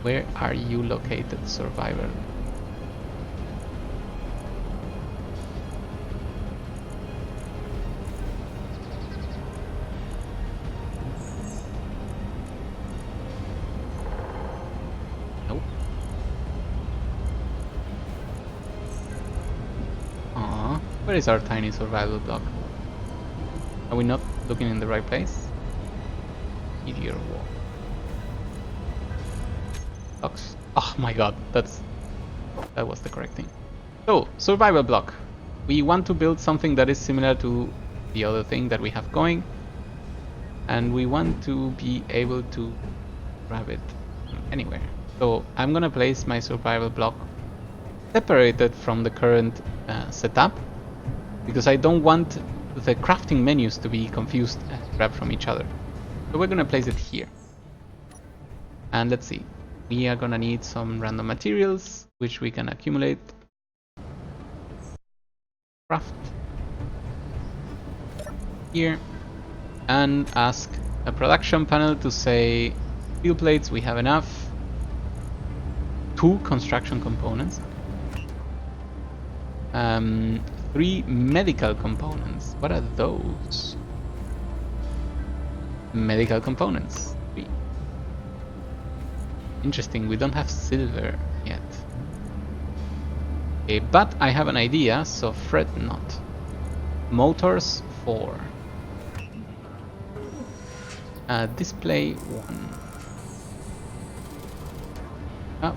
Where are you located, survival? Nope. Where is our tiny survival block? Are we not looking in the right place? Meteor wall. Blocks. Oh my god, that was the correct thing. So, survival block. We want to build something that is similar to the other thing that we have going. And we want to be able to grab it from anywhere. So I'm gonna place my survival block separated from the current setup, because I don't want the crafting menus to be confused and grabbed from each other. So we're gonna place it here. And let's see. We are gonna need some random materials, which we can accumulate. Craft. Here. And ask a production panel to say steel plates, we have enough. 2 construction components. 3 medical components. What are those? Medical components. 3. Interesting, we don't have silver yet. Okay, but I have an idea, so fret not. Motors 4. Display 1.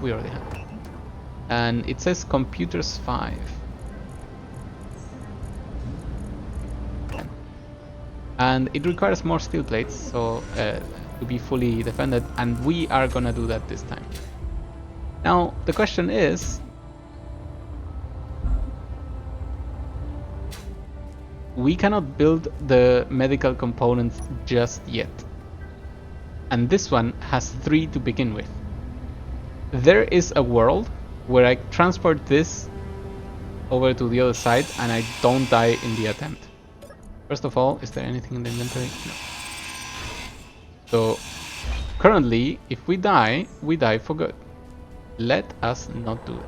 We already have it. And it says computers 5. And it requires more steel plates, so to be fully defended, and we are gonna do that this time. Now the question is, we cannot build the medical components just yet, and this one has 3 to begin with. There is a world where I transport this over to the other side and I don't die in the attempt. First of all, is there anything in the inventory? No. So currently, if we die for good. Let us not do it.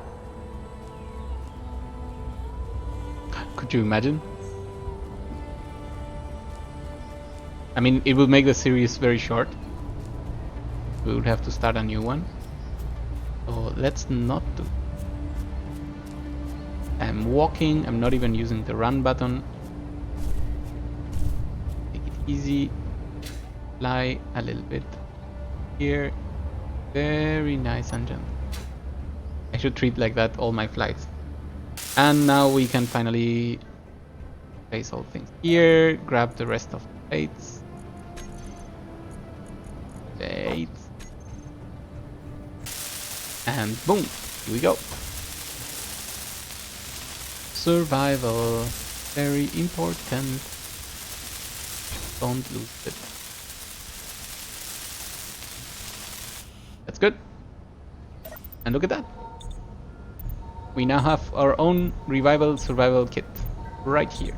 Could you imagine? I mean, it would make the series very short. We would have to start a new one. So let's not do it. I'm walking, I'm not even using the run button. Take it easy. Fly a little bit here. Very nice and gentle. I should treat like that all my flights. And now we can finally place all things here, grab the rest of the plates. And boom, here we go. Survival, very important. Don't lose it. That's good. And look at that. We now have our own revival survival kit right here.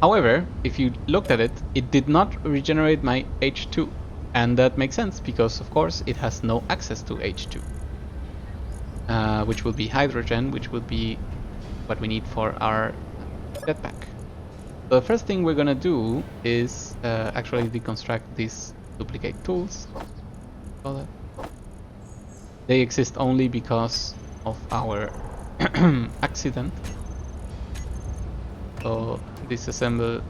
However, if you looked at it, it did not regenerate my H2. And that makes sense because, of course, it has no access to H2. Which will be hydrogen, which will be what we need for our jetpack. So the first thing we're gonna do is actually deconstruct these duplicate tools. They exist only because of our accident. So disassemble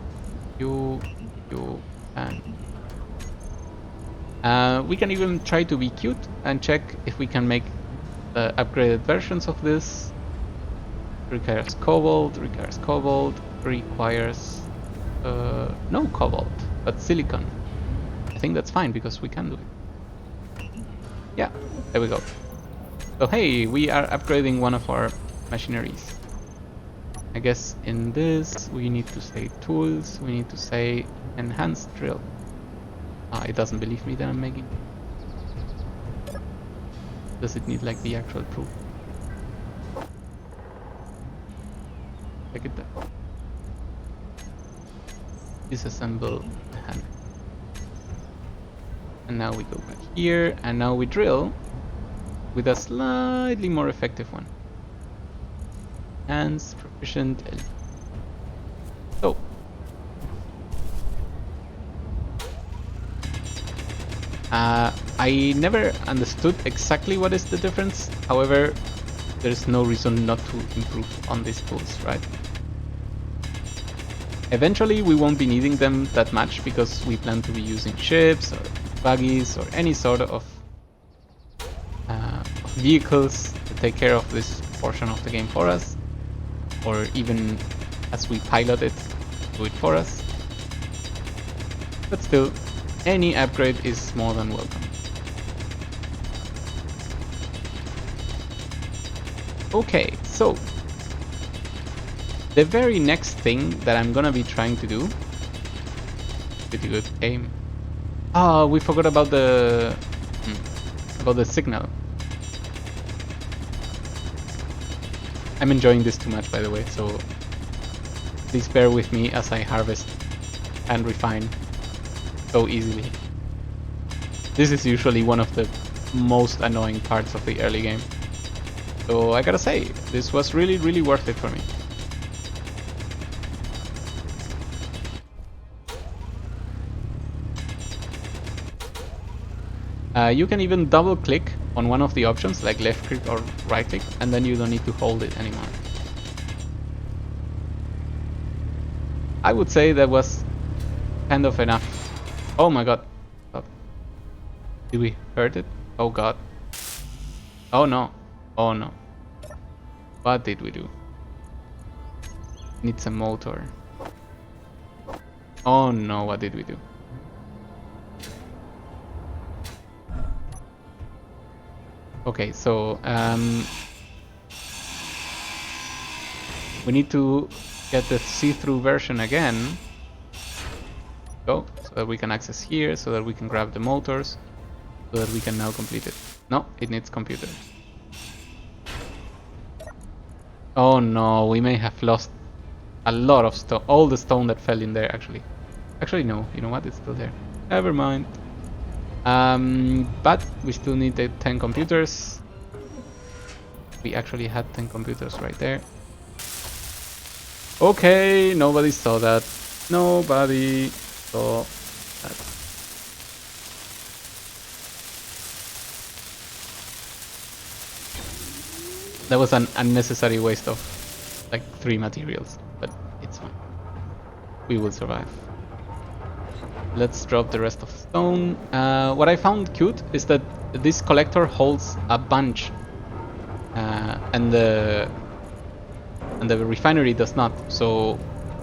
you, and we can even try to be cute and check if we can make upgraded versions of this. Requires cobalt, requires no cobalt, but silicon. I think that's fine because we can do it. Yeah, there we go. So hey, we are upgrading one of our machineries. I guess in this we need to say tools, we need to say enhanced drill. It doesn't believe me that I'm making. Does it need like the actual proof? Look at that. Disassemble the hand. And now we go back here, and now we drill with a slightly more effective one. Hands proficient. So I never understood exactly what is the difference. However, there's no reason not to improve on these tools, right? Eventually we won't be needing them that much because we plan to be using ships or buggies or any sort of vehicles to take care of this portion of the game for us, or even as we pilot it, do it for us. But still, any upgrade is more than welcome. Okay, so the very next thing that I'm gonna be trying to do, pretty good aim. Oh, we forgot about the signal. I'm enjoying this too much, by the way, so please bear with me as I harvest and refine so easily. This is usually one of the most annoying parts of the early game. So I gotta say, this was really, really worth it for me. You can even double click on one of the options, like left click or right click, and then you don't need to hold it anymore. I would say that was kind of enough. Oh my god. Oh. Did we hurt it? Oh god. Oh no. Oh no. What did we do? Needs a motor. Oh no, what did we do? Okay, so we need to get the see-through version again. Go, so that we can access here, so that we can grab the motors, so that we can now complete it. No, it needs computer. Oh no, we may have lost a lot of stone, all the stone that fell in there actually. Actually no, you know what, it's still there. Never mind. But we still need the 10 computers. We actually had 10 computers right there. Okay, nobody saw that. Nobody saw that. That was an unnecessary waste of like 3 materials, but it's fine. We will survive. Let's drop the rest of stone. What I found cute is that this collector holds a bunch and the refinery does not. So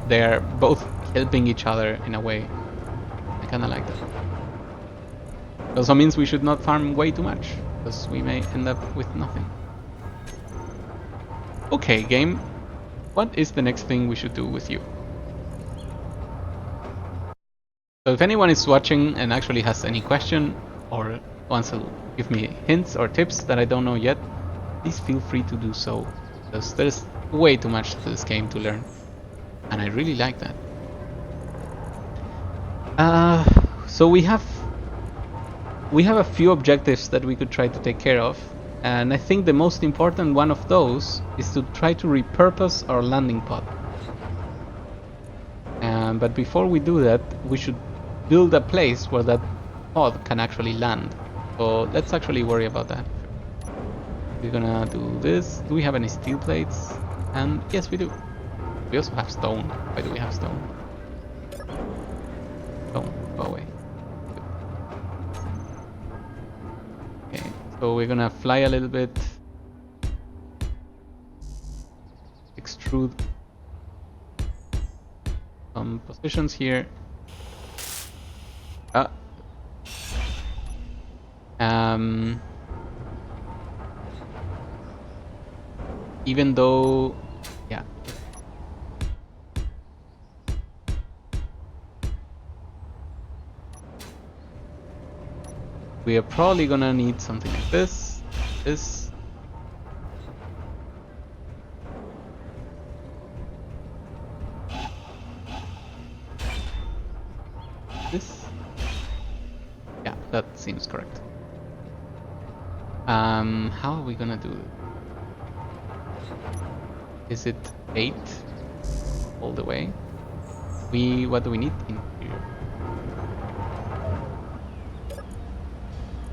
they are both helping each other in a way. I kind of like that. It also means we should not farm way too much, because we may end up with nothing. Okay, game. What is the next thing we should do with you? So if anyone is watching and actually has any question or wants to give me hints or tips that I don't know yet, please feel free to do so, because there's way too much to this game to learn, and I really like that. So we have a few objectives that we could try to take care of, and I think the most important one of those is to try to repurpose our landing pod. But before we do that, we should build a place where that pod can actually land. So let's actually worry about that. We're gonna do this. Do we have any steel plates? And yes, we do. We also have stone. Why do we have stone? Stone, go away. Okay, so we're gonna fly a little bit. Extrude some positions here. Even though, yeah. We are probably gonna need something like this, this. This. Yeah, that seems correct. How are we gonna do it? Is it 8 all the way? What do we need in here?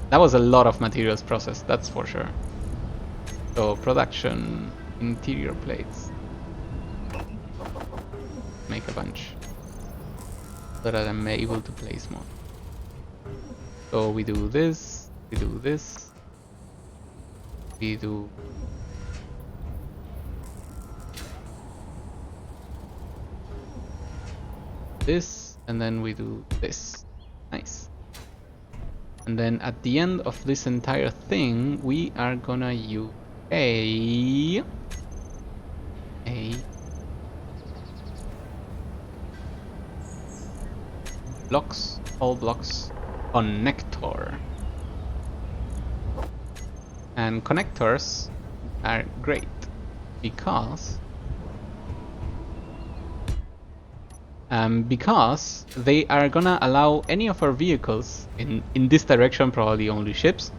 That was a lot of materials processed, that's for sure. So production, interior plates. Make a bunch so that I'm able to place more. So we do this, we do this, we do this, and then we do this. Nice. And then at the end of this entire thing, we are gonna use a blocks, all blocks connector. And connectors are great because they are gonna allow any of our vehicles in this direction, probably only ships,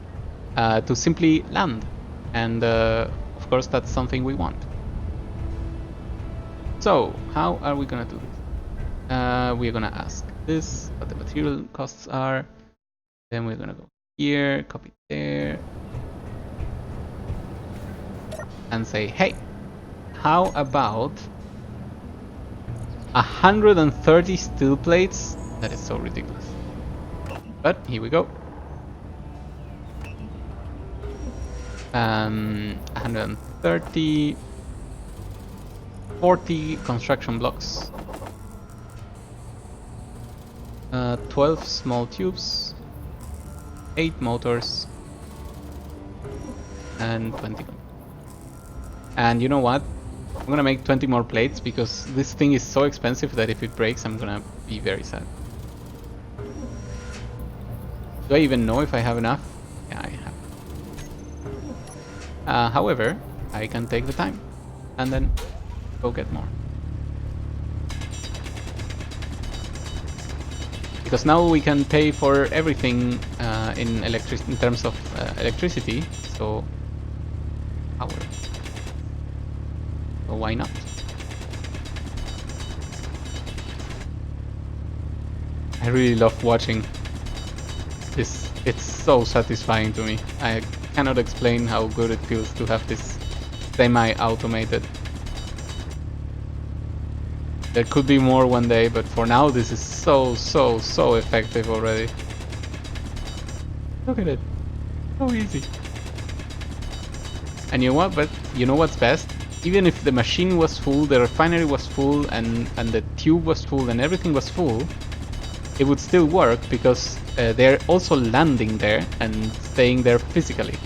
to simply land, and of course that's something we want. So how are we gonna do this? We're gonna ask this what the material costs are, then we're gonna go here, copy there, and say, hey, how about 130 steel plates? That is so ridiculous. But here we go. 130, 40 construction blocks, 12 small tubes, 8 motors, and 20. And you know what? I'm gonna make 20 more plates because this thing is so expensive that if it breaks, I'm gonna be very sad. Do I even know if I have enough? Yeah, I have. However, I can take the time and then go get more. Because now we can pay for everything in terms of electricity, so power. So why not? I really love watching this. It's so satisfying to me. I cannot explain how good it feels to have this semi-automated. There could be more one day, but for now this is so effective already. Look at it. So easy. And you know what? But you know what's best? Even if the machine was full, the refinery was full, and the tube was full, and everything was full, it would still work because they're also landing there and staying there physically.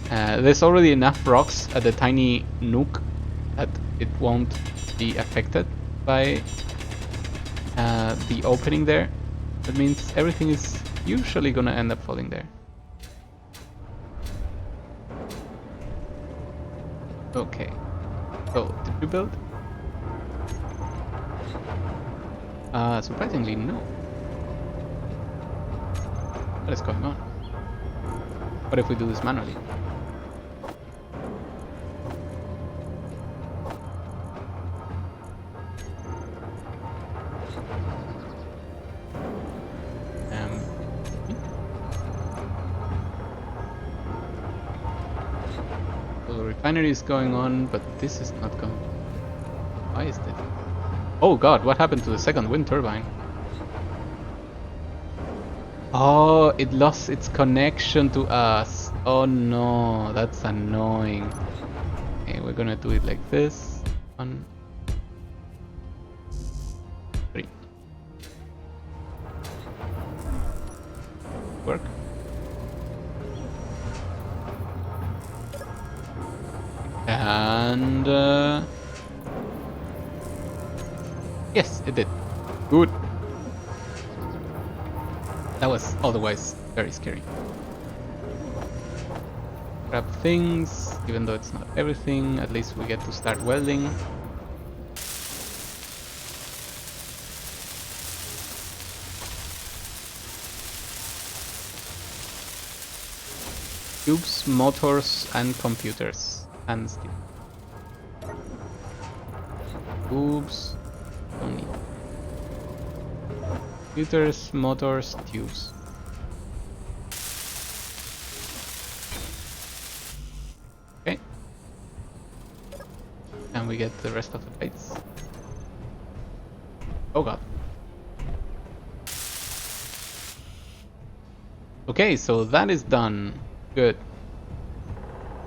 There's already enough rocks at the tiny nook that it won't be affected by the opening there. That means everything is usually gonna end up falling there. Okay, so did you build? Surprisingly, no. What is going on? What if we do this manually? So the refinery is going on, but this is not going. Why is this? Oh god, what happened to the second wind turbine? Oh, it lost its connection to us. Oh no, that's annoying. Okay, we're gonna do it like this. 1, 3. Work. And yes, it did. Good. That was otherwise very scary. Grab things, even though it's not everything, at least we get to start welding. Tubes, motors, and computers. And steel. Tubes, don't need. Computers, motors, tubes. Okay. And we get the rest of the plates. Oh god. Okay, so that is done. Good.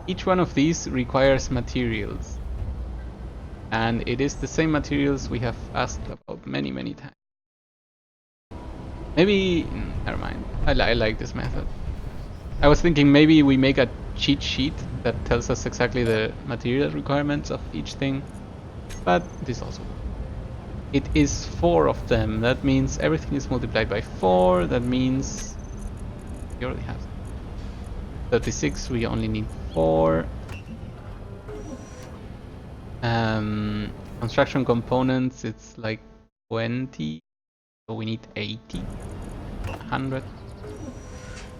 Each one of these requires materials. And it is the same materials we have asked about many, many times. Maybe... never mind. I like this method. I was thinking maybe we make a cheat sheet that tells us exactly the material requirements of each thing. But this also. It is 4 of them. That means everything is multiplied by 4. That means... we already have 36. We only need 4. Construction components, it's like 20. So we need 80. 100.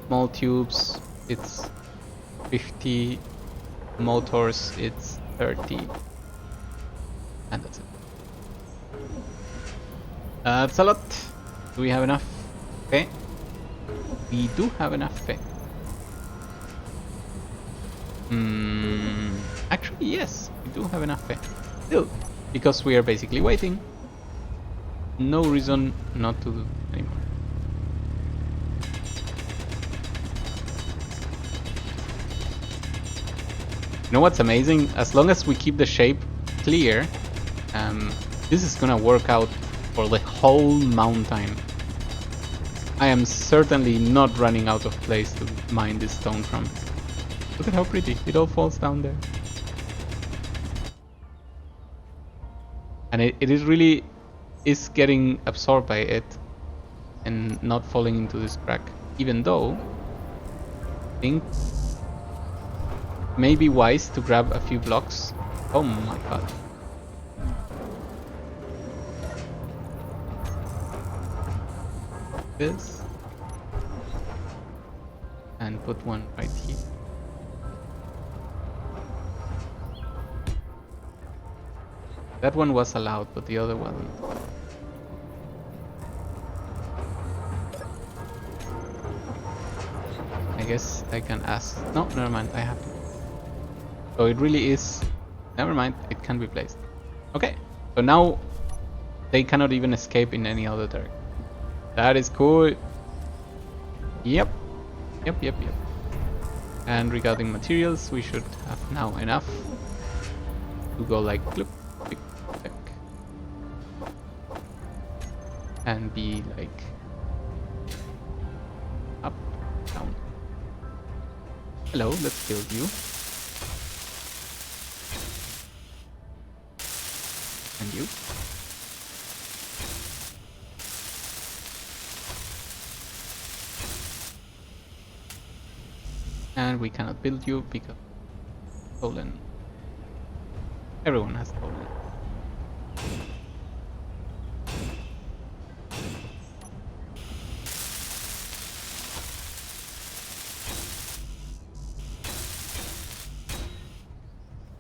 Small tubes, it's 50. Motors, it's 30. And that's it. That's a lot. Do we have enough? Okay. We do have enough. Okay. Actually, yes, we do have enough. Still, because we are basically waiting. No reason not to do anymore. You know what's amazing? As long as we keep the shape clear, this is gonna work out for the whole mountain. I am certainly not running out of place to mine this stone from. Look at how pretty it all falls down there. And it is really is getting absorbed by it and not falling into this crack. Even though I think it may be wise to grab a few blocks. Oh my god. This and put one right here. That one was allowed, but the other wasn't. I guess I can ask. No, never mind. I have to. So it really is. Never mind. It can be placed. Okay. So now they cannot even escape in any other direction. That is cool. Yep. Yep. And regarding materials, we should have now enough to go like bloop, click, click, and be like up, down. Hello, let's build you. And you. And we cannot build you because stolen. Everyone has stolen.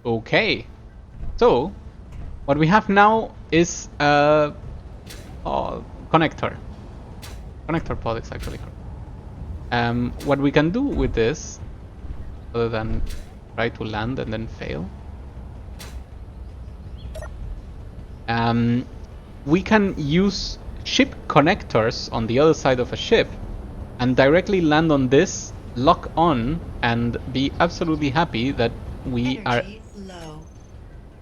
Okay, so what we have now is a connector. Connector pod is actually correct. What we can do with this, other than try to land and then fail, we can use ship connectors on the other side of a ship and directly land on this, lock on, and be absolutely happy that we Energy low.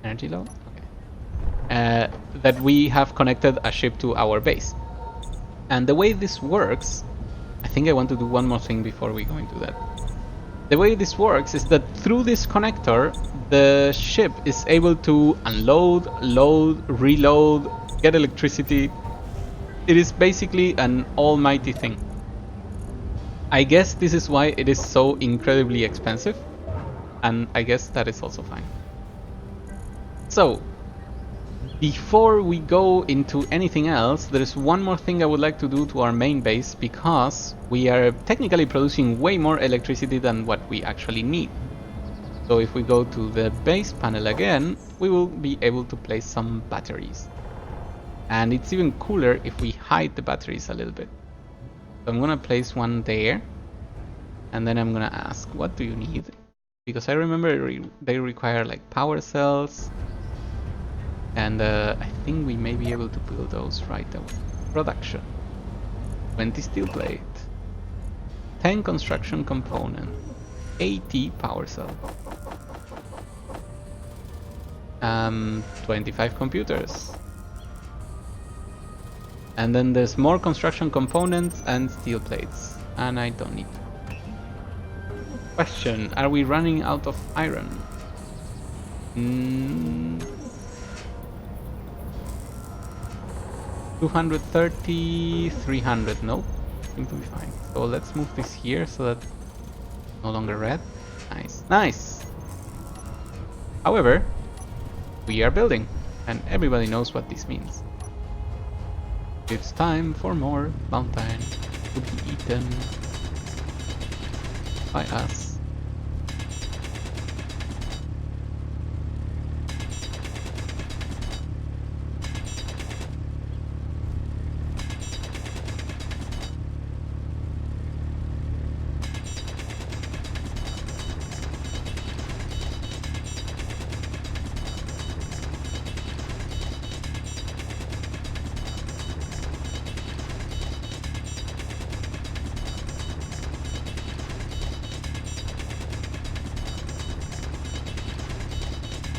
Energy low? Okay. That we have connected a ship to our base. And the way this works, I think I want to do one more thing before we go into that. The way this works is that through this connector, the ship is able to unload, load, reload, get electricity. It is basically an almighty thing. I guess this is why it is so incredibly expensive, and I guess that is also fine. So, before we go into anything else, there is one more thing I would like to do to our main base, because we are technically producing way more electricity than what we actually need. So if we go to the base panel again, we will be able to place some batteries. And it's even cooler if we hide the batteries a little bit. So I'm gonna place one there, and then I'm gonna ask, what do you need? Because I remember they require like power cells, and I think we may be able to build those right away. Production. 20 steel plate, 10 construction component, 80 power cell, 25 computers. And then there's more construction components and steel plates, and I don't need them. Question, are we running out of iron? 230, 300, nope, seem to be fine. So let's move this here so that it's no longer red. Nice, nice! However, we are building, and everybody knows what this means. It's time for more mountain to be eaten by us.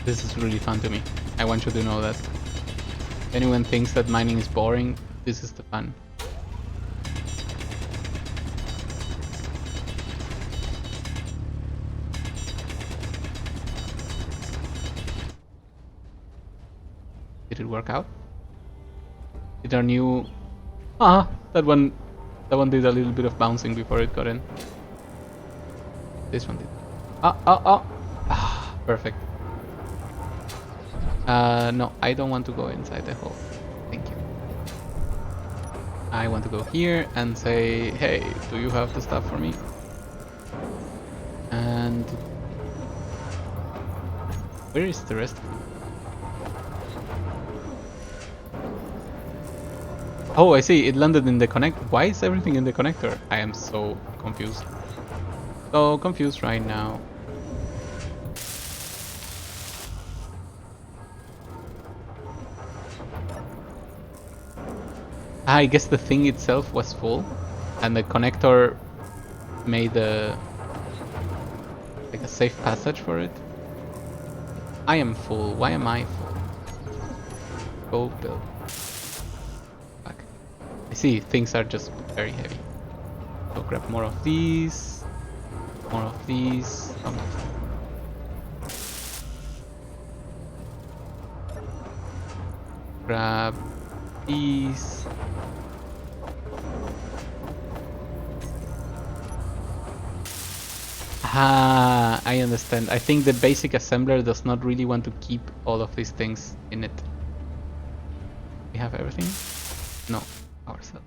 This is really fun to me. I want you to know that. If anyone thinks that mining is boring, this is the fun. Did it work out? Did our new... that one did a little bit of bouncing before it got in. This one did. Perfect. No, I don't want to go inside the hole. Thank you. I want to go here and say, hey, do you have the stuff for me? And where is the rest? Oh, I see, it landed in the connect. Why is everything in the connector? I am so confused. So confused right now. I guess the thing itself was full, and the connector made the... like a safe passage for it. I am full. Why am I full? Go build. Fuck. I see things are just very heavy. So grab more of these. More of these. Grab these. Ah, I understand. I think the basic assembler does not really want to keep all of these things in it. We have everything? No, ourselves.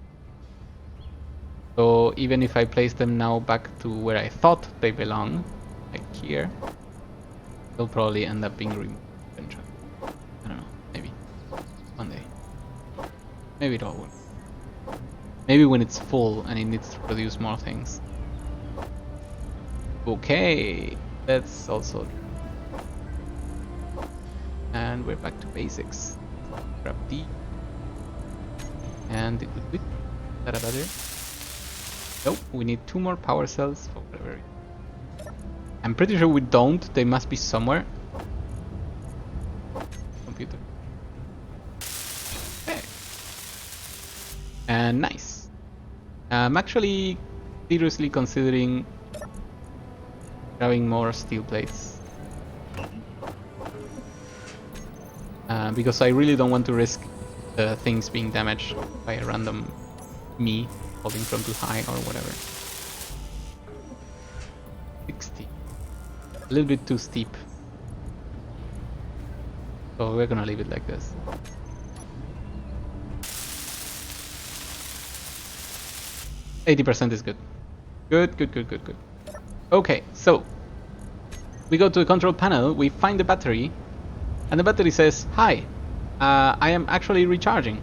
So even if I place them now back to where I thought they belong, like here, they'll probably end up being removed eventually. I don't know, maybe. One day. Maybe it all will. Maybe when it's full and it needs to produce more things. Okay, that's also true. And we're back to basics. Grab D. And it would be better. Nope, we need 2 more power cells for whatever. I'm pretty sure we don't. They must be somewhere. Computer. Okay. And nice. I'm actually seriously considering grabbing more steel plates. Because I really don't want to risk things being damaged by a random me holding from too high or whatever. 60. A little bit too steep. So we're gonna leave it like this. %80 is good. Good. Okay, so we go to the control panel, we find the battery, and the battery says, "Hi, I am actually recharging.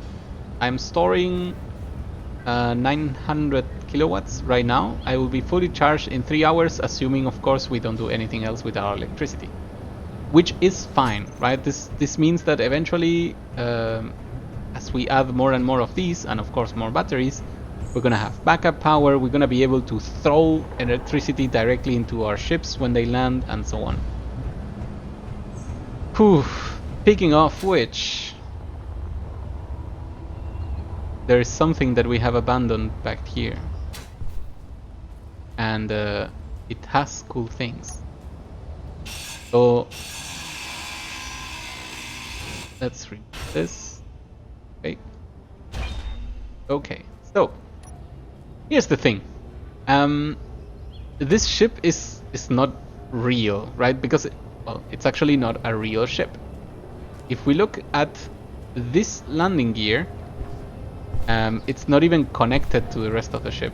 I'm storing 900 kilowatts right now. I will be fully charged in 3 hours, assuming, of course, we don't do anything else with our electricity." Which is fine, right? This means that eventually, as we add more and more of these, and of course more batteries, we're gonna have backup power, we're gonna be able to throw electricity directly into our ships when they land, and so on. Whew. Speaking of which, there is something that we have abandoned back here. And it has cool things. So let's read this. Okay, so here's the thing. This ship is not real, right? Because it's actually not a real ship. If we look at this landing gear, it's not even connected to the rest of the ship.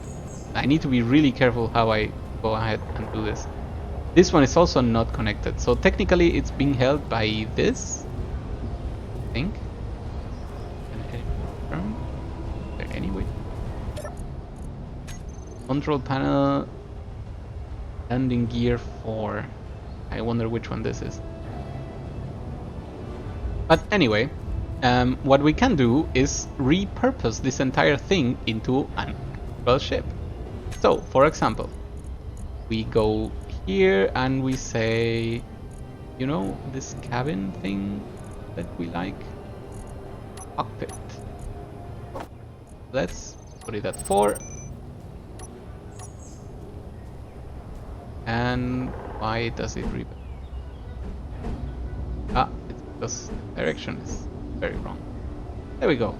I need to be really careful how I go ahead and do this. This one is also not connected, so technically it's being held by this, I think. Is there any way? Control panel, landing gear 4. I wonder which one this is. But anyway, what we can do is repurpose this entire thing into an actual ship. So, for example, we go here and we say, you know, this cabin thing that we like? Cockpit. Let's put it at 4. And why does it reboot? It's because the direction is very wrong. There we go.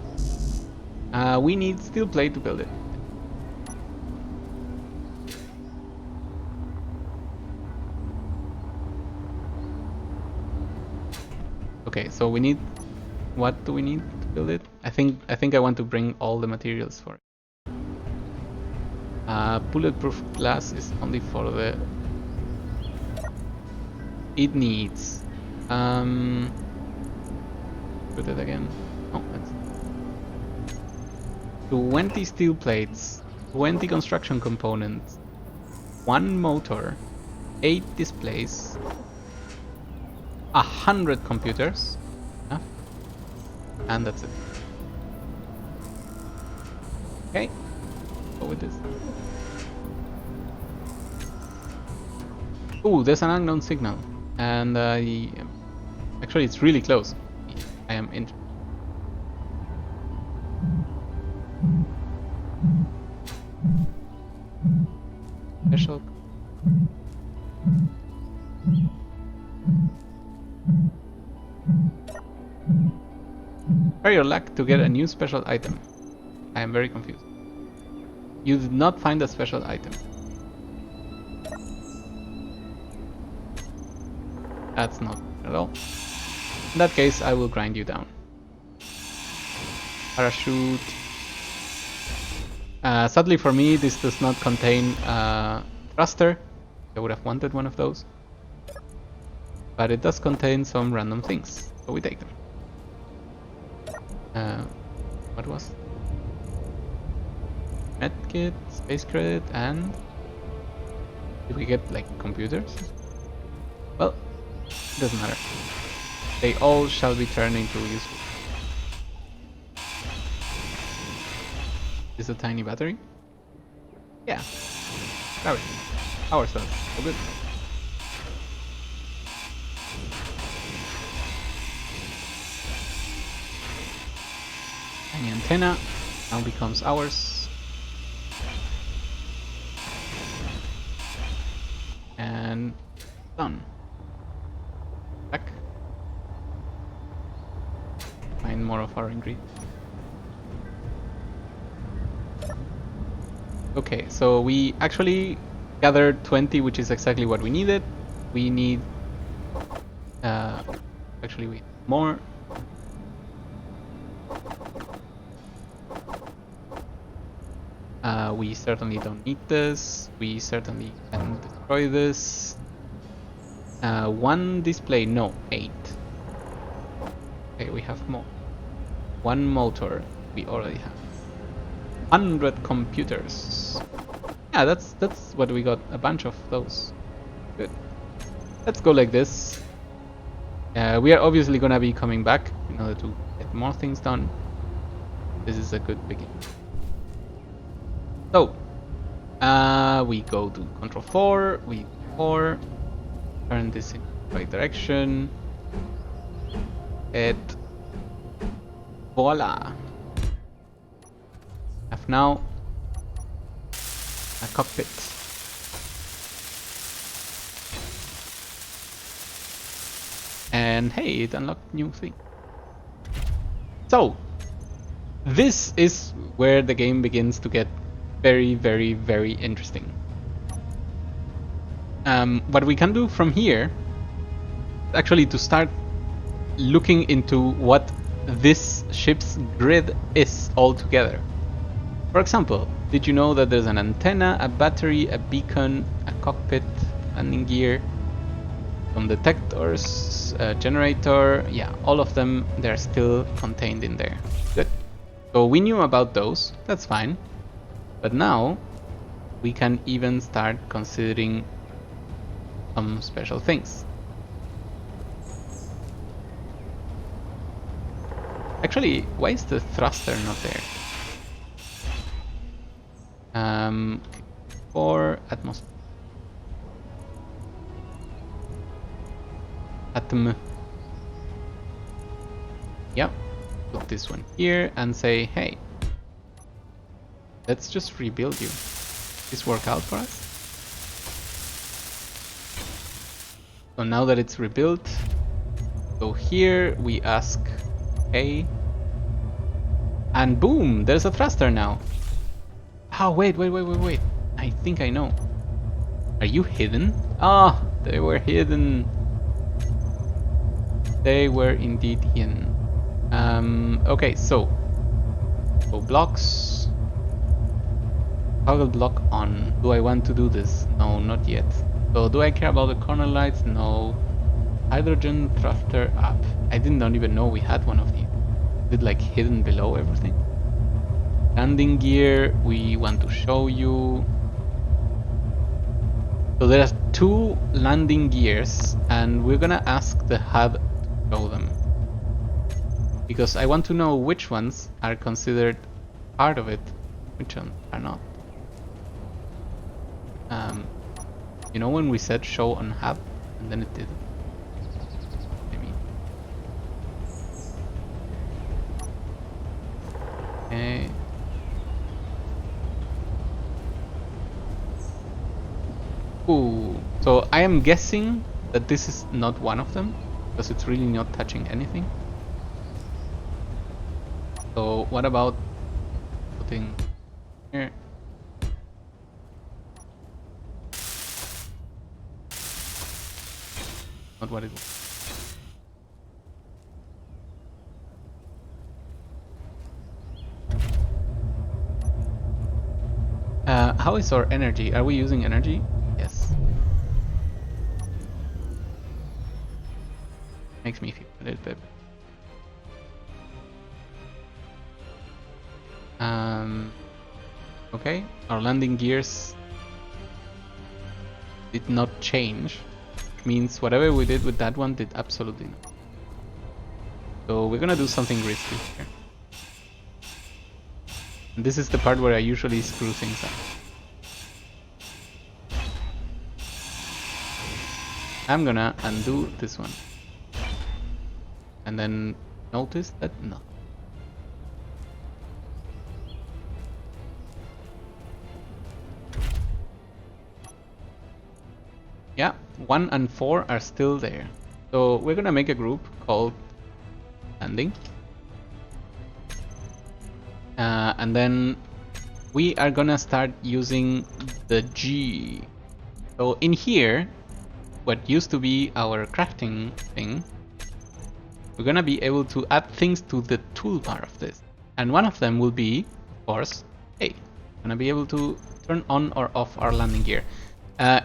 We need steel plate to build it. Okay, so we need... What do we need to build it? I think I want to bring all the materials for it. Bulletproof glass is only for the... It needs... Put it again. Oh, that's... 20 steel plates, 20 construction components, 1 motor, 8 displays, 100 computers, and that's it. Okay, go with this. Oh, there's an unknown signal. And actually it's really close. I am in. Special. Try your luck to get a new special item. I am very confused. You did not find a special item. That's not at all. In that case, I will grind you down. Parachute. Sadly for me, this does not contain a thruster. I would have wanted one of those. But it does contain some random things, so we take them. What was? Medkit, space credit, and did we get like computers? Well, it doesn't matter. They all shall be turned into useful. Is a tiny battery? Yeah. Grab it. Power cells. Oh good. Tiny antenna now becomes ours. And done. Back. Find more of our ingredients. Okay, so we actually gathered 20, which is exactly what we needed. We need... actually, we need more. We certainly don't need this. We certainly can destroy this. One display, no, 8. Okay, we have more. One motor, we already have. 100 computers. Yeah, that's what we got. A bunch of those. Good. Let's go like this. We are obviously gonna be coming back in order to get more things done. This is a good beginning. So, we go to Control 4. We 4. Turn this in the right direction. And voila. Have now a cockpit. And hey, it unlocked new thing. So this is where the game begins to get very, very, very interesting. What we can do from here, actually, to start looking into what this ship's grid is altogether. For example, did you know that there's an antenna, a battery, a beacon, a cockpit, landing gear, some detectors, a generator? Yeah, all of them, they're still contained in there. Good. So we knew about those, that's fine. But now we can even start considering some special things. Actually, why is the thruster not there? For atmosphere. Atom. Yep. Put this one here and say, hey, let's just rebuild you. This work out for us? So now that it's rebuilt, go here, we ask, hey, and boom, there's a thruster now. Oh, wait. I think I know. Are you hidden? Ah, they were hidden. They were indeed hidden. Okay, so blocks. Toggle block on. Do I want to do this? No, not yet. So do I care about the corner lights? No. Hydrogen thruster up. I did not even know we had one of these. Is it like hidden below everything? Landing gear, we want to show you. So there are 2 landing gears, and we're gonna ask the HUD to show them. Because I want to know which ones are considered part of it, which ones are not. You know when we said show on hub and then it didn't? I mean. Okay. Ooh. So I am guessing that this is not one of them because it's really not touching anything. So what about putting here? Not what it was. How is our energy? Are we using energy? Yes. Makes me feel a little bit. Okay, our landing gears did not change. Means whatever we did with that one did absolutely not. So we're gonna do something risky here. And this is the part where I usually screw things up. I'm gonna undo this one. And then notice that no. Yeah, 1 and 4 are still there. So we're gonna make a group called landing. And then we are gonna start using the G. So in here, what used to be our crafting thing, we're gonna be able to add things to the toolbar of this. And one of them will be, of course, hey, gonna be able to turn on or off our landing gear.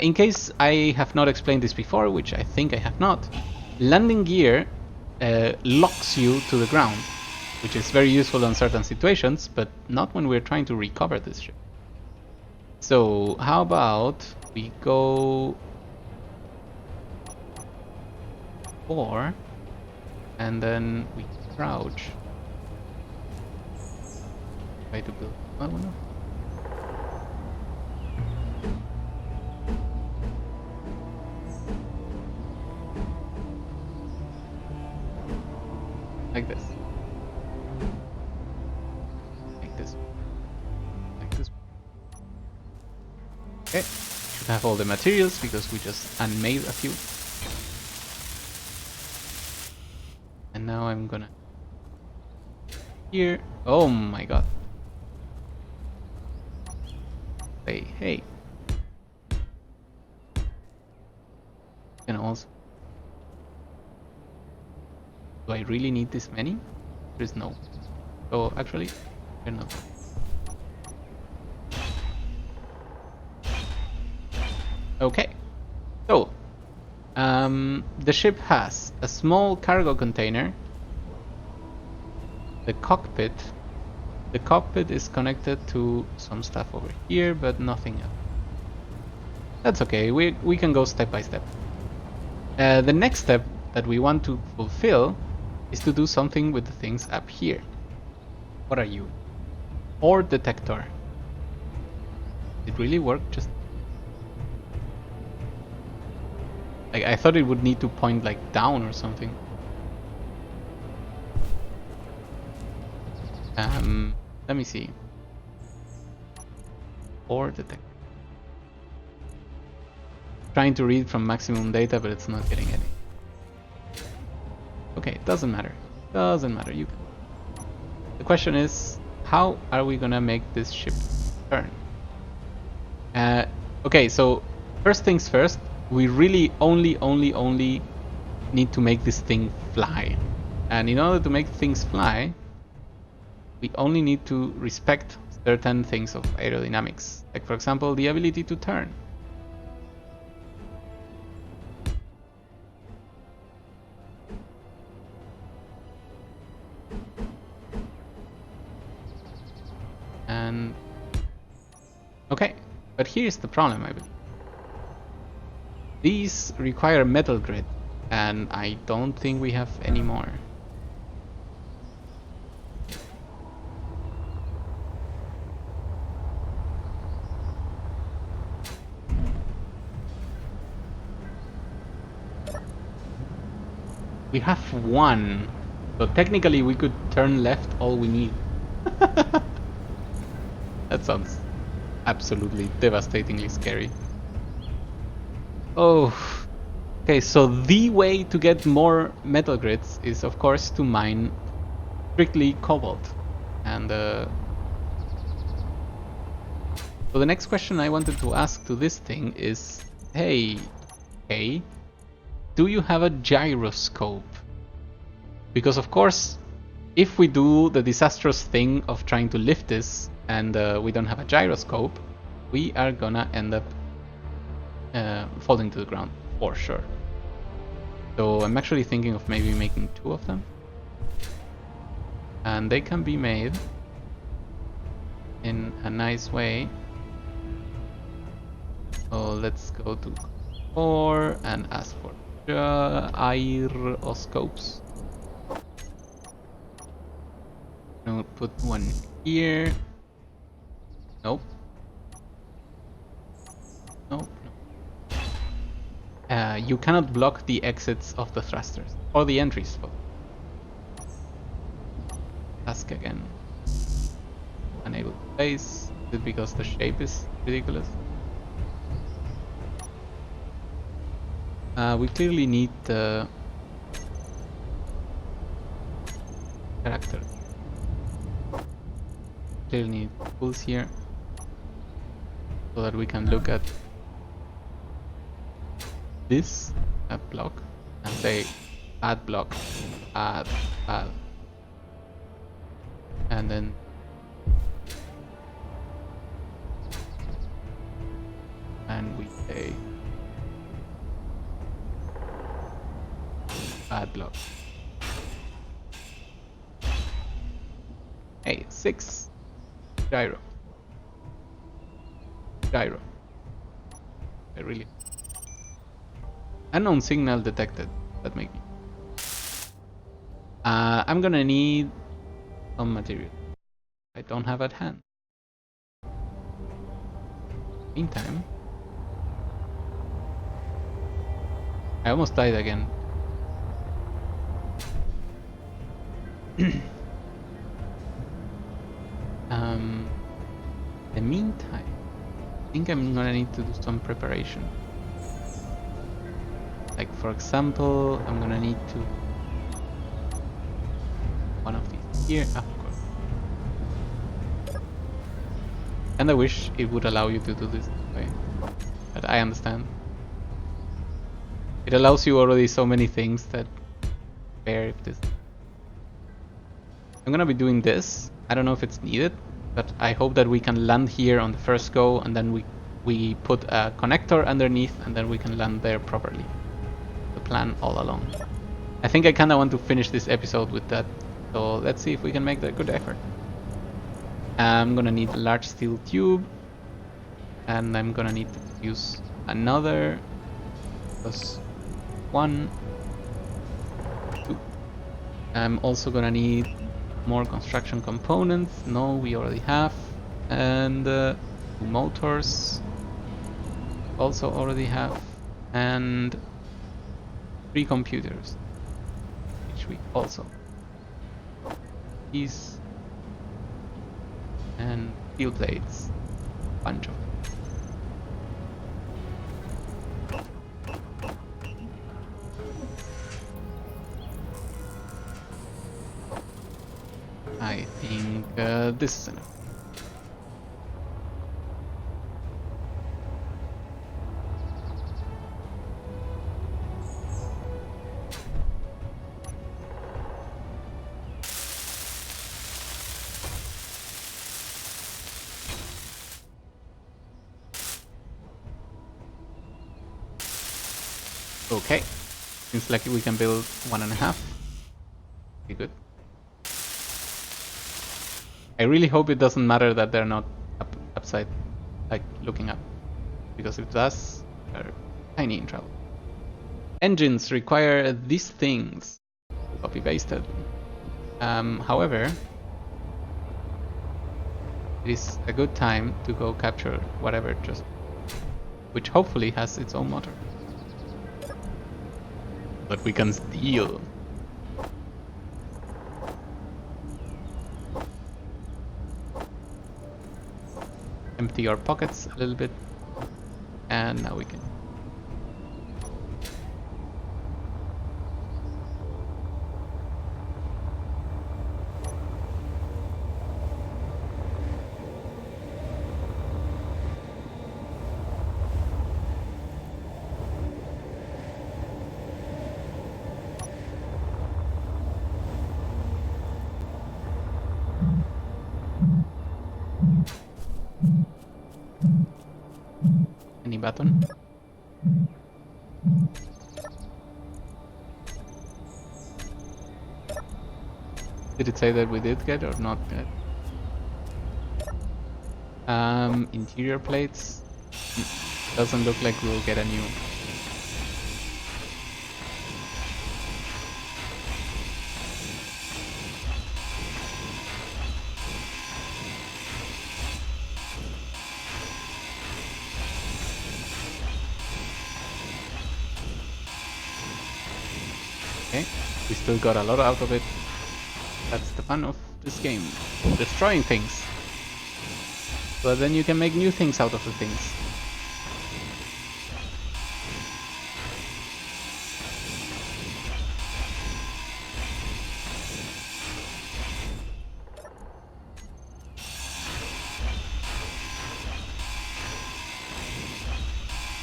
In case I have not explained this before, which I think I have not, landing gear locks you to the ground, which is very useful in certain situations, but not when we're trying to recover this ship. So how about we go 4 and then we crouch. Try to build. Oh no. Like this. Like this. Like this. Okay. Should have all the materials because we just unmade a few. And now I'm gonna here. Oh my god. Say hey. And also, do I really need this many? There is no. So actually, they're not. Okay. So the ship has a small cargo container. The cockpit. The cockpit is connected to some stuff over here, but nothing else. That's okay. We can go step by step. The next step that we want to fulfill is to do something with the things up here. What are you? Ore detector. Did it really work? Just like I thought it would need to point like down or something. Let me see. Ore detector. Trying to read from maximum data, but it's not getting any. Okay, doesn't matter. Doesn't matter. You can. The question is, how are we gonna make this ship turn? Okay, so first things first, we really only need to make this thing fly. And in order to make things fly, we only need to respect certain things of aerodynamics. Like for example, the ability to turn. And okay, but here's the problem, I believe. These require metal grid, and I don't think we have any more. We have one. So technically we could turn left all we need. That sounds absolutely devastatingly scary. Oh. Okay, so the way to get more metal grids is of course to mine strictly cobalt. And so the next question I wanted to ask to this thing is, hey, do you have a gyroscope? Because of course, if we do the disastrous thing of trying to lift this and we don't have a gyroscope, we are gonna end up falling to the ground for sure. So I'm actually thinking of maybe making 2 of them. And they can be made in a nice way. So let's go to 4 and ask for gyroscopes. I'll put one here. Nope. Nope. You cannot block the exits of the thrusters or the entries. Ask again. Unable to place. Is it because the shape is ridiculous? We clearly need the character. Clearly need tools here so that we can look at this block and say add block, add, and then we say add block. Hey, 6 gyro. I really unknown signal detected. That make me. I'm gonna need some material I don't have at hand. Meantime, I almost died again. In the meantime, I think I'm gonna need to do some preparation. Like for example, I'm gonna need to one of these here, of course. And I wish it would allow you to do this way, but I understand. It allows you already so many things that bear if this. I'm gonna be doing this. I don't know if it's needed, but I hope that we can land here on the first go, and then we put a connector underneath, and then we can land there properly. The plan all along. I think I kinda want to finish this episode with that, so let's see if we can make that good effort. I'm gonna need a large steel tube, and I'm gonna need to use another plus 1, 2. I'm also gonna need more construction components. No, we already have. And 2 motors. Also already have. And 3 computers, which we also. These and steel plates. Bunch of them. I think this is enough. Okay, seems like we can build 1.5. Pretty good. I really hope it doesn't matter that they're not upside, like looking up, because if it does, we're tiny in trouble. Engines require these things. Copy pasted. However, it is a good time to go capture whatever which hopefully has its own motor. But we can steal. empty our pockets a little bit. And now we can. Any button? Did it say that we did get or not get? Interior plates. Doesn't look like we'll get a new. Okay, we still got a lot out of it. That's the fun of this game. Destroying things. But then you can make new things out of the things.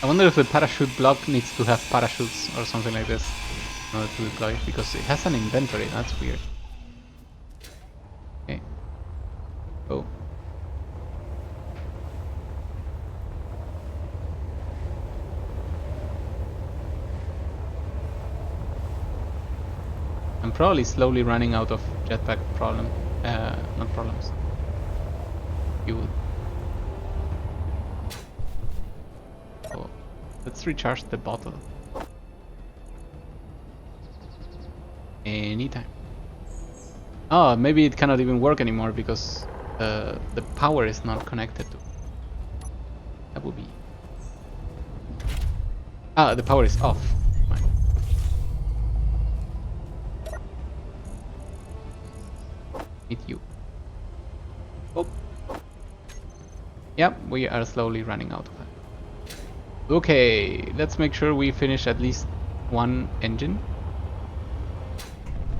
I wonder if the parachute block needs to have parachutes or something like this in order to deploy, because it has an inventory. That's weird. Okay. Oh. I'm probably slowly running out of jetpack not problems. Fuel. Oh, let's recharge the bottle. Anytime. Oh, maybe it cannot even work anymore because the power is not connected to. That would be. Ah, the power is off. Fine. Meet you. Oh. Yep, we are slowly running out of that. Okay, let's make sure we finish at least one engine.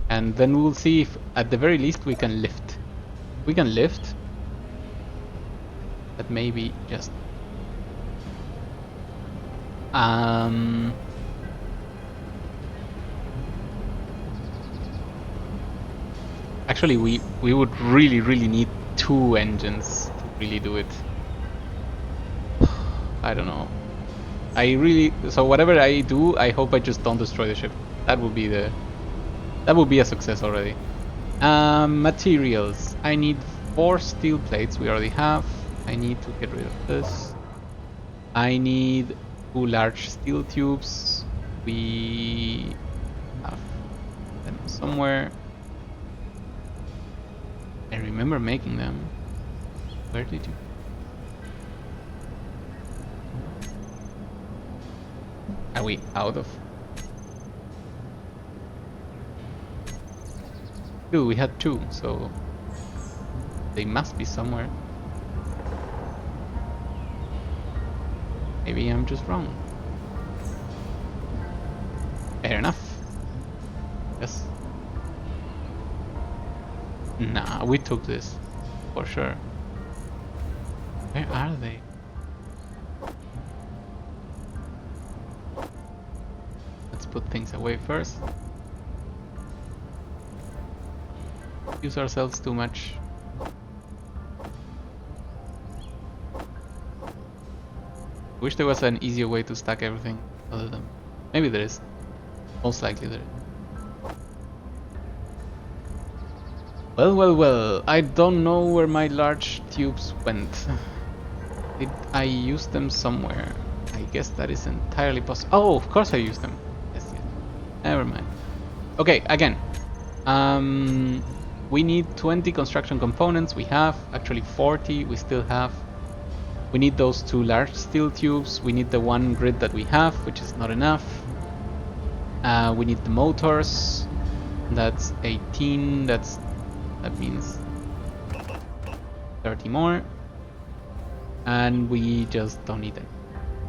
And then we'll see if at the very least we can lift. We can lift. But maybe just actually we would really need 2 engines to really do it. I don't know. So whatever I do, I hope I just don't destroy the ship. That would be a success already. Materials. I need 4 steel plates. We already have. I need to get rid of this. I need 2 large steel tubes. We have them somewhere. I remember making them. Where did you? Are we out of? Two, we had 2, so they must be somewhere. Maybe I'm just wrong. Fair enough. Yes. Nah, we took this for sure. Where are they? Let's put things away first. Use ourselves too much. Wish there was an easier way to stack everything other than. Maybe there is. Most likely there is. Well. I don't know where my large tubes went. Did I use them somewhere? I guess that is entirely possible. Oh, of course I used them. Yes. Never mind. Okay, again. We need 20 construction components. We have actually 40. We still have. We need those 2 large steel tubes. We need the 1 grid that we have, which is not enough. We need the motors. That's 18. That means 30 more. and we just don't need them.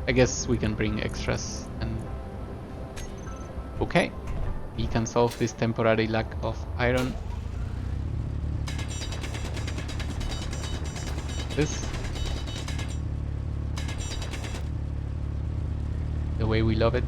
I guess we can bring extras and... Okay, we can solve this temporary lack of iron. This. The way we love it.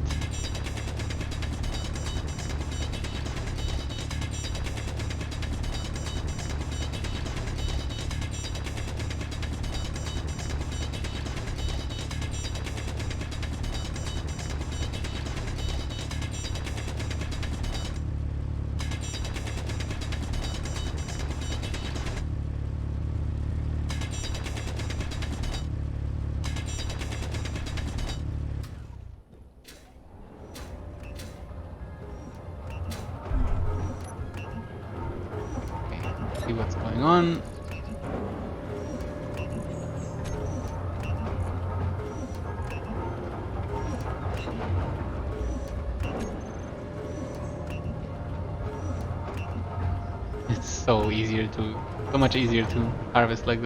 See what's going on. It's so much easier to harvest like